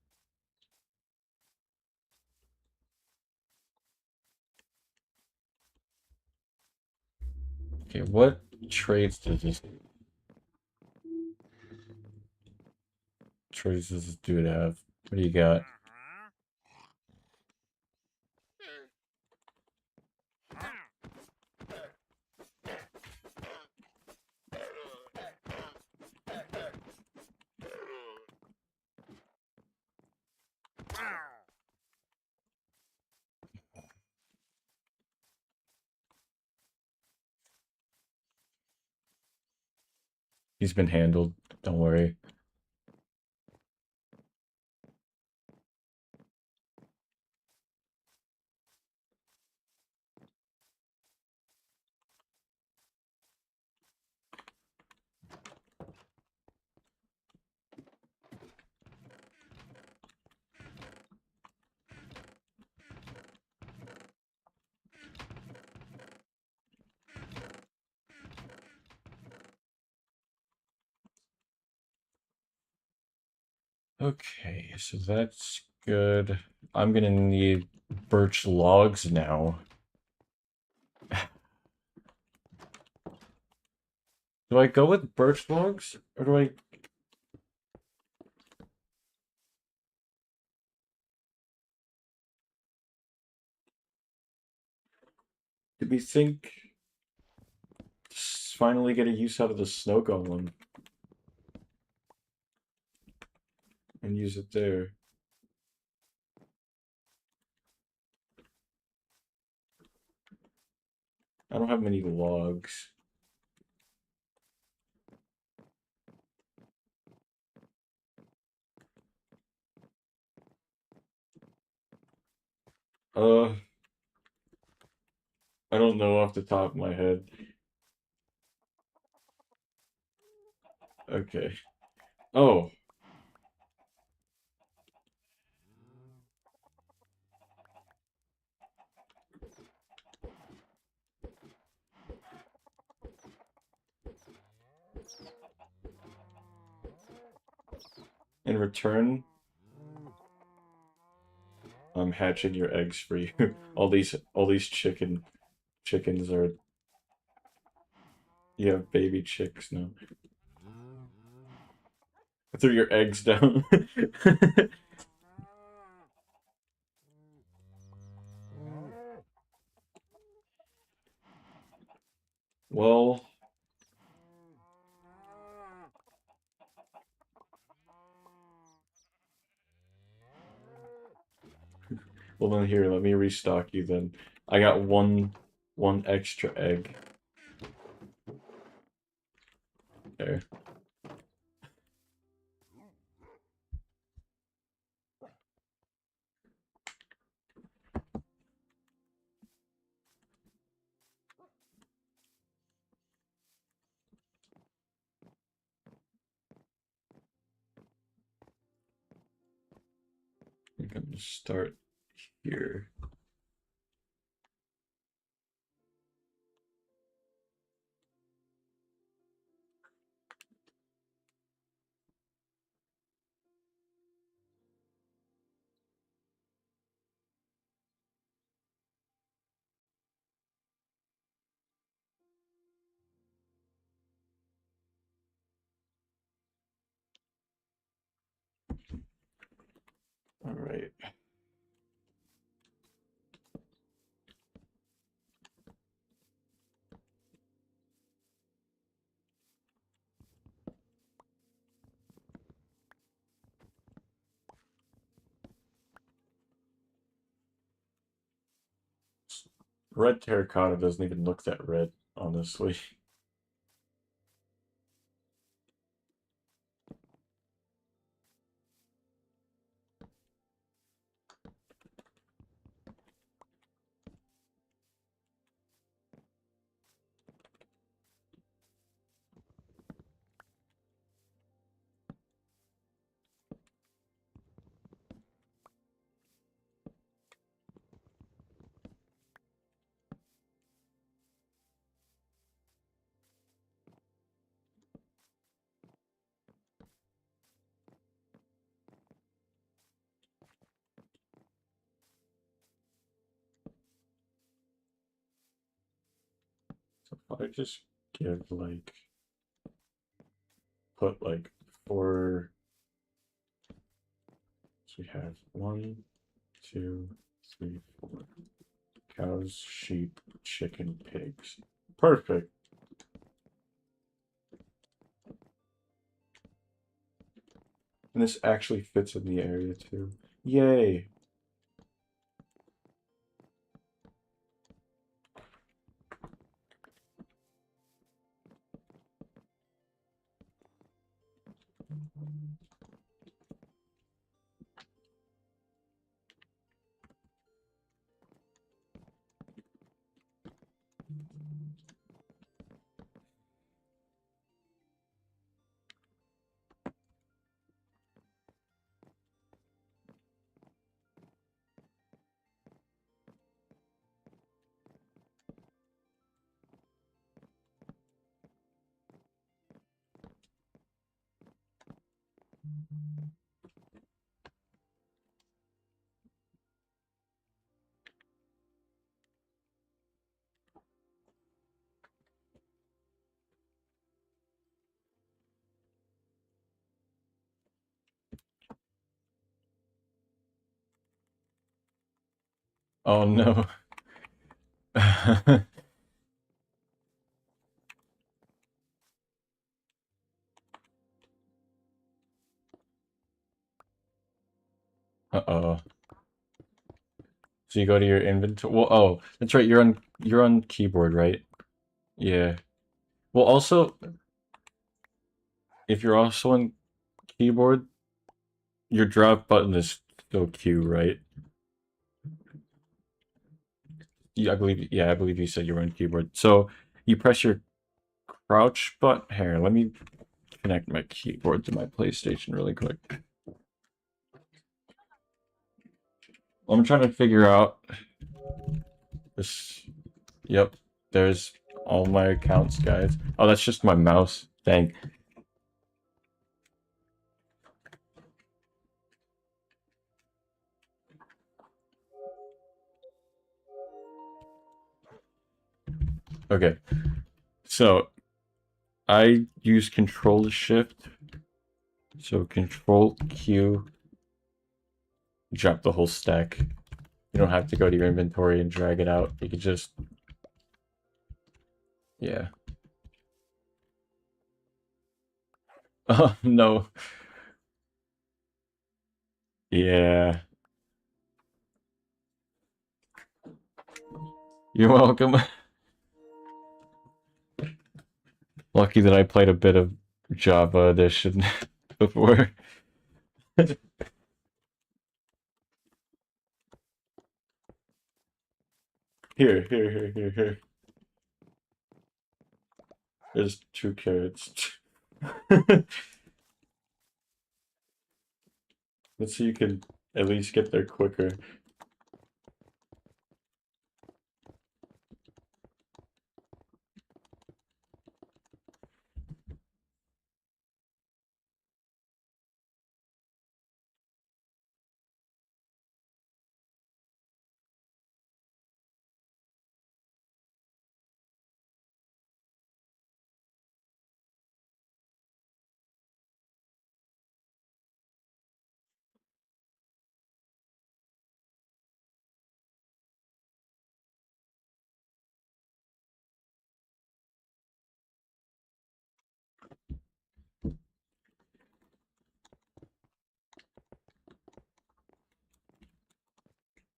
Okay, what traits does this dude have? What do you got? He's been handled. Don't worry. Okay, so that's good. I'm gonna need birch logs now. Do I go with birch logs or do I? Did we think finally get a use out of the snow golem and use it there? I don't have many logs. Uh, I don't know off the top of my head. Okay. Oh, in return, I'm hatching your eggs for you. All these chickens are you have baby chicks now. I threw your eggs down. Well, well then here, let me restock you then. I got one extra egg. There. I think I'm gonna start here. All right. Red terracotta doesn't even look that red, honestly. So if I just give like put like four. So we have 1, 2, 3, 4 cows, sheep, chicken, pigs. Perfect. And this actually fits in the area too. Yay. Oh no. Uh-oh. So you go to your inventory. Well, oh, that's right. You're on keyboard, right? Yeah. Well, also, if you're also on keyboard, your drop button is still Q, right? Yeah, I believe you said you were on keyboard. So you press your crouch button. Here, let me connect my keyboard to my PlayStation really quick. I'm trying to figure out this. Yep, there's all my accounts, guys. Oh, that's just my mouse. Dang. Okay, so I use Control Shift. So Control Q, drop the whole stack. You don't have to go to your inventory and drag it out. You can just, yeah. Oh no. Yeah. You're welcome. Lucky that I played a bit of Java Edition before. Here. There's 2 carrots. Let's see you can at least get there quicker.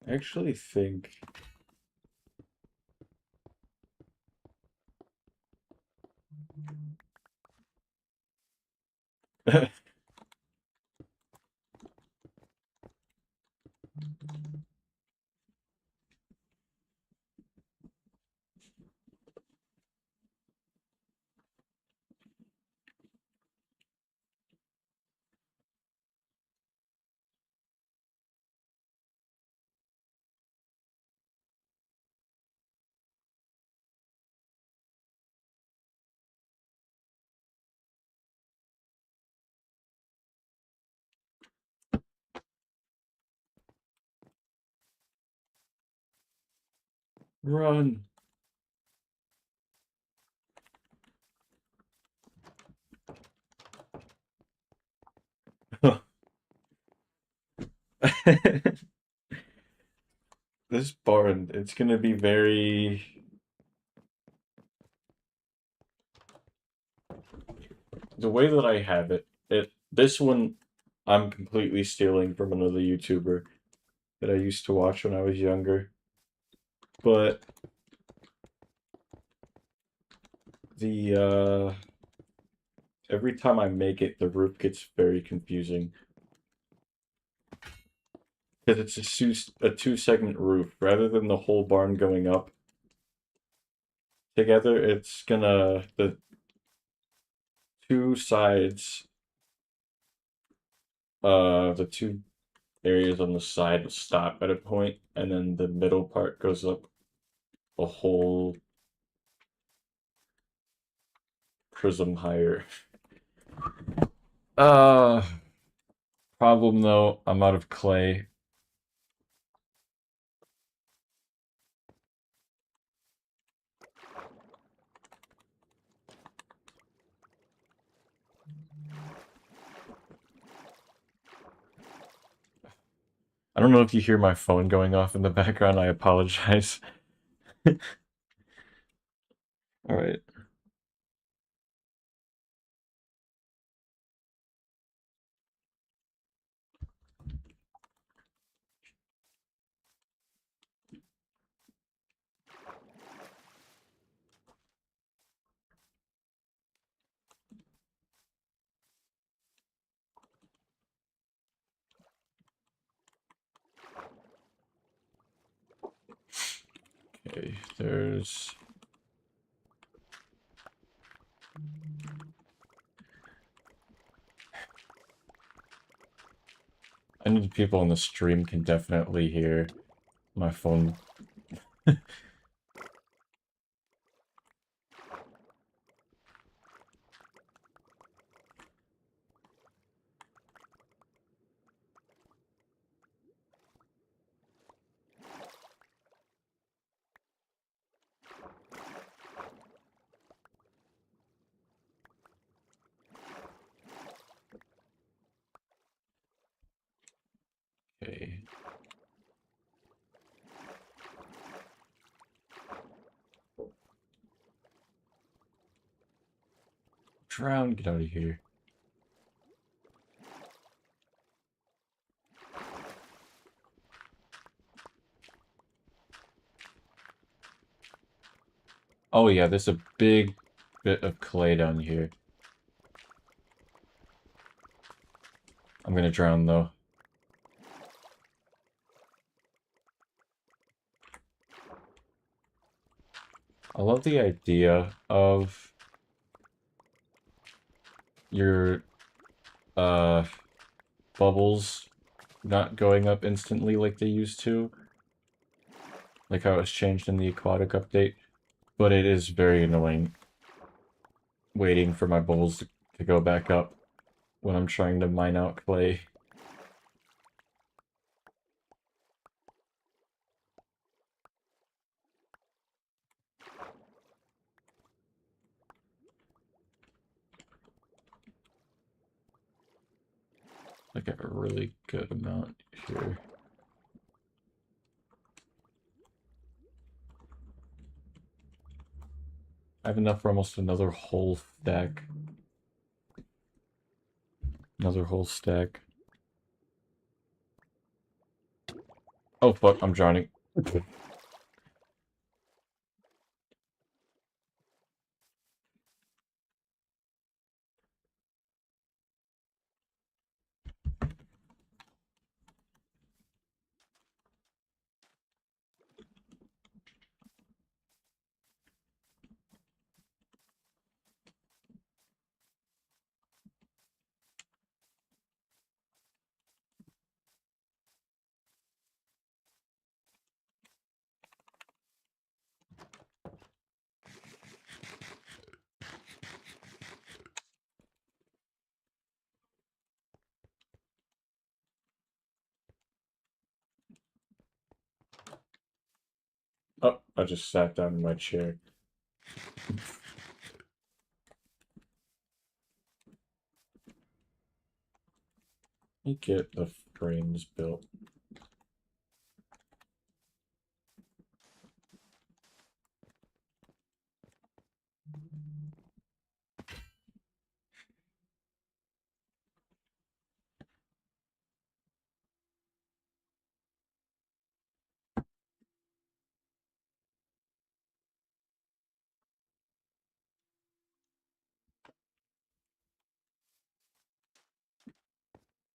I actually think Run. This barn, it's gonna be very. The way that I have it, this one I'm completely stealing from another YouTuber that I used to watch when I was younger. But the every time I make it, the roof gets very confusing. Because it's a two-segment roof. Rather than the whole barn going up together, it's gonna the two sides the two areas on the side stop at a point, and then the middle part goes up a whole prism higher. Uh, Problem though, I'm out of clay. I don't know if you hear my phone going off in the background. I apologize. All right. Okay, there's. I need people on the stream can definitely hear my phone. Okay. Drown, get out of here. Oh yeah, there's a big bit of clay down here. I'm gonna drown though. I love the idea of your uh bubbles not going up instantly like they used to, like how it was changed in the aquatic update. But it is very annoying waiting for my bubbles to go back up when I'm trying to mine out clay. Like I have a really good amount here. I have enough for almost another whole stack. Another whole stack. Oh fuck, I'm drowning. I just sat down in my chair. Let me get the frames built.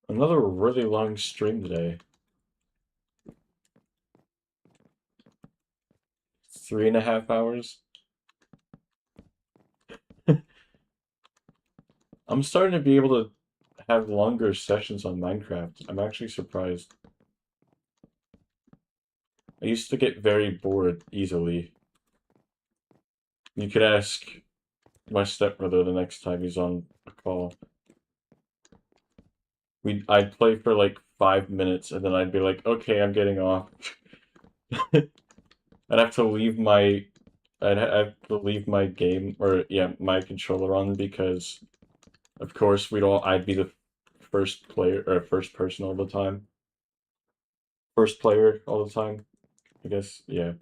Another really long stream today. 3.5 hours. I'm starting to be able to have longer sessions on Minecraft. I'm actually surprised. I used to get very bored easily. You could ask my stepbrother the next time he's on a call. I'd play for like 5 minutes and then I'd be like, okay, I'm getting off. I'd have to leave my I'd have to leave my game or yeah, my controller on because of course I'd be the first player or first person all the time. First player all the time, I guess. Yeah.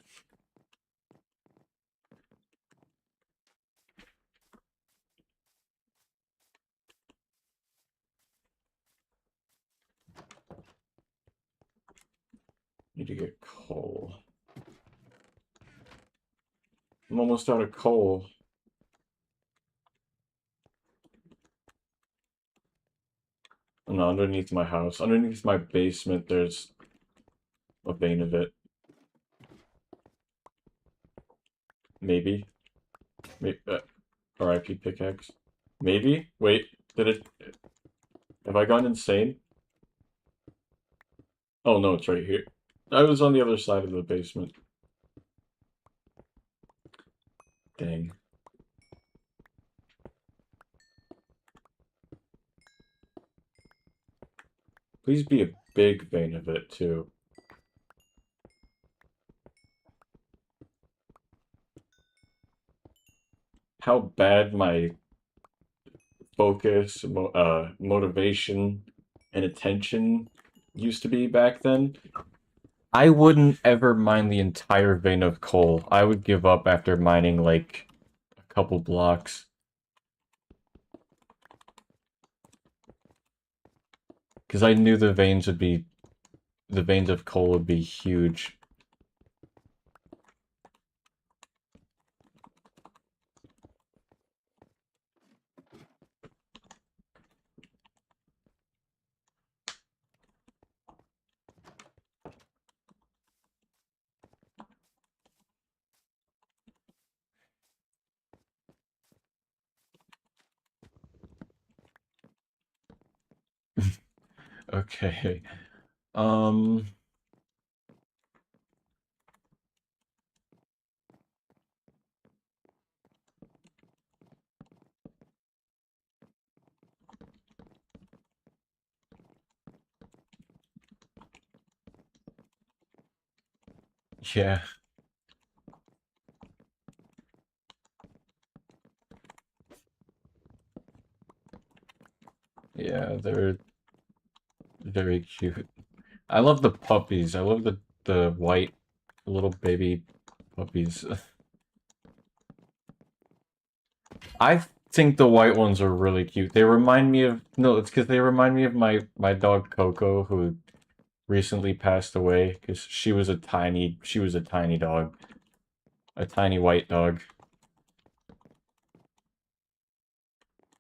Need to get coal. I'm almost out of coal. No, underneath my house. Underneath my basement, there's a vein of it. Maybe. Maybe RIP pickaxe. Maybe? Wait, did it... Have I gone insane? Oh no, it's right here. I was on the other side of the basement. Dang. Please be a big vein of it, too. How bad my focus, motivation, and attention used to be back then. I wouldn't ever mine the entire vein of coal. I would give up after mining like a couple blocks. Because I knew the veins of coal would be huge. Okay. Um... Yeah. Yeah, they're very cute. I love the puppies. I love the white little baby puppies. I think the white ones are really cute. They remind me of no, it's because they remind me of my dog Coco, who recently passed away because she was a tiny dog, a tiny white dog.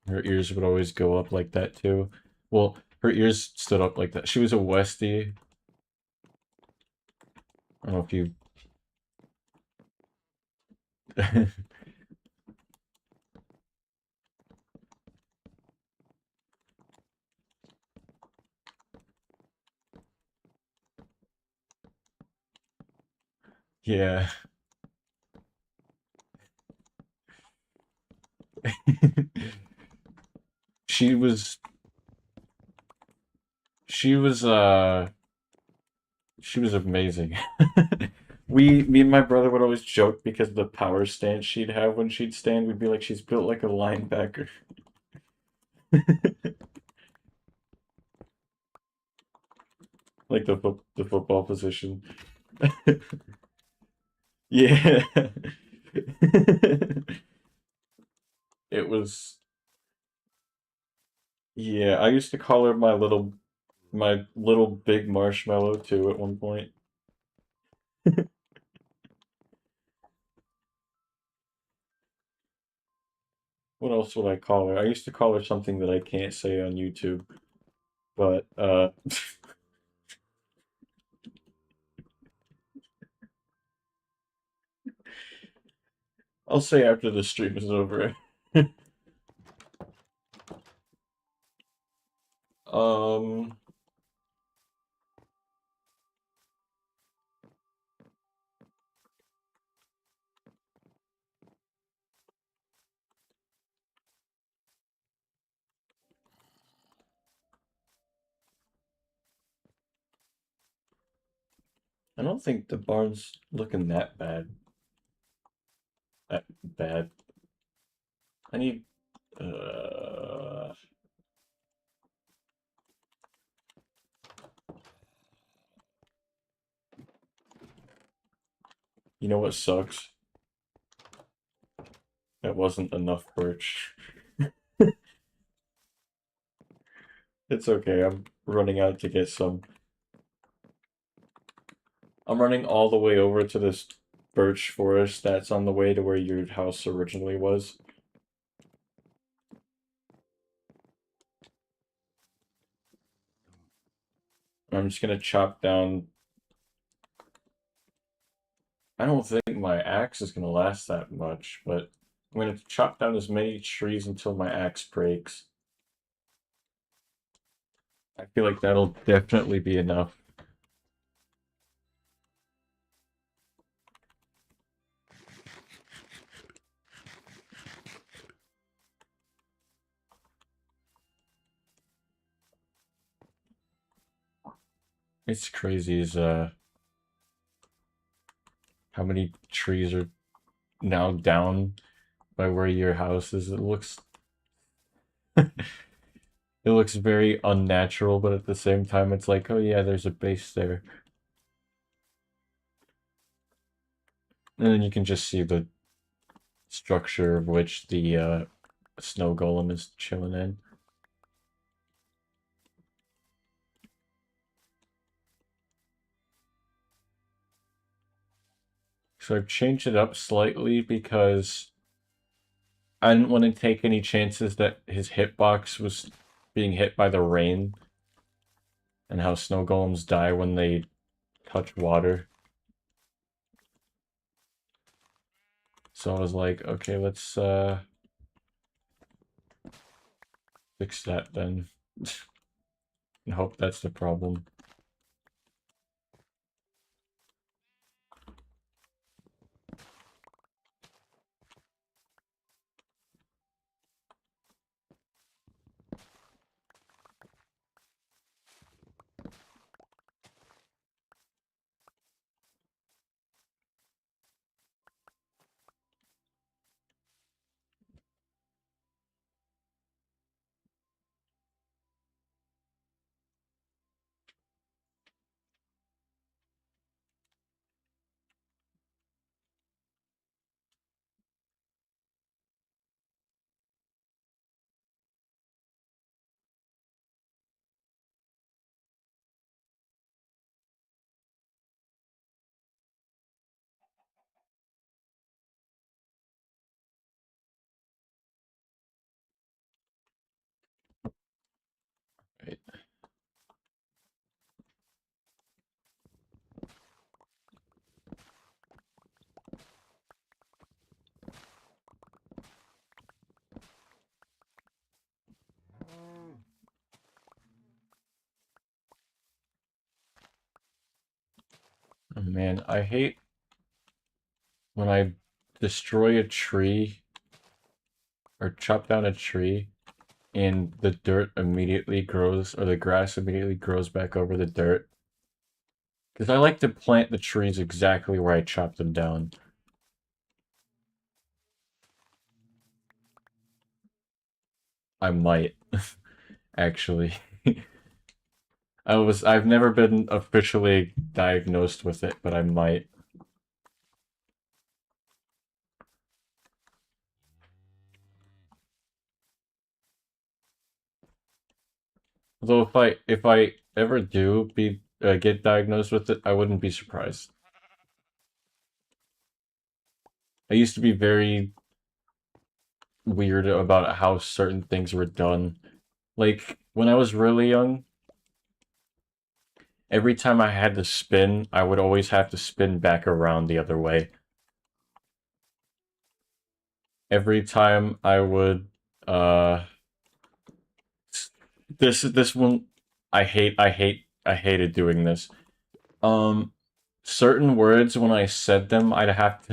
Her ears would always go up like that too. Well, her ears stood up like that. She was a Westie. I don't know if you. Yeah. She was she was she was amazing. me and my brother would always joke because of the power stance she'd have when she'd stand. We'd be like, she's built like a linebacker. Like the football position. Yeah. It was, yeah, I used to call her my little big marshmallow too at one point. What else would I call her? I used to call her something that I can't say on YouTube, but I'll say after the stream is over. Um, I don't think the barn's looking that bad. That bad. I need uh you know what sucks? That wasn't enough birch. It's okay, I'm running out to get some. I'm running all the way over to this birch forest that's on the way to where your house originally was. I'm just gonna chop down. I don't think my axe is gonna last that much, but I'm gonna chop down as many trees until my axe breaks. I feel like that'll definitely be enough. It's crazy is how many trees are now down by where your house is. It looks very unnatural, but at the same time it's like, oh yeah, there's a base there. And then you can just see the structure of which the snow golem is chilling in. So I've changed it up slightly because I didn't want to take any chances that his hitbox was being hit by the rain and how snow golems die when they touch water. So I was like, okay, let's fix that then. And hope that's the problem. Right. Oh man, I hate when I destroy a tree or chop down a tree and the dirt immediately grows or the grass immediately grows back over the dirt. Because I like to plant the trees exactly where I chop them down. I might, actually. I've never been officially diagnosed with it, but I might. Although if I ever do get diagnosed with it, I wouldn't be surprised. I used to be very weird about how certain things were done. Like when I was really young, every time I had to spin, I would always have to spin back around the other way. Every time I would uh this one I hated doing this. Um certain words when I said them I'd have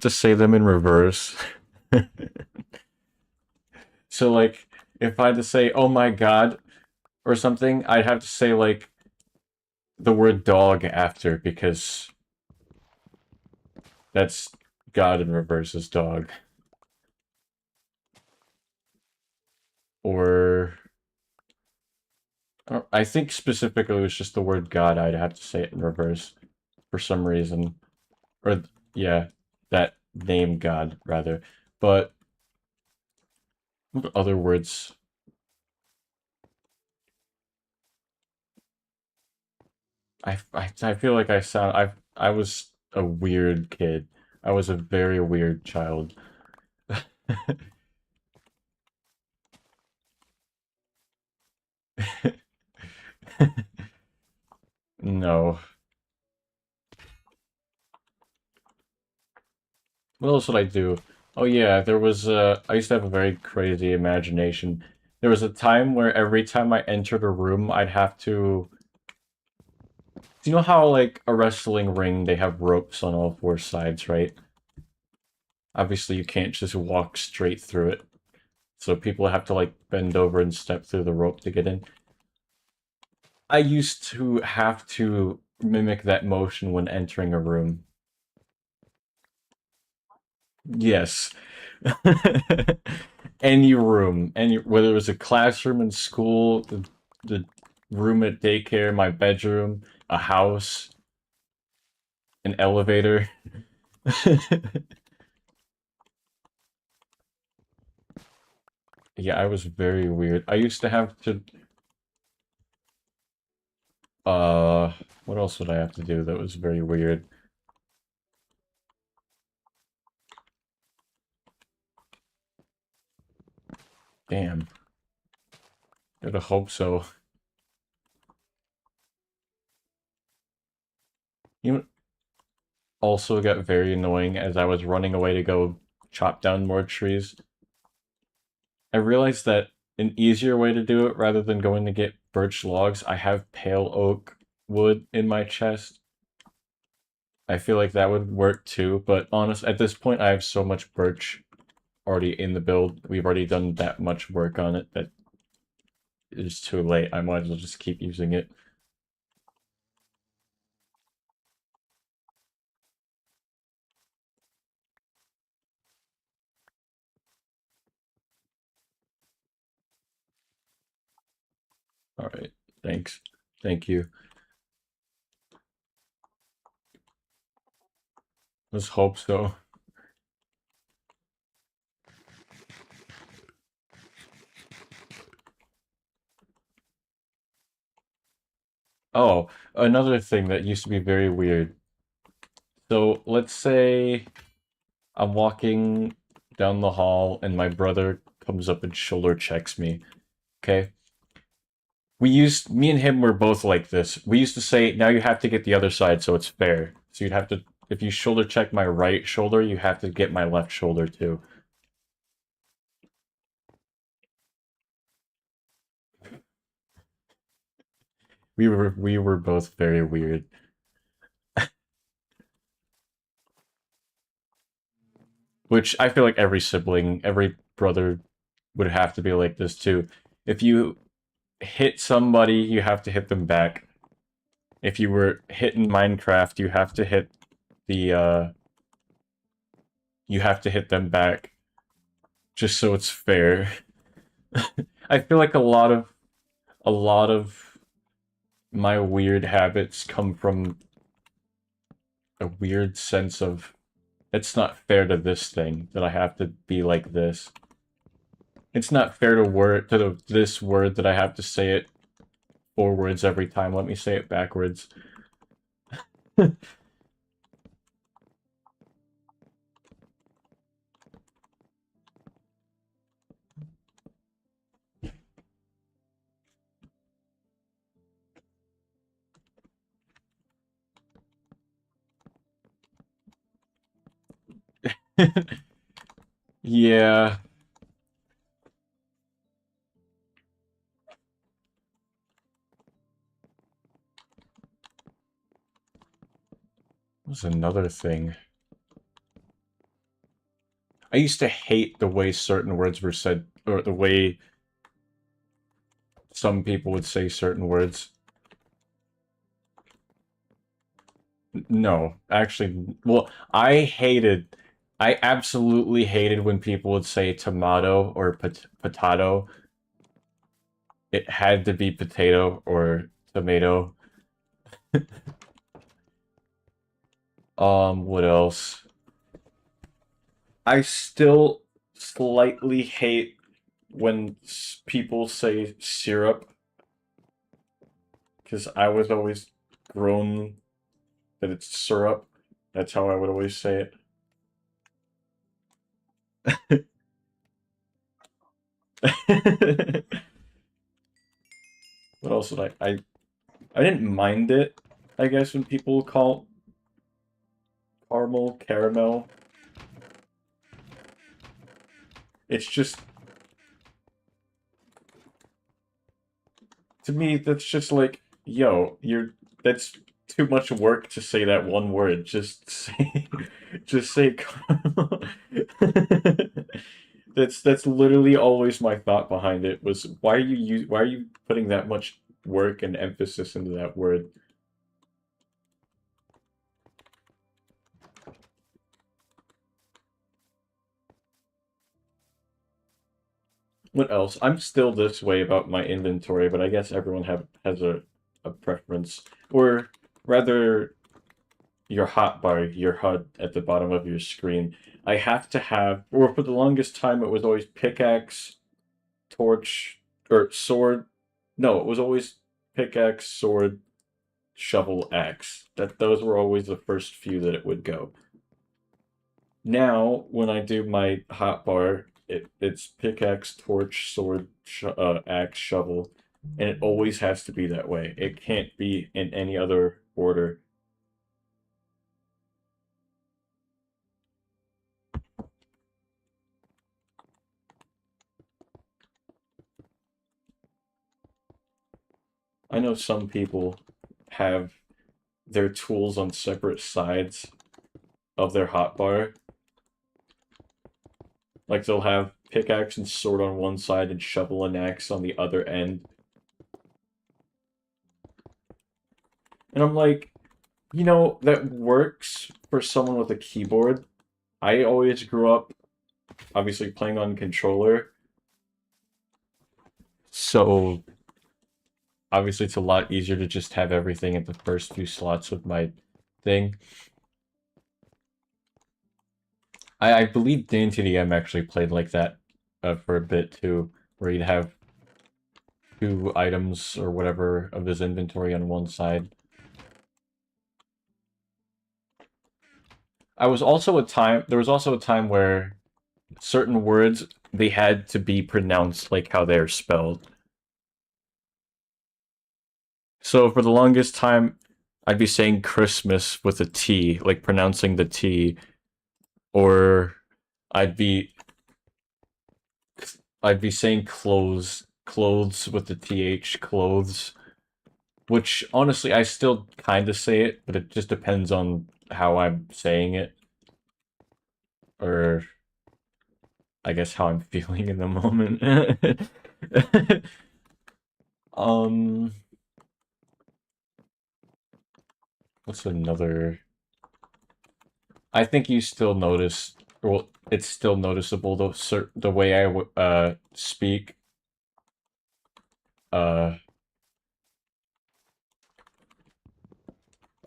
to say them in reverse. So like if I had to say oh my god or something, I'd have to say like the word dog after because that's God in reverse is dog. Or I think specifically it was just the word God. I'd have to say it in reverse for some reason. Or yeah, that name God rather. But what other words? I feel like I was a weird kid. I was a very weird child. No. What else would I do? Oh yeah, I used to have a very crazy imagination. There was a time where every time I entered a room, I'd have to... Do you know how, like, a wrestling ring, they have ropes on all four sides, right? Obviously, you can't just walk straight through it. So people have to, like, bend over and step through the rope to get in. I used to have to mimic that motion when entering a room. Yes. Any room, whether it was a classroom in school, the room at daycare, my bedroom, a house, an elevator. Yeah, I was very weird. I used to have to uh what else would I have to do that was very weird? Damn. I'd hope so. You know, also got very annoying as I was running away to go chop down more trees. I realized that an easier way to do it, rather than going to get birch logs, I have pale oak wood in my chest. I feel like that would work too, but honest, at this point, I have so much birch already in the build. We've already done that much work on it that it's too late. I might as well just keep using it. All right, thanks. Thank you. Let's hope so. Oh, another thing that used to be very weird. So let's say I'm walking down the hall and my brother comes up and shoulder checks me. Okay. Me and him were both like this. We used to say, now you have to get the other side so it's fair. So you'd have to, if you shoulder check my right shoulder, you have to get my left shoulder too. We were both very weird. Which I feel like every sibling, every brother would have to be like this too. If you hit somebody, you have to hit them back. If you were hit in Minecraft, you have to hit the you have to hit them back just so it's fair. I feel like a lot of my weird habits come from a weird sense of it's not fair to this thing that I have to be like this. It's not fair to this word that I have to say it forwards every time. Let me say it backwards. Yeah. What's another thing? I used to hate the way certain words were said, or the way some people would say certain words. No, actually, well, I absolutely hated when people would say tomato or potato. It had to be potato or tomato. What else? I still slightly hate when people say syrup, because I was always grown that it's syrup. That's how I would always say it. What else did I didn't mind it, I guess, when people call caramel. It's just, to me, that's just like, yo, that's too much work to say that one word. Just say, just say caramel. That's literally always my thought behind it was why are you putting that much work and emphasis into that word? What else? I'm still this way about my inventory, but I guess everyone has a preference. Or rather, your hotbar, your HUD at the bottom of your screen. I have to have, or for the longest time, it was always pickaxe, torch, or sword. No, it was always pickaxe, sword, shovel, axe. Those were always the first few that it would go. Now, when I do my hotbar, it's pickaxe, torch, sword, axe, shovel, and it always has to be that way. It can't be in any other order. I know some people have their tools on separate sides of their hotbar. Like they'll have pickaxe and sword on one side and shovel and axe on the other end. And I'm like, that works for someone with a keyboard. I always grew up, obviously, playing on controller. So, obviously, it's a lot easier to just have everything at the first few slots of my thing. I believe DNTDM actually played like that for a bit too, where you'd have two items or whatever of his inventory on one side. There was also a time where certain words, they had to be pronounced like how they're spelled. So for the longest time, I'd be saying Christmas with a T, like pronouncing the T, or I'd be I'd be saying clothes with the TH, clothes, which honestly I still kind of say it, but it just depends on how I'm saying it, or I guess how I'm feeling in the moment. What's another? I think you still notice, well, it's still noticeable the way I speak. Uh,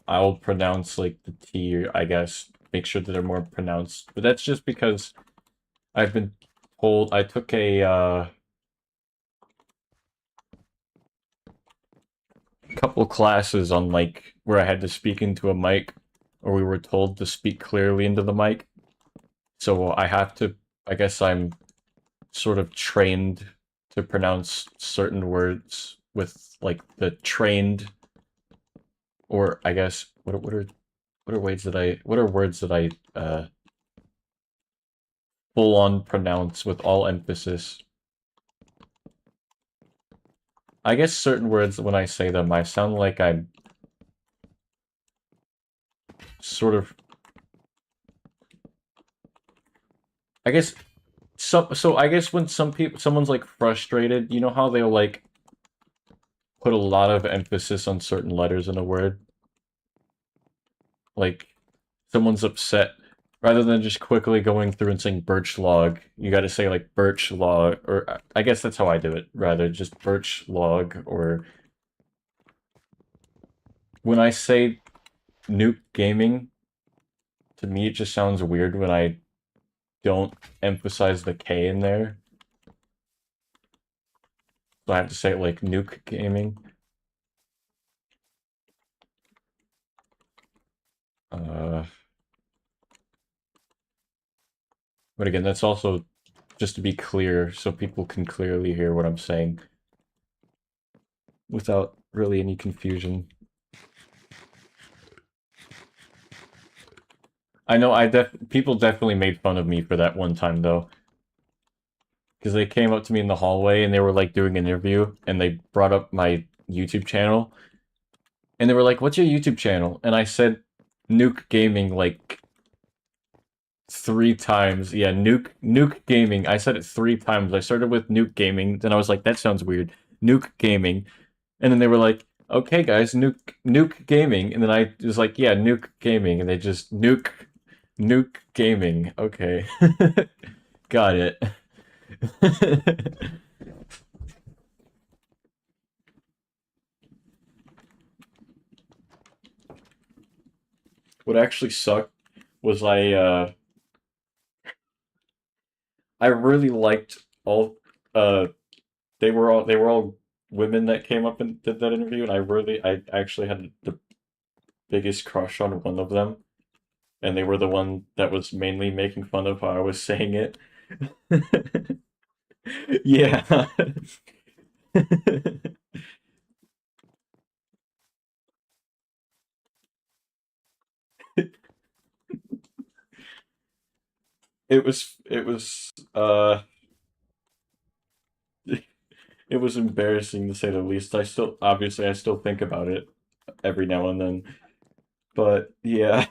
I'll pronounce like the T, I guess, make sure that they're more pronounced. But that's just because I've been told I took a couple classes on like where I had to speak into a mic, or we were told to speak clearly into the mic. So I have to, I guess I'm sort of trained to pronounce certain words with like the trained, or I guess what are words that I full on pronounce with all emphasis. I guess certain words when I say them I sound like I'm sort of, I guess so I guess when someone's like frustrated, you know how they'll like put a lot of emphasis on certain letters in a word? Like someone's upset, rather than just quickly going through and saying birch log, you got to say like birch log, or I guess that's how I do it. Rather, just birch log, or when I say nuke gaming, to me it just sounds weird when I don't emphasize the K in there. So I have to say it like nuke gaming. Uh, but again, that's also just to be clear, so people can clearly hear what I'm saying without really any confusion. I know people definitely made fun of me for that one time though, because they came up to me in the hallway and they were like doing an interview and they brought up my YouTube channel and they were like, "What's your YouTube channel?" And I said, "Nuke Gaming," like 3 times. Yeah, Nuke Gaming. I said it 3 times. I started with Nuke Gaming, then I was like, "That sounds weird." Nuke Gaming, and then they were like, "Okay, guys, Nuke Gaming," and then I was like, "Yeah, Nuke Gaming," and they just Nuke Gaming. Okay. Got it. What actually sucked was I really liked all uh they were all women that came up and did that interview, and I actually had the biggest crush on one of them, and they were the one that was mainly making fun of how I was saying it. Yeah. It was it was embarrassing to say the least. I still think about it every now and then. But yeah.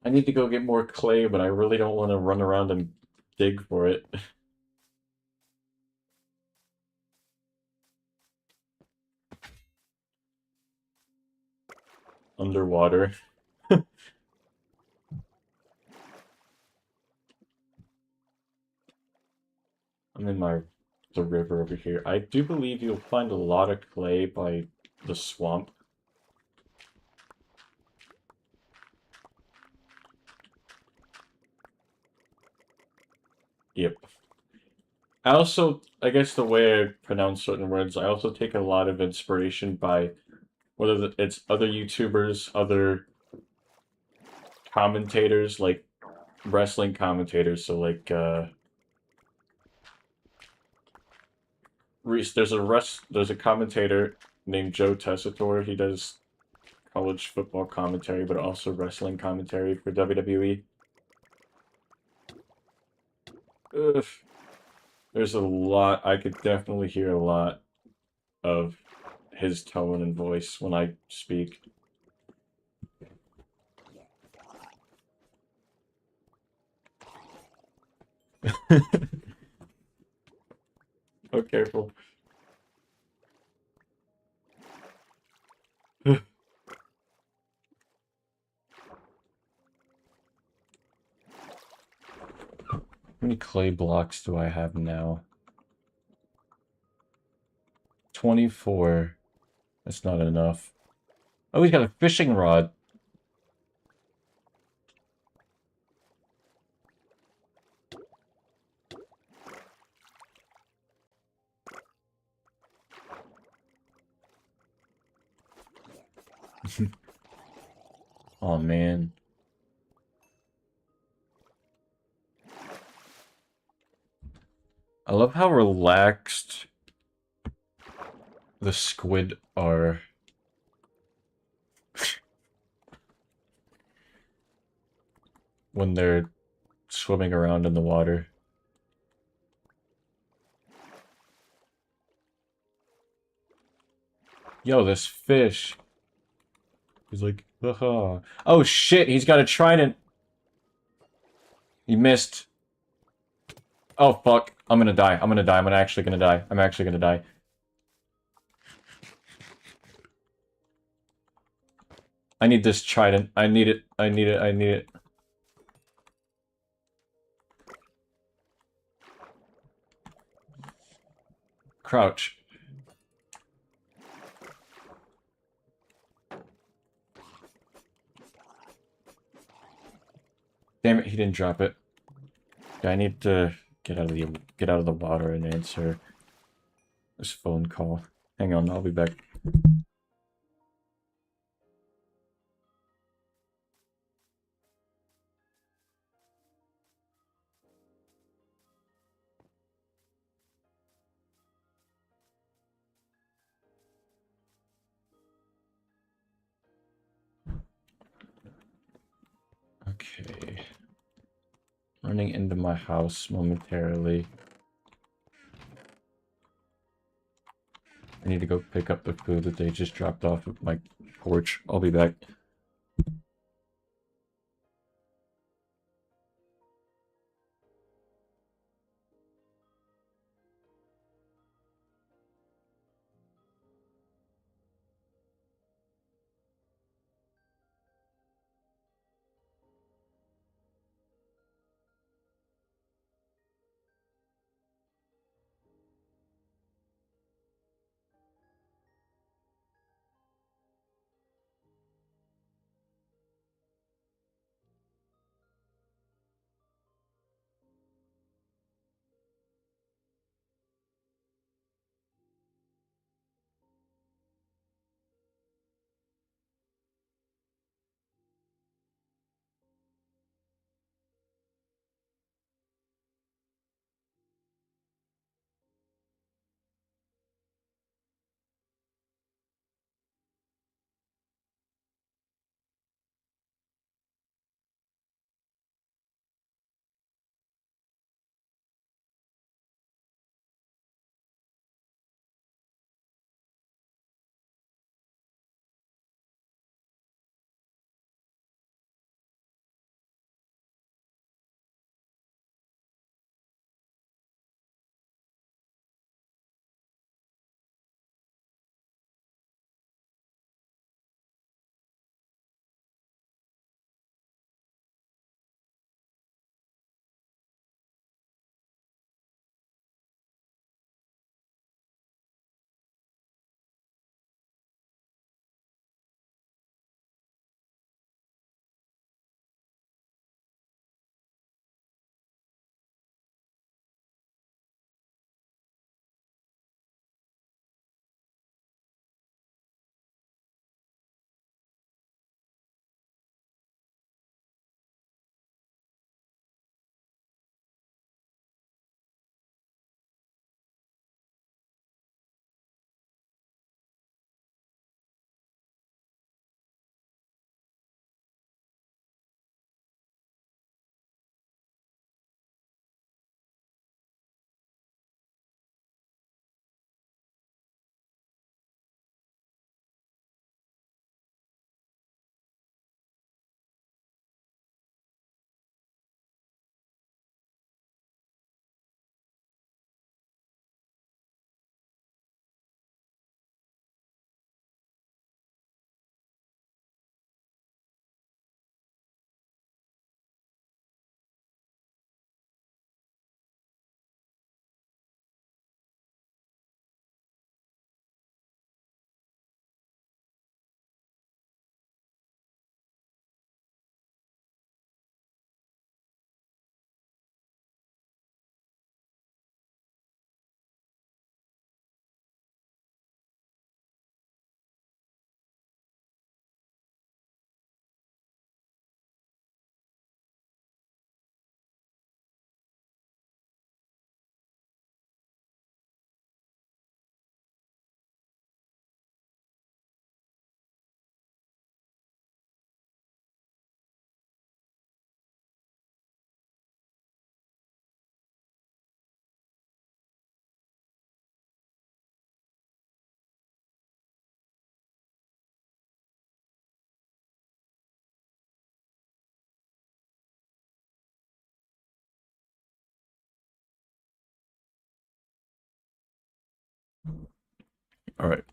I need to go get more clay, but I really don't want to run around and dig for it underwater. I'm in the river over here. I do believe you'll find a lot of clay by the swamp. Yep. I guess the way I pronounce certain words, I also take a lot of inspiration by it's other YouTubers, other commentators, like wrestling commentators. So like there's a commentator named Joe Tessitore. He does college football commentary, but also wrestling commentary for WWE. Ugh. There's a lot. I could definitely hear a lot of his tone and voice when I speak. Oh, careful. How many clay blocks do I have now? 24. That's not enough. Oh, he's got a fishing rod. Oh, man. I love how relaxed the squid are. When they're swimming around in the water. Yo, this fish. He's like, haha. Oh shit, he's got a trident. He missed. Oh fuck. I'm gonna die. I'm gonna die. I'm actually gonna die. I'm actually gonna die. I need this trident. I need it. I need it. I need it. Crouch. Damn it, he didn't drop it. Yeah, I need to get out of the water and answer this phone call. Hang on, I'll be back. Okay. Running into my house momentarily. I need to go pick up the food that they just dropped off at my porch. I'll be back. All right.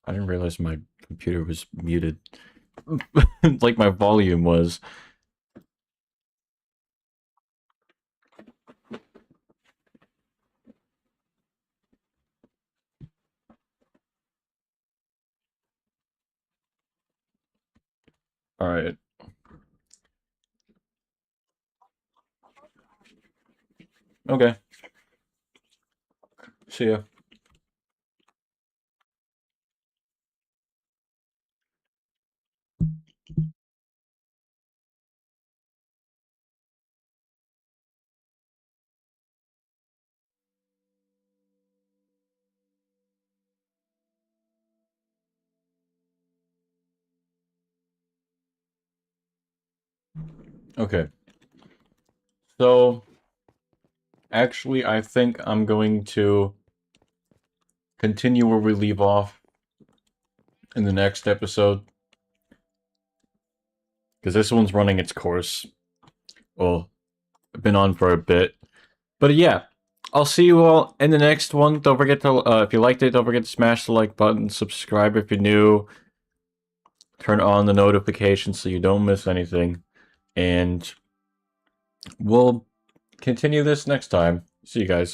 I didn't realize my computer was muted. Like my volume was. All right. Okay. See ya. Okay. So, actually, I think I'm going to continue where we leave off in the next episode. Because this one's running its course. Well, been on for a bit. But yeah, I'll see you all in the next one. Don't forget to, if you liked it, don't forget to smash the like button, subscribe if you're new, turn on the notifications so you don't miss anything. And we'll continue this next time. See you guys.